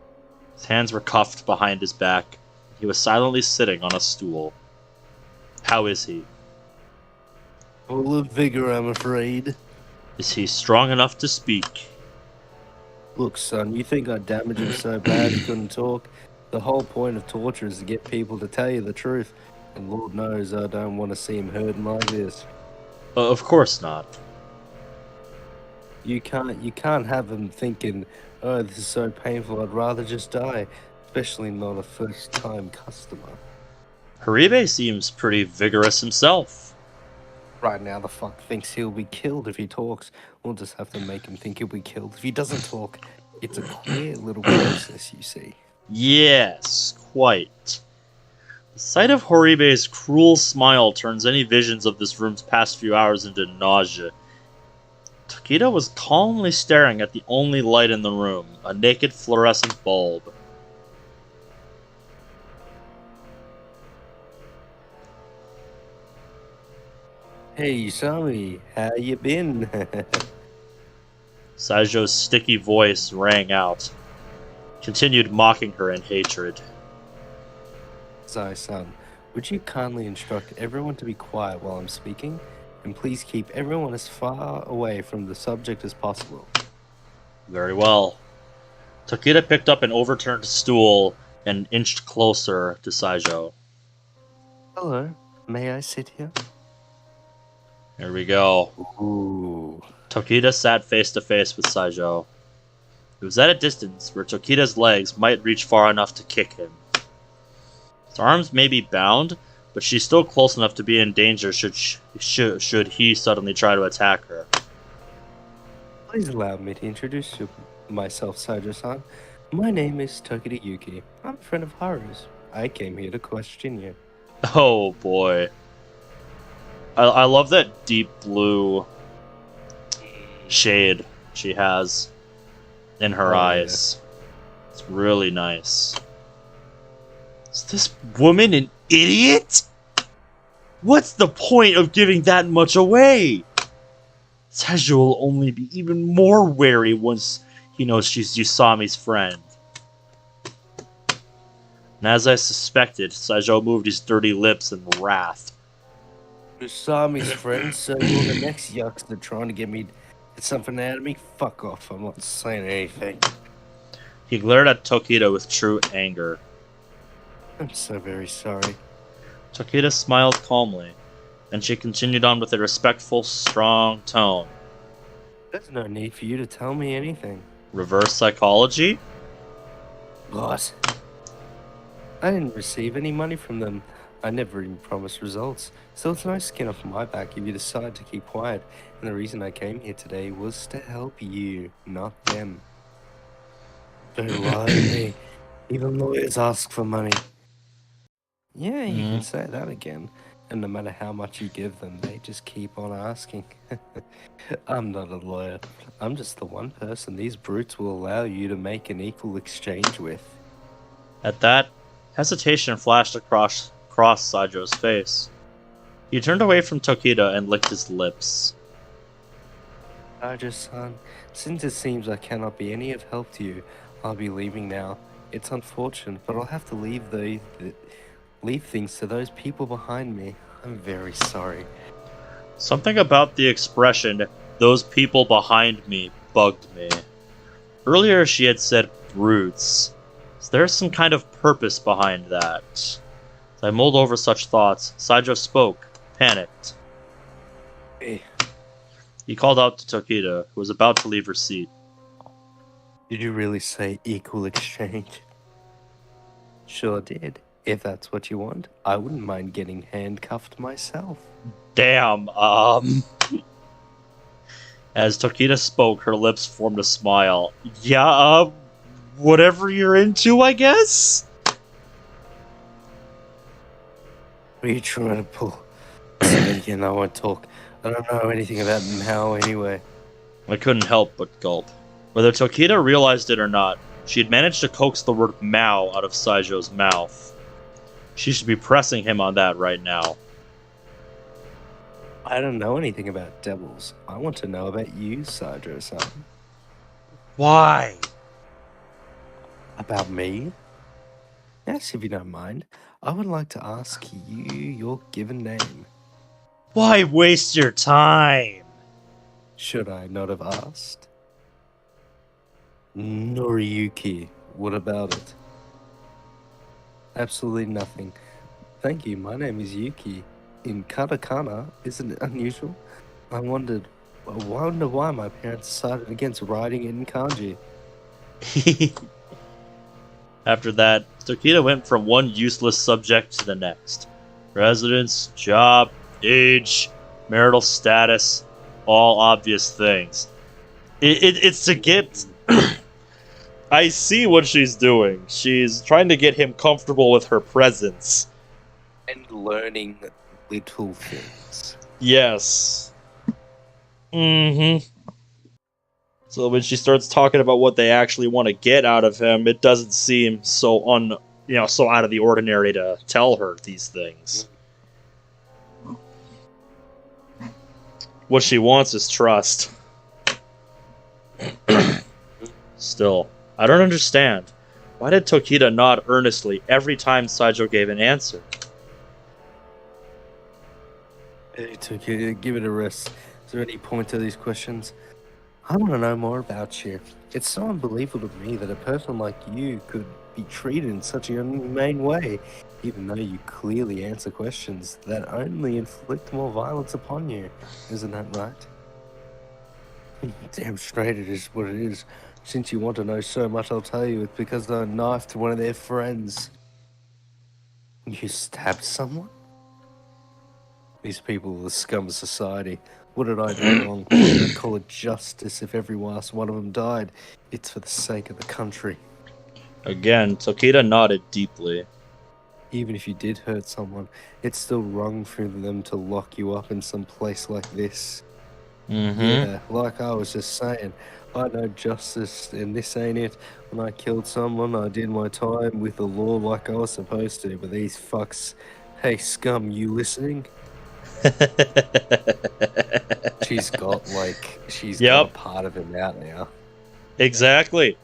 B: His hands were cuffed behind his back. He was silently sitting on a stool. How is he?
A: Full of vigor, I'm afraid.
B: Is he strong enough to speak?
A: Look, son, you think I damaged him so bad he couldn't talk? The whole point of torture is to get people to tell you the truth. And Lord knows I don't want to see him hurting like this.
B: Of course not.
A: You can't have him thinking, oh, this is so painful, I'd rather just die. Especially not a first-time customer.
B: Haribe seems pretty vigorous himself.
A: Right now, the fuck thinks he'll be killed if he talks. We'll just have to make him think he'll be killed if he doesn't talk. It's a queer little process, you see.
B: Yes, quite. The sight of Horibe's cruel smile turns any visions of this room's past few hours into nausea. Tokita was calmly staring at the only light in the room, a naked fluorescent bulb.
A: Hey, Yusami, how you been?
B: Saijo's sticky voice rang out, continued mocking her in hatred.
A: Zai-san, would you kindly instruct everyone to be quiet while I'm speaking? And please keep everyone as far away from the subject as possible.
B: Very well. Tokita picked up an overturned stool and inched closer to Saijo.
A: Hello, may I sit here?
B: Here we go.
A: Ooh.
B: Tokita sat face to face with Saijo. It was at a distance where Tokita's legs might reach far enough to kick him. His arms may be bound, but she's still close enough to be in danger should he suddenly try to attack her.
A: Please allow me to introduce myself, Saijo-san. My name is Tokita Yuki. I'm a friend of Haru's. I came here to question you.
B: Oh boy. I love that deep blue shade she has in her eyes. Yeah. It's really nice. Is this woman an idiot? What's the point of giving that much away? Saijo will only be even more wary once he knows she's Yusami's friend. And as I suspected, Saijo moved his dirty lips in wrath.
A: Yusami's friend, so you're the next youngster trying to get something out of me? Fuck off, I'm not saying anything.
B: He glared at Tokita with true anger.
A: I'm so very sorry.
B: Tokita smiled calmly, and she continued on with a respectful, strong tone.
A: There's no need for you to tell me anything.
B: Reverse psychology?
A: What? I didn't receive any money from them. I never even promised results. So it's no skin off my back if you decide to keep quiet. And the reason I came here today was to help you, not them. Don't lie to me. Even lawyers ask for money. Yeah, you can say that again. And no matter how much you give them, they just keep on asking. I'm not a lawyer. I'm just the one person these brutes will allow you to make an equal exchange with.
B: At that, hesitation flashed across Saijo's face. He turned away from Tokita and licked his lips.
A: Saijo-san, since it seems I cannot be any of help to you, I'll be leaving now. It's unfortunate, but I'll have to leave things to those people behind me. I'm very sorry.
B: Something about the expression, "those people behind me," bugged me. Earlier she had said brutes. Is there some kind of purpose behind that? As I mulled over such thoughts, Saijo spoke, panicked.
A: Hey.
B: He called out to Tokita, who was about to leave her seat.
A: Did you really say equal exchange? Sure did. If that's what you want, I wouldn't mind getting handcuffed myself.
B: Damn, As Tokita spoke, her lips formed a smile. Yeah, whatever you're into, I guess?
A: What are you trying to pull? Again, I won't talk. I don't know anything about Maou anyway.
B: I couldn't help but gulp. Whether Tokita realized it or not, she had managed to coax the word Maou out of Saijo's mouth. She should be pressing him on that right now.
A: I don't know anything about devils. I want to know about you, Saijo-san.
B: Why?
A: About me? Yes, if you don't mind. I would like to ask you your given name.
B: Why waste your time?
A: Should I not have asked? Noriyuki, what about it? Absolutely nothing. Thank you, my name is Yuki. In katakana, isn't it unusual? I wonder why my parents decided against writing it in kanji.
B: After that, Tokita went from one useless subject to the next. Residence, job, age, marital status, all obvious things. It's to get... I see what she's doing. She's trying to get him comfortable with her presence.
A: And learning little things.
B: Yes. So when she starts talking about what they actually want to get out of him, it doesn't seem so so out of the ordinary to tell her these things. What she wants is trust. Still, I don't understand. Why did Tokita nod earnestly every time Saijo gave an answer?
A: Hey, Tokita, give it a rest. Is there any point to these questions? I want to know more about you. It's so unbelievable to me that a person like you could be treated in such an inhumane way, even though you clearly answer questions that only inflict more violence upon you. Isn't that right? Damn straight it is what it is. Since you want to know so much, I'll tell you it's because I knifed one of their friends. You stabbed someone? These people are the scum of society. What did I do wrong? I'd call it justice if every last one of them died. It's for the sake of the country.
B: Again, Tokita nodded deeply.
A: Even if you did hurt someone, it's still wrong for them to lock you up in some place like this. Yeah, like I was just saying, I know justice, and this ain't it. When I killed someone, I did my time with the law like I was supposed to, but these fucks... Hey, scum, you listening? She's got a part of him out now.
B: Exactly.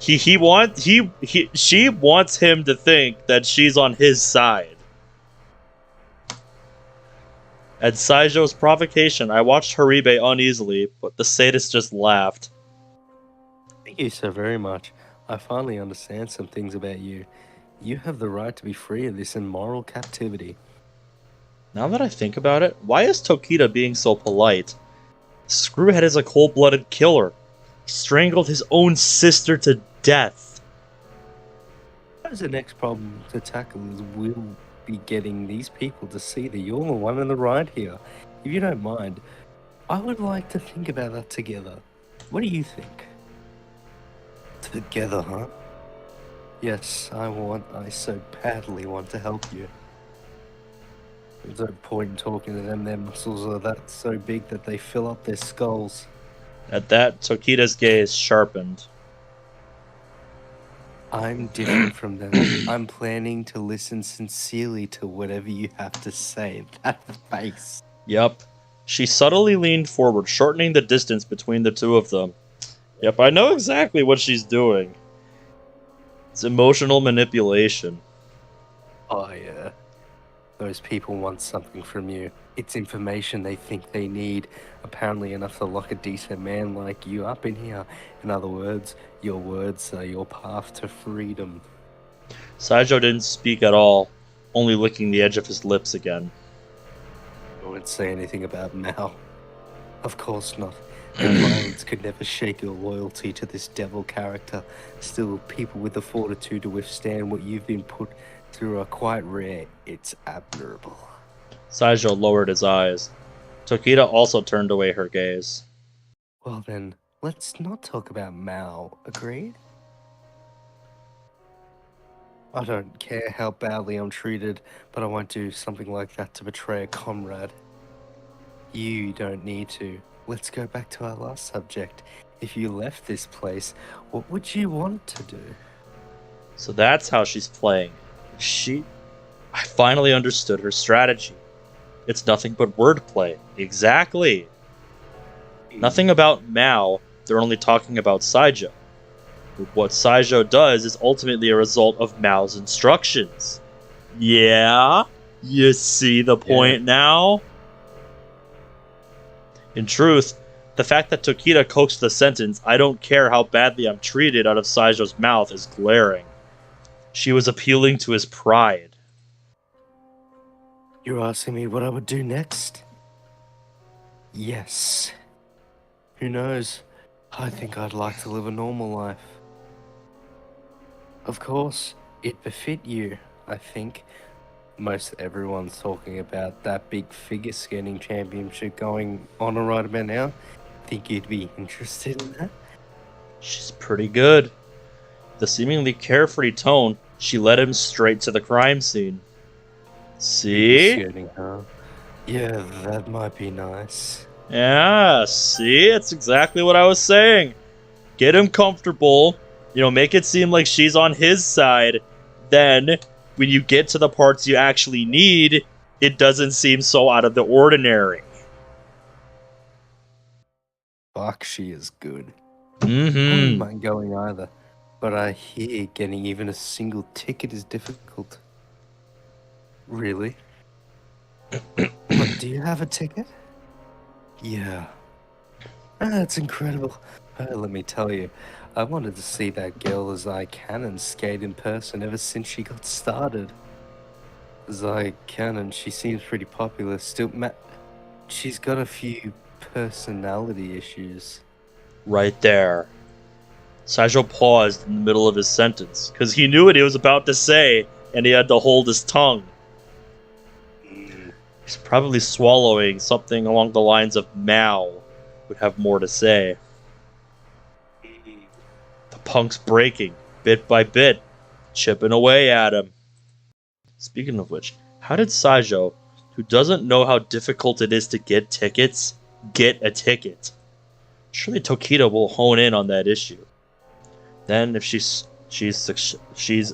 B: She wants him to think that she's on his side. At Saijo's provocation, I watched Haribe uneasily, but the sadist just laughed.
A: Thank you so very much. I finally understand some things about you. You have the right to be free of this immoral captivity.
B: Now that I think about it, why is Tokita being so polite? Screwhead is a cold-blooded killer. He strangled his own sister to death.
A: suppose the next problem to tackle is we'll be getting these people to see that you're the one in the right here. If you don't mind, I would like to think about that together. What do you think? Together, huh? Yes, I so badly want to help you. There's no point in talking to them. Their muscles are that so big that they fill up their skulls.
B: At that, Tokida's gaze sharpened.
A: I'm different from them. I'm planning to listen sincerely to whatever you have to say. That face.
B: Yep. She subtly leaned forward, shortening the distance between the two of them. Yep, I know exactly what she's doing. It's emotional manipulation.
A: Oh, yeah. Those people want something from you. It's information they think they need. Apparently enough to lock a decent man like you up in here. In other words, your words are your path to freedom.
B: Saijo didn't speak at all, only licking the edge of his lips again.
A: I won't say anything about Maou. Of course not. Their violence could never shake your loyalty to this devil character. Still, people with the fortitude to withstand what you've been put through are quite rare. It's admirable.
B: Saijo lowered his eyes. Tokita also turned away her gaze.
A: Well then, let's not talk about Maou, agreed? I don't care how badly I'm treated, but I won't do something like that to betray a comrade. You don't need to. Let's go back to our last subject. If you left this place, what would you want to do?
B: So that's how she's playing. I finally understood her strategy. It's nothing but wordplay. Exactly. Nothing about Maou. They're only talking about Saijo. What Saijo does is ultimately a result of Mao's instructions. Yeah? You see the point now? In truth, the fact that Tokita coaxed the sentence, "I don't care how badly I'm treated," out of Saijo's mouth is glaring. She was appealing to his pride.
A: You're asking me what I would do next? Yes. Who knows? I think I'd like to live a normal life. Of course, it befit you, I think. Most everyone's talking about that big figure skating championship going on right about now. Think you'd be interested in that?
B: She's pretty good. The seemingly carefree tone, she led him straight to the crime scene. See?
A: Skating, huh? Yeah, that might be nice.
B: Yeah, see? It's exactly what I was saying. Get him comfortable, make it seem like she's on his side. Then, when you get to the parts you actually need, it doesn't seem so out of the ordinary.
A: Fuck, she is good.
B: Mm-hmm.
A: I wouldn't mind going either, but I hear getting even a single ticket is difficult. Really? What, do you have a ticket? Yeah. That's incredible. Let me tell you, I wanted to see that girl Zai Kanon skate in person ever since she got started. Zai Kanon, she seems pretty popular still. She's got a few personality issues.
B: Right there. Saijo paused in the middle of his sentence, because he knew what he was about to say, and he had to hold his tongue. He's probably swallowing something along the lines of Maou would have more to say. The punk's breaking, bit by bit, chipping away at him. Speaking of which, how did Saijo, who doesn't know how difficult it is to get tickets, get a ticket? Surely Tokita will hone in on that issue. Then, if she's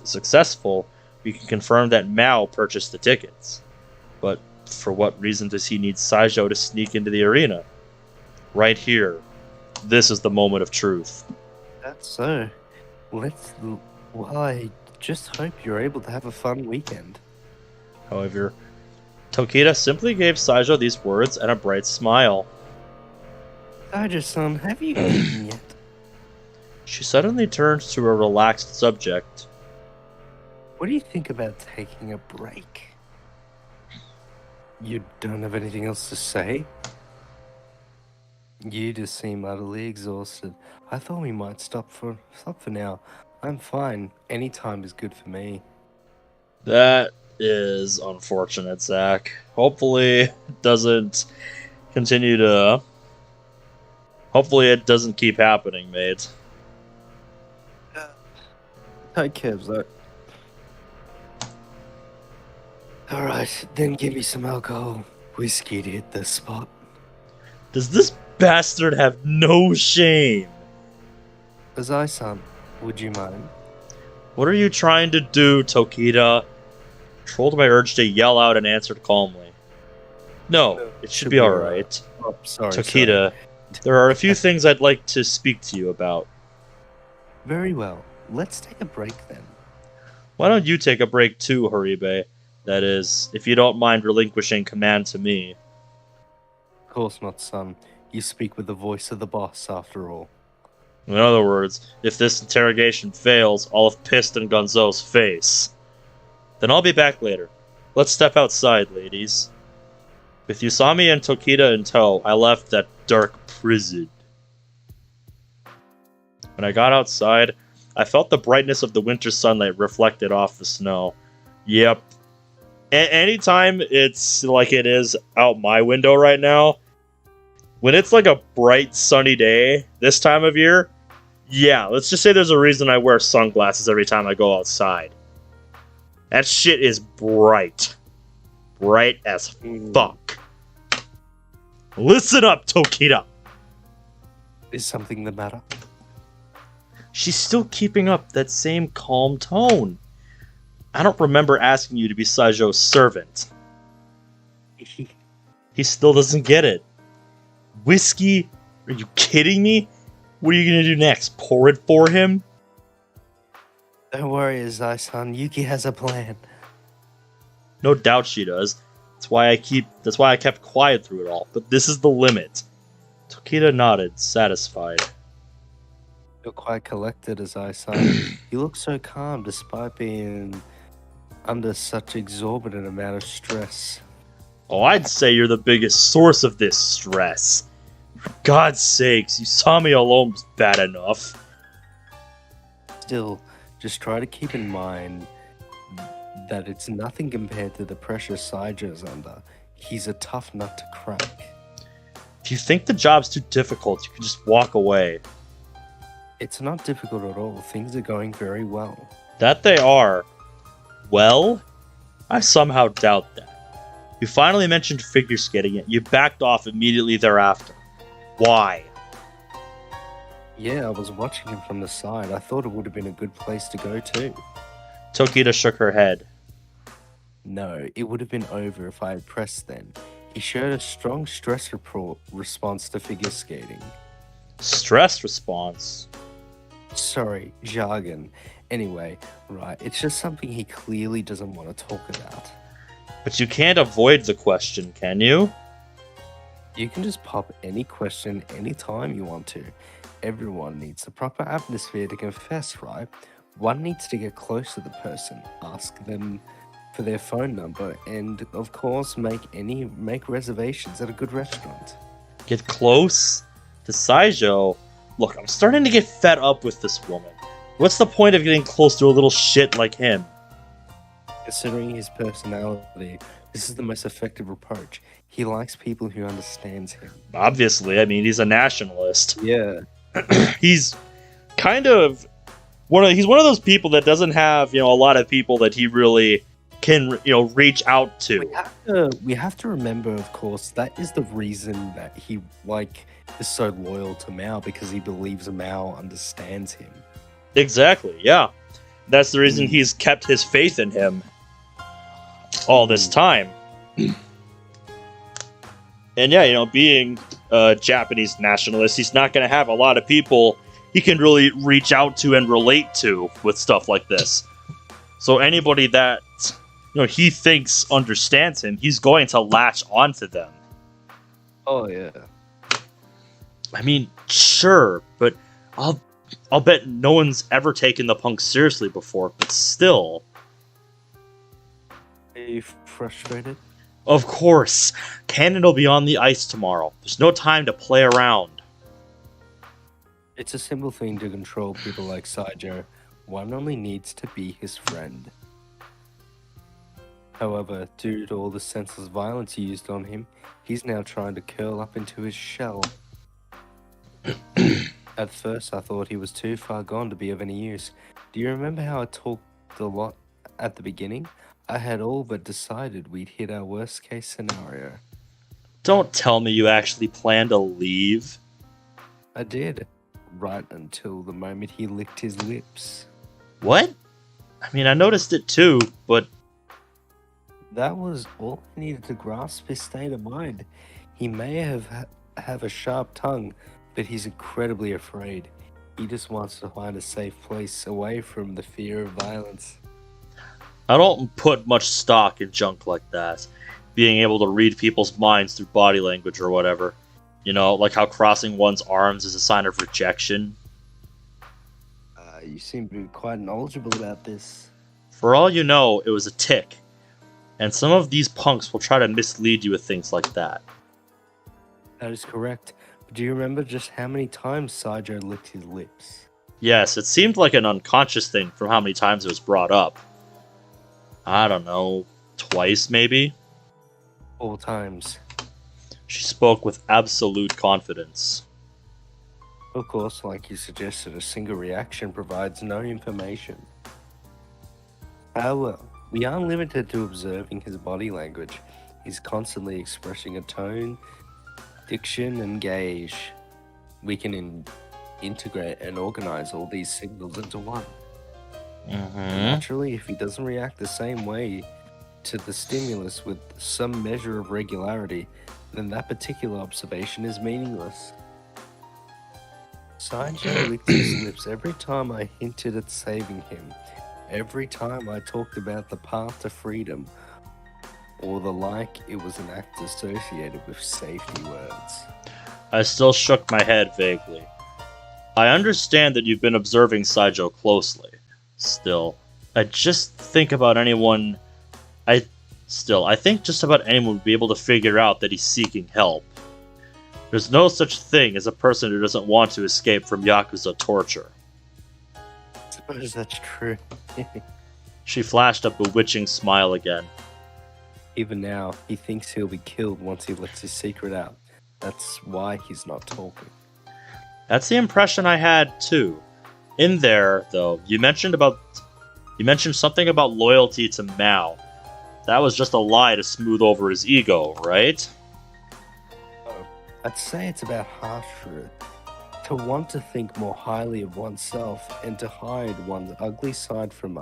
B: successful, we can confirm that Maou purchased the tickets. But for what reason does he need Saijo to sneak into the arena? Right here. This is the moment of truth.
A: That's so. Well, I just hope you're able to have a fun weekend.
B: However, Tokita simply gave Saijo these words and a bright smile.
A: Saijo-san, have you eaten yet?
B: She suddenly turned to a relaxed subject.
A: What do you think about taking a break? You don't have anything else to say? You just seem utterly exhausted. I thought we might stop for now. I'm fine. Any time is good for me.
B: That is unfortunate, Zach. Hopefully it doesn't continue to... Hopefully it doesn't keep happening, mate.
A: Take care, Zach. Alright, then give me some alcohol. Whiskey to hit the spot.
B: Does this bastard have no shame?
A: Azai-san, would you mind?
B: What are you trying to do, Tokita? Controlled my urge to yell out and answered calmly. No, it should be alright.
A: Oh, sorry.
B: Tokita, there are a few things I'd like to speak to you about.
A: Very well. Let's take a break then.
B: Why don't you take a break too, Haribe? That is, if you don't mind relinquishing command to me.
A: Of course not, son. You speak with the voice of the boss, after all.
B: In other words, if this interrogation fails, I'll have pissed in Gonzo's face. Then I'll be back later. Let's step outside, ladies. With Usami and Tokita in tow, I left that dark prison. When I got outside, I felt the brightness of the winter sunlight reflected off the snow. Yep. Anytime it's like it is out my window right now, when it's like a bright sunny day this time of year, yeah, let's just say there's a reason I wear sunglasses every time I go outside. That shit is bright. Bright as fuck. Listen up, Tokita!
A: Is something the matter?
B: She's still keeping up that same calm tone. I don't remember asking you to be Saijo's servant. He still doesn't get it. Whiskey? Are you kidding me? What are you gonna do next? Pour it for him?
A: Don't worry, Azai-san. Yuki has a plan.
B: No doubt she does. That's why I kept quiet through it all. But this is the limit. Tokita nodded, satisfied.
A: You're quite collected, Azai-san. You look so calm despite being under such exorbitant amount of stress.
B: Oh, I'd say you're the biggest source of this stress. For God's sakes, Usami alone was bad enough.
A: Still, just try to keep in mind that it's nothing compared to the pressure Saijo's under. He's a tough nut to crack.
B: If you think the job's too difficult, you can just walk away.
A: It's not difficult at all. Things are going very well.
B: That they are. Well, I somehow doubt that. You finally mentioned figure skating, yet you backed off immediately thereafter. Why?
A: Yeah, I was watching him from the side. I thought it would have been a good place to go too.
B: Tokita shook her head.
A: No, it would have been over if I had pressed then. He showed a strong stress response to figure skating.
B: Stress response?
A: Sorry, jargon. Anyway, right, it's just something he clearly doesn't want to talk about.
B: But you can't avoid the question, can you?
A: You can just pop any question anytime you want to. Everyone needs the proper atmosphere to confess, right? One needs to get close to the person, ask them for their phone number, and of course make reservations at a good restaurant.
B: Get close to Saijo? Look, I'm starting to get fed up with this woman. What's the point of getting close to a little shit like him?
A: Considering his personality, this is the most effective approach. He likes people who understands him.
B: Obviously, I mean, he's a nationalist.
A: Yeah.
B: He's kind of he's one of those people that doesn't have, a lot of people that he really can, reach out to.
A: We have to remember, of course, that is the reason that he is so loyal to Mao, because he believes Mao understands him.
B: Exactly, yeah. That's the reason he's kept his faith in him all this time. And yeah, being a Japanese nationalist, he's not going to have a lot of people he can really reach out to and relate to with stuff like this. So anybody that he thinks understands him, he's going to latch onto them.
A: Oh yeah.
B: I mean, sure, but I'll bet no one's ever taken the punk seriously before, but still.
A: Are you frustrated?
B: Of course. Kanon will be on the ice tomorrow. There's no time to play around.
A: It's a simple thing to control people like Saijo. One only needs to be his friend. However, due to all the senseless violence used on him, he's now trying to curl up into his shell. At first, I thought he was too far gone to be of any use. Do you remember how I talked a lot at the beginning? I had all but decided we'd hit our worst case scenario.
B: Don't tell me you actually plan to leave.
A: I did, right until the moment he licked his lips.
B: What? I mean, I noticed it too, but
A: That was all I needed to grasp his state of mind. He may have a sharp tongue, but he's incredibly afraid. He just wants to find a safe place away from the fear of violence.
B: I don't put much stock in junk like that. Being able to read people's minds through body language or whatever. You know, like how crossing one's arms is a sign of rejection.
A: You seem to be quite knowledgeable about this.
B: For all you know, it was a tick. And some of these punks will try to mislead you with things like that.
A: That is correct. But do you remember just how many times Saijo licked his lips?
B: Yes, it seemed like an unconscious thing from how many times it was brought up. I don't know, twice maybe?
A: 4 times.
B: She spoke with absolute confidence.
A: Of course, like you suggested, a single reaction provides no information. However, we are limited to observing his body language. He's constantly expressing a tone, diction, and gaze. We can integrate and organize all these signals into one. Naturally, if he doesn't react the same way to the stimulus with some measure of regularity, then that particular observation is meaningless. Saijo licked his lips every time I hinted at saving him, every time I talked about the path to freedom, or the like. It was an act associated with safety words.
B: I still shook my head vaguely. I understand that you've been observing Saijo closely. Still, I think just about anyone would be able to figure out that he's seeking help. There's no such thing as a person who doesn't want to escape from Yakuza torture.
A: I suppose that's true.
B: She flashed a bewitching smile again.
A: Even now, he thinks he'll be killed once he lets his secret out. That's why he's not talking.
B: That's the impression I had too. In there, though, you mentioned something about loyalty to Maou. That was just a lie to smooth over his ego, right?
A: I'd say it's about half true. To want to think more highly of oneself and to hide one's ugly side from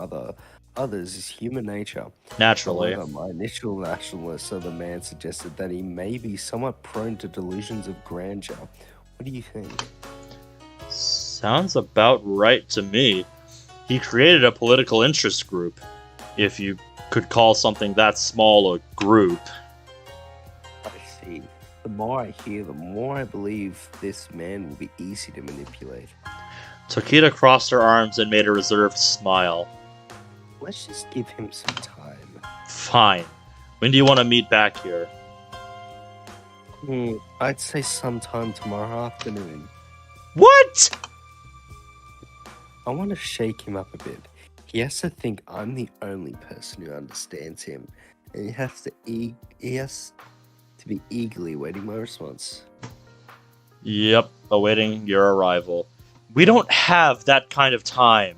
A: others is human nature.
B: Naturally.
A: However, my initial nationalist of the man suggested that he may be somewhat prone to delusions of grandeur. What do you think?
B: Sounds about right to me. He created a political interest group, if you could call something that small a group.
A: I see. The more I hear, the more I believe this man will be easy to manipulate.
B: Tokita crossed her arms and made a reserved smile.
A: Let's just give him some time.
B: Fine. When do you want to meet back here?
A: I'd say sometime tomorrow afternoon.
B: What?
A: I want to shake him up a bit. He has to think I'm the only person who understands him, and he has to be eagerly waiting my response.
B: Yep, awaiting your arrival. We don't have that kind of time.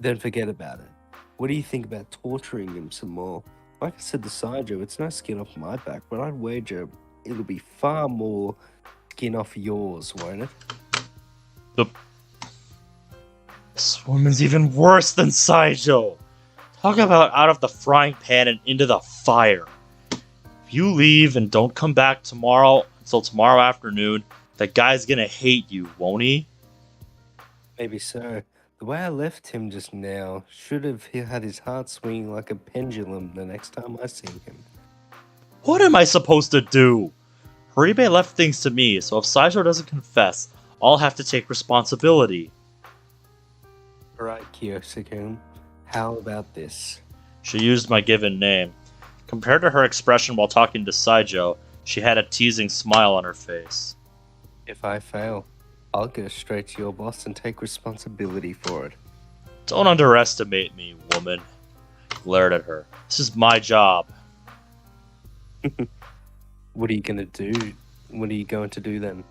A: Then forget about it. What do you think about torturing him some more? Like I said to Saijo, it's no skin off my back, but I'd wager it'll be far more skin off yours, won't it?
B: This woman's even worse than Saijo. Talk about out of the frying pan and into the fire. If you leave and don't come back until tomorrow afternoon, that guy's gonna hate you, won't he?
A: Maybe so. The way I left him just now should have had his heart swinging like a pendulum the next time I see him.
B: What am I supposed to do? Horibe left things to me, so if Saijo doesn't confess, I'll have to take responsibility.
A: Alright, Kiyosakun, how about this?
B: She used my given name. Compared to her expression while talking to Saijo, she had a teasing smile on her face.
A: If I fail, I'll go straight to your boss and take responsibility for it.
B: Don't underestimate me, woman. Glared at her. This is my job.
A: What are you gonna do? What are you going to do then?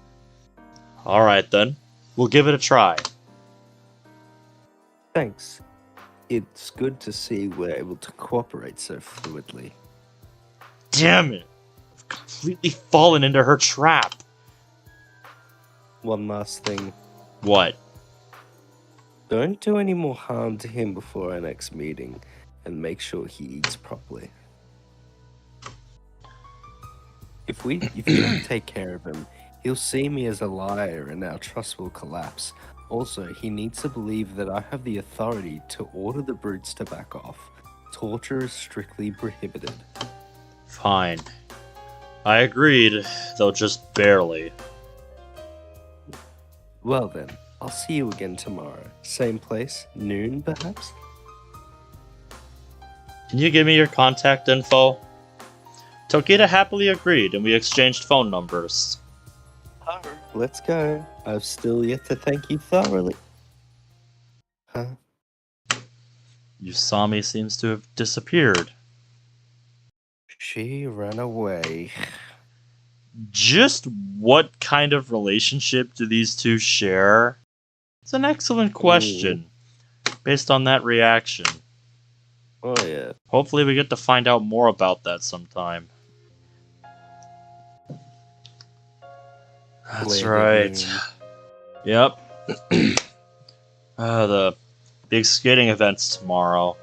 B: Alright then. We'll give it a try.
A: Thanks. It's good to see we're able to cooperate so fluidly.
B: Damn it! I've completely fallen into her trap.
A: One last thing.
B: What?
A: Don't do any more harm to him before our next meeting, and make sure he eats properly. If you don't take care of him, he'll see me as a liar and our trust will collapse. Also, he needs to believe that I have the authority to order the brutes to back off. Torture is strictly prohibited.
B: Fine. I agreed, though just barely.
A: Well then, I'll see you again tomorrow. Same place, noon perhaps?
B: Can you give me your contact info? Tokita happily agreed, and we exchanged phone numbers.
A: Let's go. I've still yet to thank you thoroughly. Huh?
B: Yusami seems to have disappeared.
A: She ran away.
B: Just what kind of relationship do these two share? It's an excellent question, based on that reaction.
A: Oh yeah.
B: Hopefully we get to find out more about that sometime. That's right. Yep. The big skating event's tomorrow.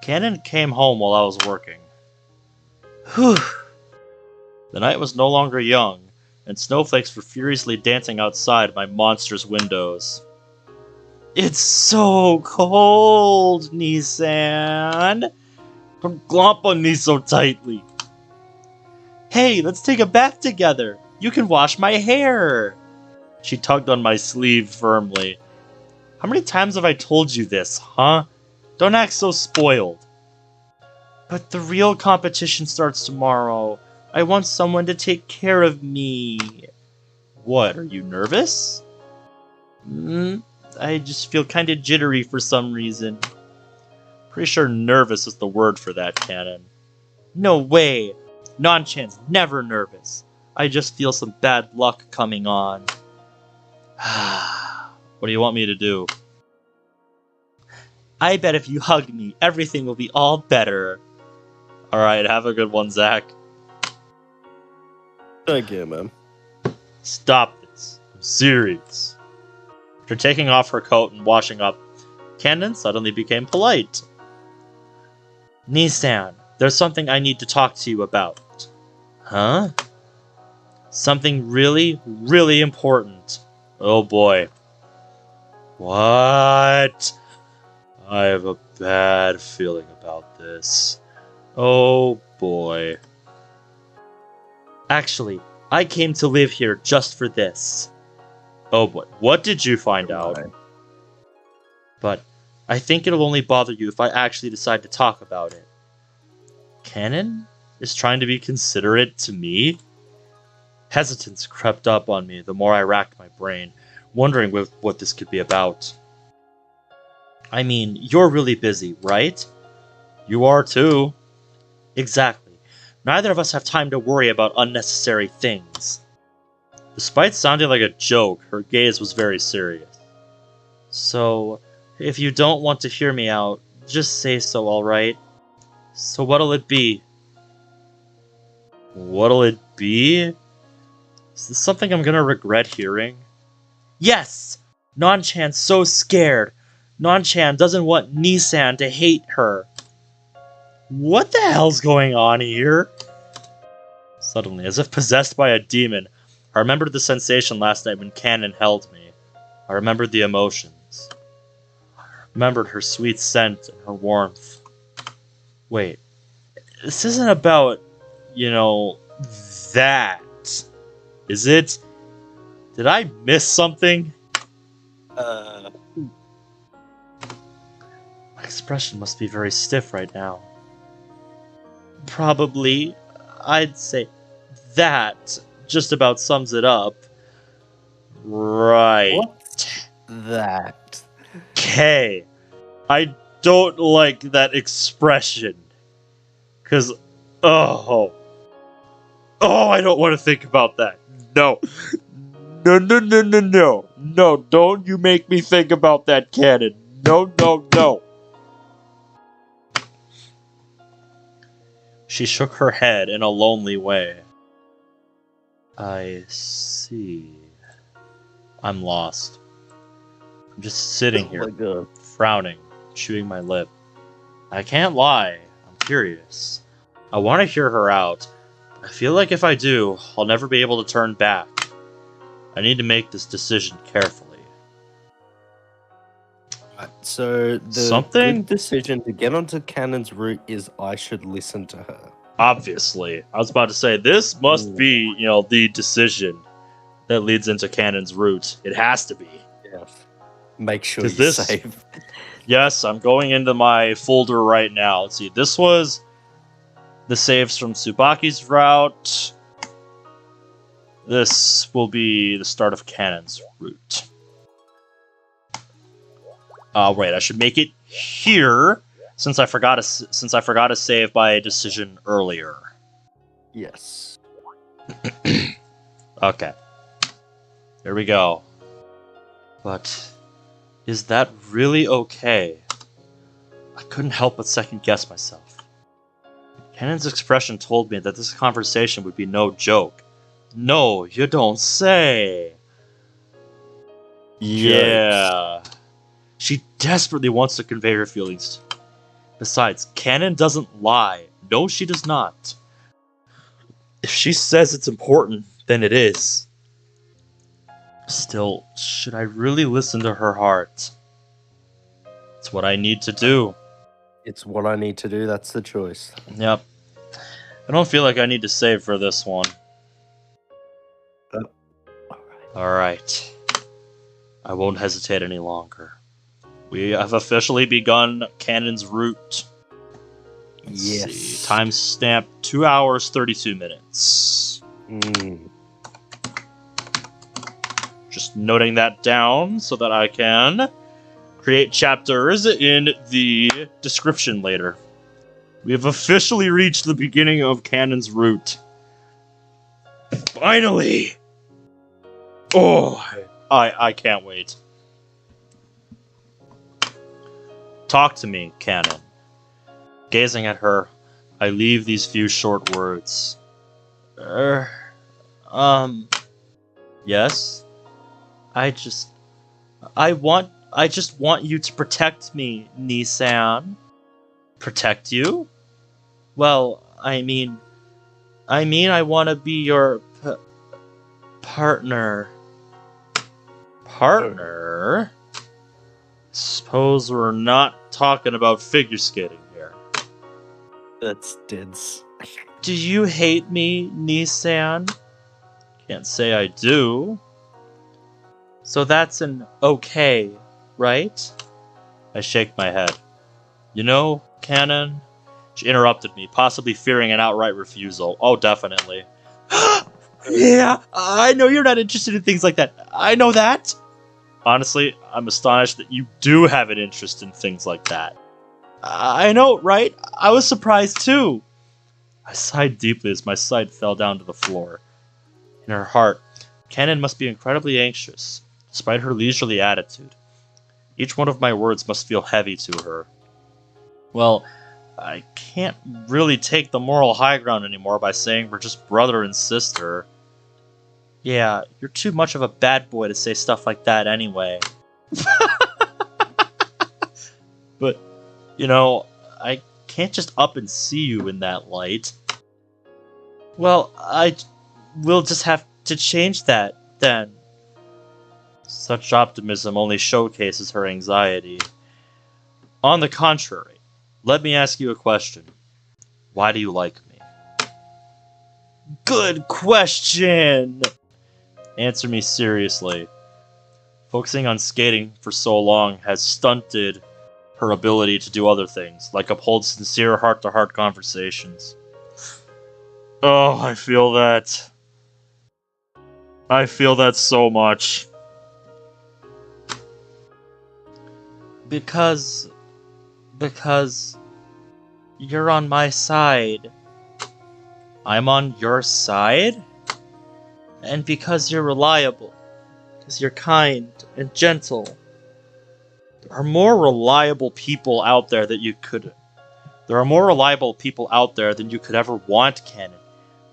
B: Kanon came home while I was working. Whew. The night was no longer young, and snowflakes were furiously dancing outside my monster's windows. It's so cold, Nissan. Don't glomp on me so tightly. Hey, let's take a bath together. You can wash my hair. She tugged on my sleeve firmly. How many times have I told you this, huh? Don't act so spoiled. But the real competition starts tomorrow. I want someone to take care of me. What, are you nervous? I just feel kinda jittery for some reason. Pretty sure nervous is the word for that, Kanon. No way! Non-Chan's never nervous. I just feel some bad luck coming on. What do you want me to do? I bet if you hug me, everything will be all better. Alright, have a good one, Zach.
A: Thank you, man.
B: Stop this. I'm serious. After taking off her coat and washing up, Kanon suddenly became polite. Nissan, there's something I need to talk to you about. Huh? Something really, really important. Oh boy. What? I have a bad feeling about this. Oh boy. Actually, I came to live here just for this. Oh boy, what did you find out? But I think it'll only bother you if I actually decide to talk about it. Kanon is trying to be considerate to me? Hesitance crept up on me the more I racked my brain, wondering what this could be about. I mean, you're really busy, right? You are too. Exactly. Neither of us have time to worry about unnecessary things. Despite sounding like a joke, her gaze was very serious. So, if you don't want to hear me out, just say so, alright? So what'll it be? What'll it be? Is this something I'm gonna regret hearing? Yes! Non-Chan's so scared. Non-Chan doesn't want Nissan to hate her. What the hell's going on here? Suddenly, as if possessed by a demon, I remembered the sensation last night when Kanon held me. I remembered the emotions. I remembered her sweet scent and her warmth. Wait, this isn't about, that. Is it? Did I miss something? My expression must be very stiff right now. Probably, I'd say that just about sums it up. Right.
A: What? That.
B: okay. I don't like that expression. Because, I don't want to think about that. No. No. No, don't you make me think about that, Kanon. No. She shook her head in a lonely way. I see. I'm lost. I'm just sitting here, frowning, chewing my lip. I can't lie. I'm curious. I want to hear her out. I feel like if I do, I'll never be able to turn back. I need to make this decision carefully.
A: So the good decision to get onto Kanon's route is I should listen to her.
B: Obviously. I was about to say, this must be, the decision that leads into Kanon's route. It has to be.
A: Yeah. Make sure you save.
B: Yes, I'm going into my folder right now. Let's see. This was the saves from Tsubaki's route. This will be the start of Kanon's route. Right, I should make it here since I forgot to save by a decision earlier.
A: Yes.
B: Okay. There we go. But is that really okay? I couldn't help but second guess myself. Kanon's expression told me that this conversation would be no joke. No, you don't say. Yeah. She desperately wants to convey her feelings. Besides, Kanon doesn't lie. No, she does not. If she says it's important, then it is. Still, should I really listen to her heart? It's what I need to do.
A: It's what I need to do, that's the choice.
B: Yep. I don't feel like I need to save for this one. Alright. I won't hesitate any longer. We have officially begun Kanon's route. Let's see. Timestamp 2 hours, 32 minutes. Just noting that down so that I can create chapters in the description later. We have officially reached the beginning of Kanon's route. Finally! Oh, I can't wait. Talk to me, Kanon. Gazing at her, I leave these few short words. Yes? I just want you to protect me, Nissan. Protect you? Well, I mean I want to be your partner. Partner? Suppose we're not talking about figure skating here.
A: That's dense.
B: Do you hate me, Nissan? Can't say I do. So that's an okay, right? I shake my head. You know, Kanon? She interrupted me, possibly fearing an outright refusal. Oh, definitely. Yeah, I know you're not interested in things like that. I know that. Honestly, I'm astonished that you do have an interest in things like that. I know, right? I was surprised too. I sighed deeply as my sight fell down to the floor. In her heart, Kanon must be incredibly anxious, despite her leisurely attitude. Each one of my words must feel heavy to her. Well, I can't really take the moral high ground anymore by saying we're just brother and sister. Yeah, you're too much of a bad boy to say stuff like that anyway. But, I can't just up and see you in that light. Well, we'll just have to change that, then. Such optimism only showcases her anxiety. On the contrary, let me ask you a question. Why do you like me? Good question! Answer me seriously. Focusing on skating for so long has stunted her ability to do other things, like uphold sincere heart-to-heart conversations. Oh, I feel that. I feel that so much. Because you're on my side. I'm on your side? And because you're reliable. Because you're kind and gentle. There are more reliable people out there than you could ever want, Canon.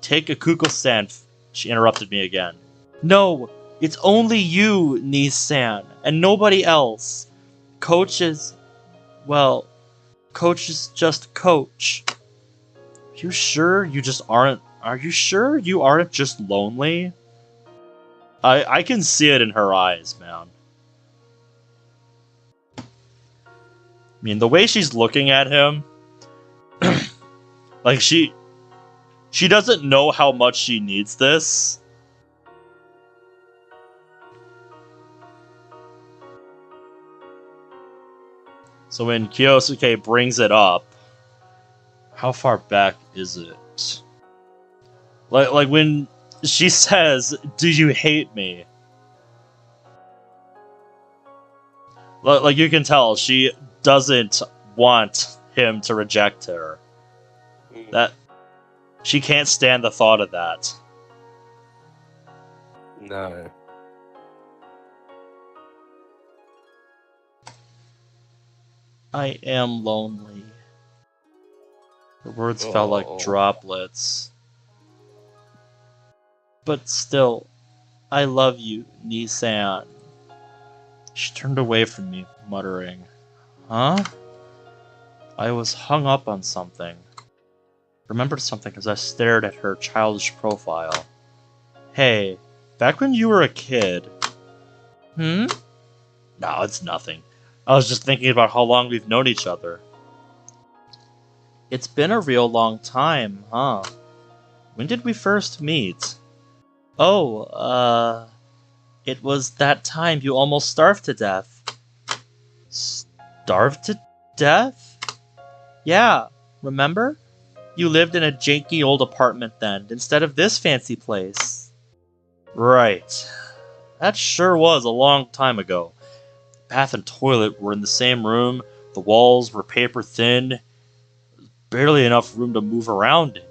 B: Take a Kuko-san. She interrupted me again. No, it's only you, Nice-san, and nobody else. Coach is just Coach. Are you sure you aren't just lonely? I can see it in her eyes, man. I mean, the way she's looking at him, like she doesn't know how much she needs this. So when Kyosuke brings it up, how far back is it? Like when she says, "Do you hate me?" Like you can tell she doesn't want him to reject her. That she can't stand the thought of that.
A: No.
B: I am lonely. Her words fell like droplets. But still, I love you, Nisan. She turned away from me, muttering, "Huh?" I was hung up on something. Remembered something as I stared at her childish profile. Hey, back when you were a kid... No, it's nothing. I was just thinking about how long we've known each other. It's been a real long time, huh? When did we first meet? Oh, it was that time you almost starved to death. Starved to death? Yeah, remember? You lived in a janky old apartment then, instead of this fancy place. Right. That sure was a long time ago. The bath and toilet were in the same room, the walls were paper thin, barely enough room to move around in.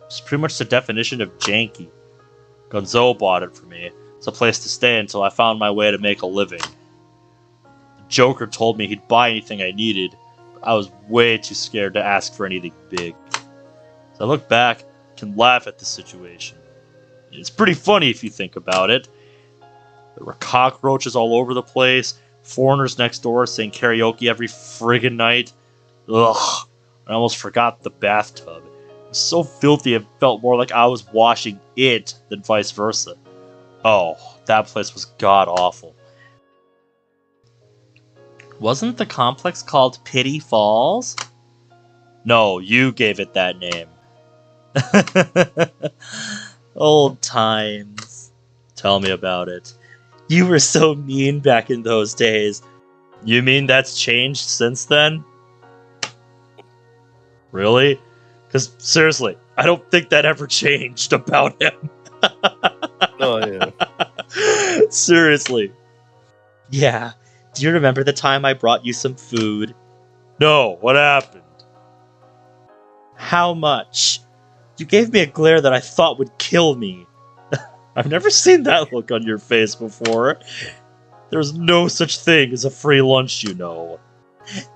B: It's pretty much the definition of janky. Gonzo bought it for me. It's a place to stay until I found my way to make a living. The Joker told me he'd buy anything I needed, but I was way too scared to ask for anything big. As I look back, I can laugh at the situation. It's pretty funny if you think about it. There were cockroaches all over the place, foreigners next door saying karaoke every friggin' night. Ugh, I almost forgot the bathtub. It was so filthy it felt more like I was washing it than vice versa. Oh, that place was god-awful. Wasn't the complex called Pity Falls? No, you gave it that name. Old times. Tell me about it. You were so mean back in those days. You mean that's changed since then? Really? Because, seriously, I don't think that ever changed about him.
A: Oh, yeah.
B: Seriously. Yeah. Do you remember the time I brought you some food? No, what happened? How much? You gave me a glare that I thought would kill me. I've never seen that look on your face before. There's no such thing as a free lunch, you know.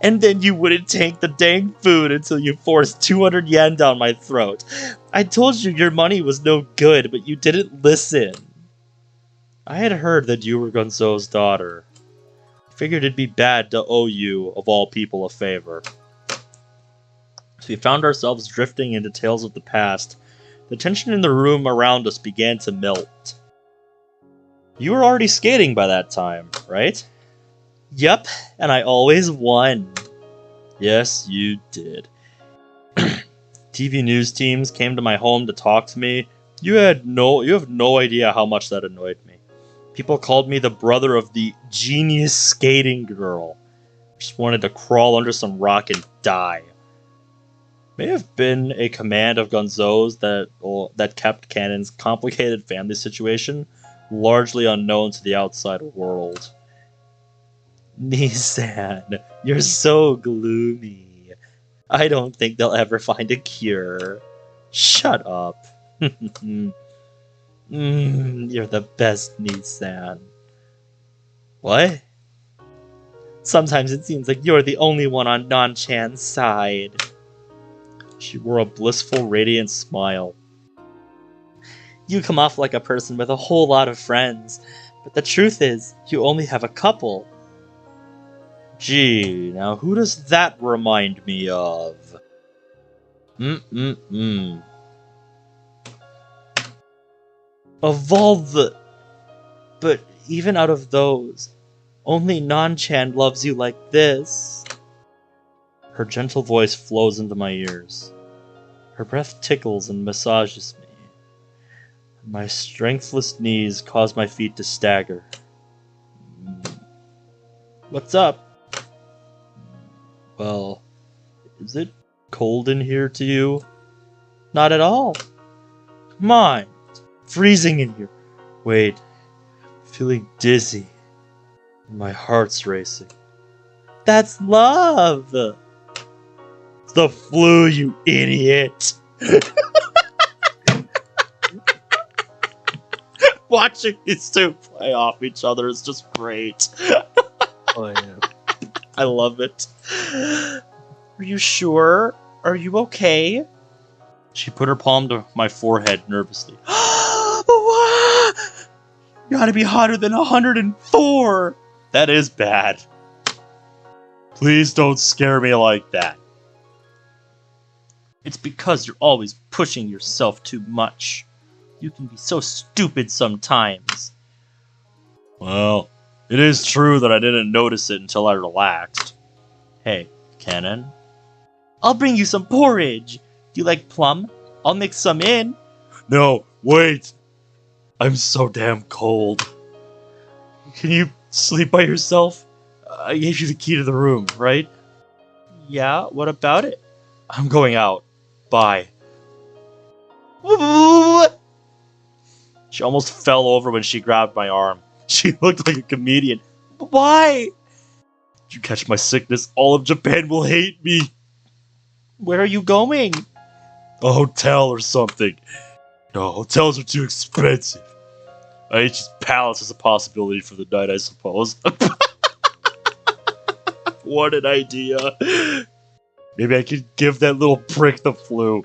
B: And then you wouldn't take the dang food until you forced 200 yen down my throat. I told you your money was no good, but you didn't listen. I had heard that you were Gonzo's daughter. I figured it'd be bad to owe you, of all people, a favor. As we found ourselves drifting into tales of the past, the tension in the room around us began to melt. You were already skating by that time, right? Yep, and I always won. Yes, you did. TV news teams came to my home to talk to me. You have no idea how much that annoyed me. People called me the brother of the genius skating girl. Just wanted to crawl under some rock and die. May have been a command of Gonzo's that kept Kanon's complicated family situation largely unknown to the outside world. Nissan, you're so gloomy. I don't think they'll ever find a cure. Shut up. You're the best, Nissan. What? Sometimes it seems like you're the only one on Non-chan's side. She wore a blissful, radiant smile. You come off like a person with a whole lot of friends, but the truth is, you only have a couple. Gee, now who does that remind me of? Of all the... But even out of those, only Non-chan loves you like this. Her gentle voice flows into my ears. Her breath tickles and massages me. My strengthless knees cause my feet to stagger. What's up? Well, is it cold in here to you? Not at all. Come on, it's freezing in here. Wait, feeling dizzy. My heart's racing. That's love! It's the flu, you idiot! Watching these two play off each other is just great.
A: Oh, yeah.
B: I love it. Are you sure? Are you okay? She put her palm to my forehead nervously. You gotta be hotter than 104! That is bad. Please don't scare me like that. It's because you're always pushing yourself too much. You can be so stupid sometimes. Well, it is true that I didn't notice it until I relaxed. Hey, Kanon. I'll bring you some porridge. Do you like plum? I'll mix some in. No, wait. I'm so damn cold. Can you sleep by yourself? I gave you the key to the room, right? Yeah, what about it? I'm going out. Bye. She almost fell over when she grabbed my arm. She looked like a comedian. Why? If you catch my sickness, all of Japan will hate me. Where are you going? A hotel or something. No, hotels are too expensive. Aichi's palace is a possibility for the night, I suppose. What an idea. Maybe I could give that little prick the flu.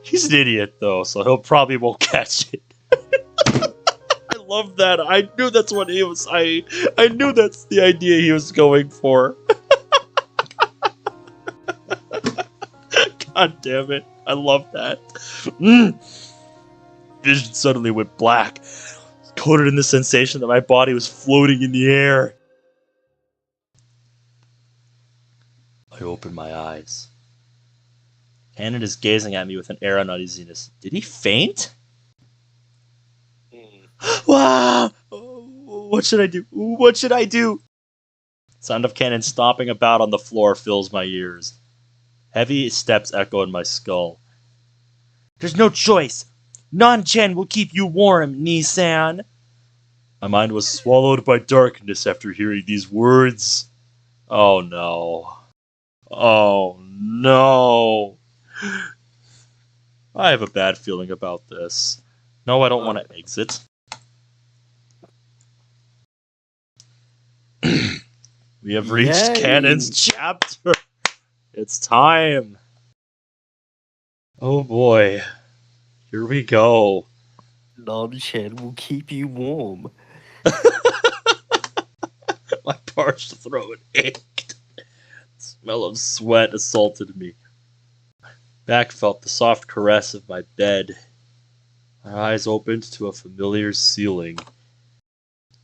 B: He's an idiot, though, so he'll probably won't catch it. I love that. I knew that's what he was... I knew that's the idea he was going for. God damn it. I love that. Vision suddenly went black, coated in the sensation that my body was floating in the air. I opened my eyes. Kanon is gazing at me with an air of uneasiness. Did he faint? Wow! What should I do? What should I do? Sound of Kanon stomping about on the floor fills my ears. Heavy steps echo in my skull. There's no choice. Non-chan will keep you warm, Nissan. My mind was swallowed by darkness after hearing these words. Oh no. Oh no. I have a bad feeling about this. No, I don't want to exit. We have reached Kanon's chapter. It's time. Oh boy. Here we go.
A: Non-chan will keep you warm.
B: My parched throat ached. The smell of sweat assaulted me. Back felt the soft caress of my bed. My eyes opened to a familiar ceiling.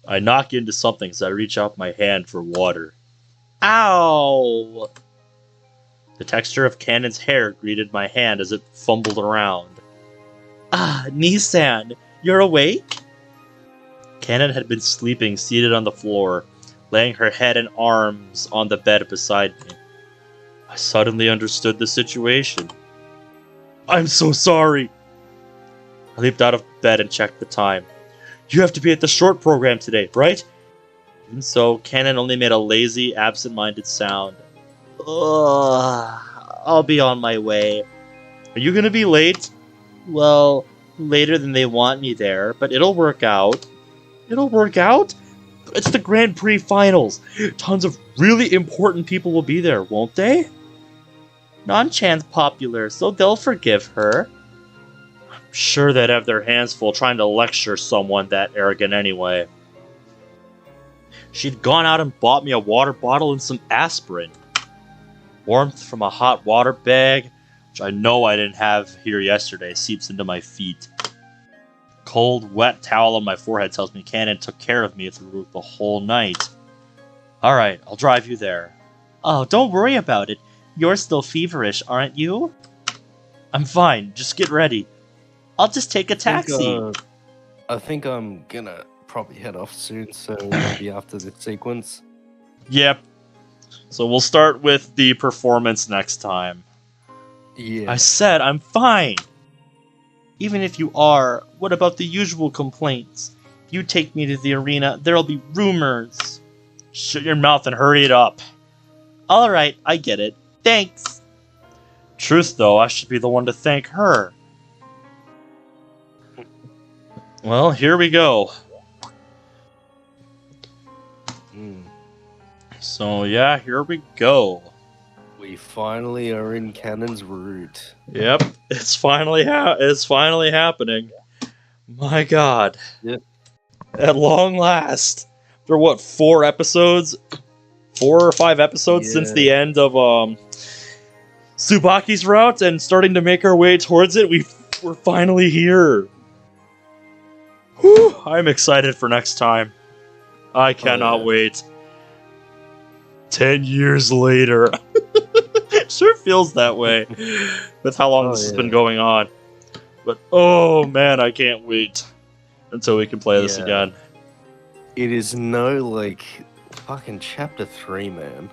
B: I knock into something as I reach out my hand for water. Ow! The texture of Kanon's hair greeted my hand as it fumbled around. Ah, Nissan, you're awake? Kanon had been sleeping seated on the floor, laying her head and arms on the bed beside me. I suddenly understood the situation. I'm so sorry! I leaped out of bed and checked the time. You have to be at the short program today, right? And so Kanon only made a lazy, absent-minded sound. Ugh, I'll be on my way. Are you gonna be late? Well, later than they want me there, but it'll work out. It'll work out? It's the Grand Prix finals. Tons of really important people will be there, won't they? Non-Chan's popular, so they'll forgive her. I'm sure they'd have their hands full trying to lecture someone that arrogant anyway. She'd gone out and bought me a water bottle and some aspirin. Warmth from a hot water bag, which I know I didn't have here yesterday, seeps into my feet. Cold, wet towel on my forehead tells me Kanon took care of me through the whole night. Alright, I'll drive you there. Oh, don't worry about it. You're still feverish, aren't you? I'm fine, just get ready. I'll just take a taxi.
A: I think I'm gonna probably head off soon, so maybe after the sequence.
B: Yep. So we'll start with the performance next time.
A: Yeah.
B: I said I'm fine. Even if you are, what about the usual complaints? If you take me to the arena, there'll be rumors. Shut your mouth and hurry it up. Alright, I get it. Thanks. Truth though, I should be the one to thank her. Well, here we go. So yeah, here we go.
A: We finally are in Kanon's route.
B: Yep, it's finally happening. My God.
A: Yep.
B: At long last. After what, 4 episodes? 4 or 5 episodes since the end of Tsubaki's route and starting to make our way towards it, we're finally here. Whew, I'm excited for next time. I cannot wait. 10 years later. It sure feels that way with how long this has been going on. But oh man, I can't wait until we can play this again.
A: It is no, like, fucking chapter 3, man.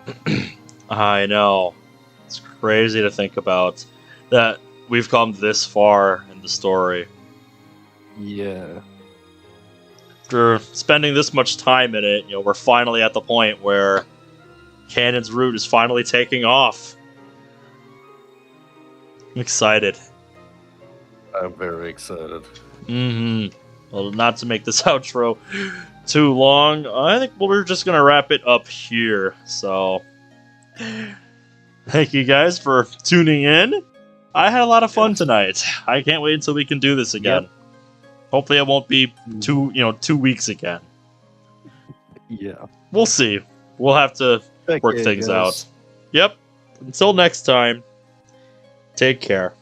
B: I know. It's crazy to think about that we've come this far in the story.
A: Yeah.
B: After spending this much time in it, we're finally at the point where Kanon's route is finally taking off. I'm excited.
A: I'm very excited.
B: Well, not to make this outro too long, I think we're just going to wrap it up here. So, thank you guys for tuning in. I had a lot of fun tonight. I can't wait until we can do this again.
A: Yep.
B: Hopefully it won't be 2 weeks again.
A: Yeah.
B: We'll see. We'll have to work things out. Yep. Until next time, take care.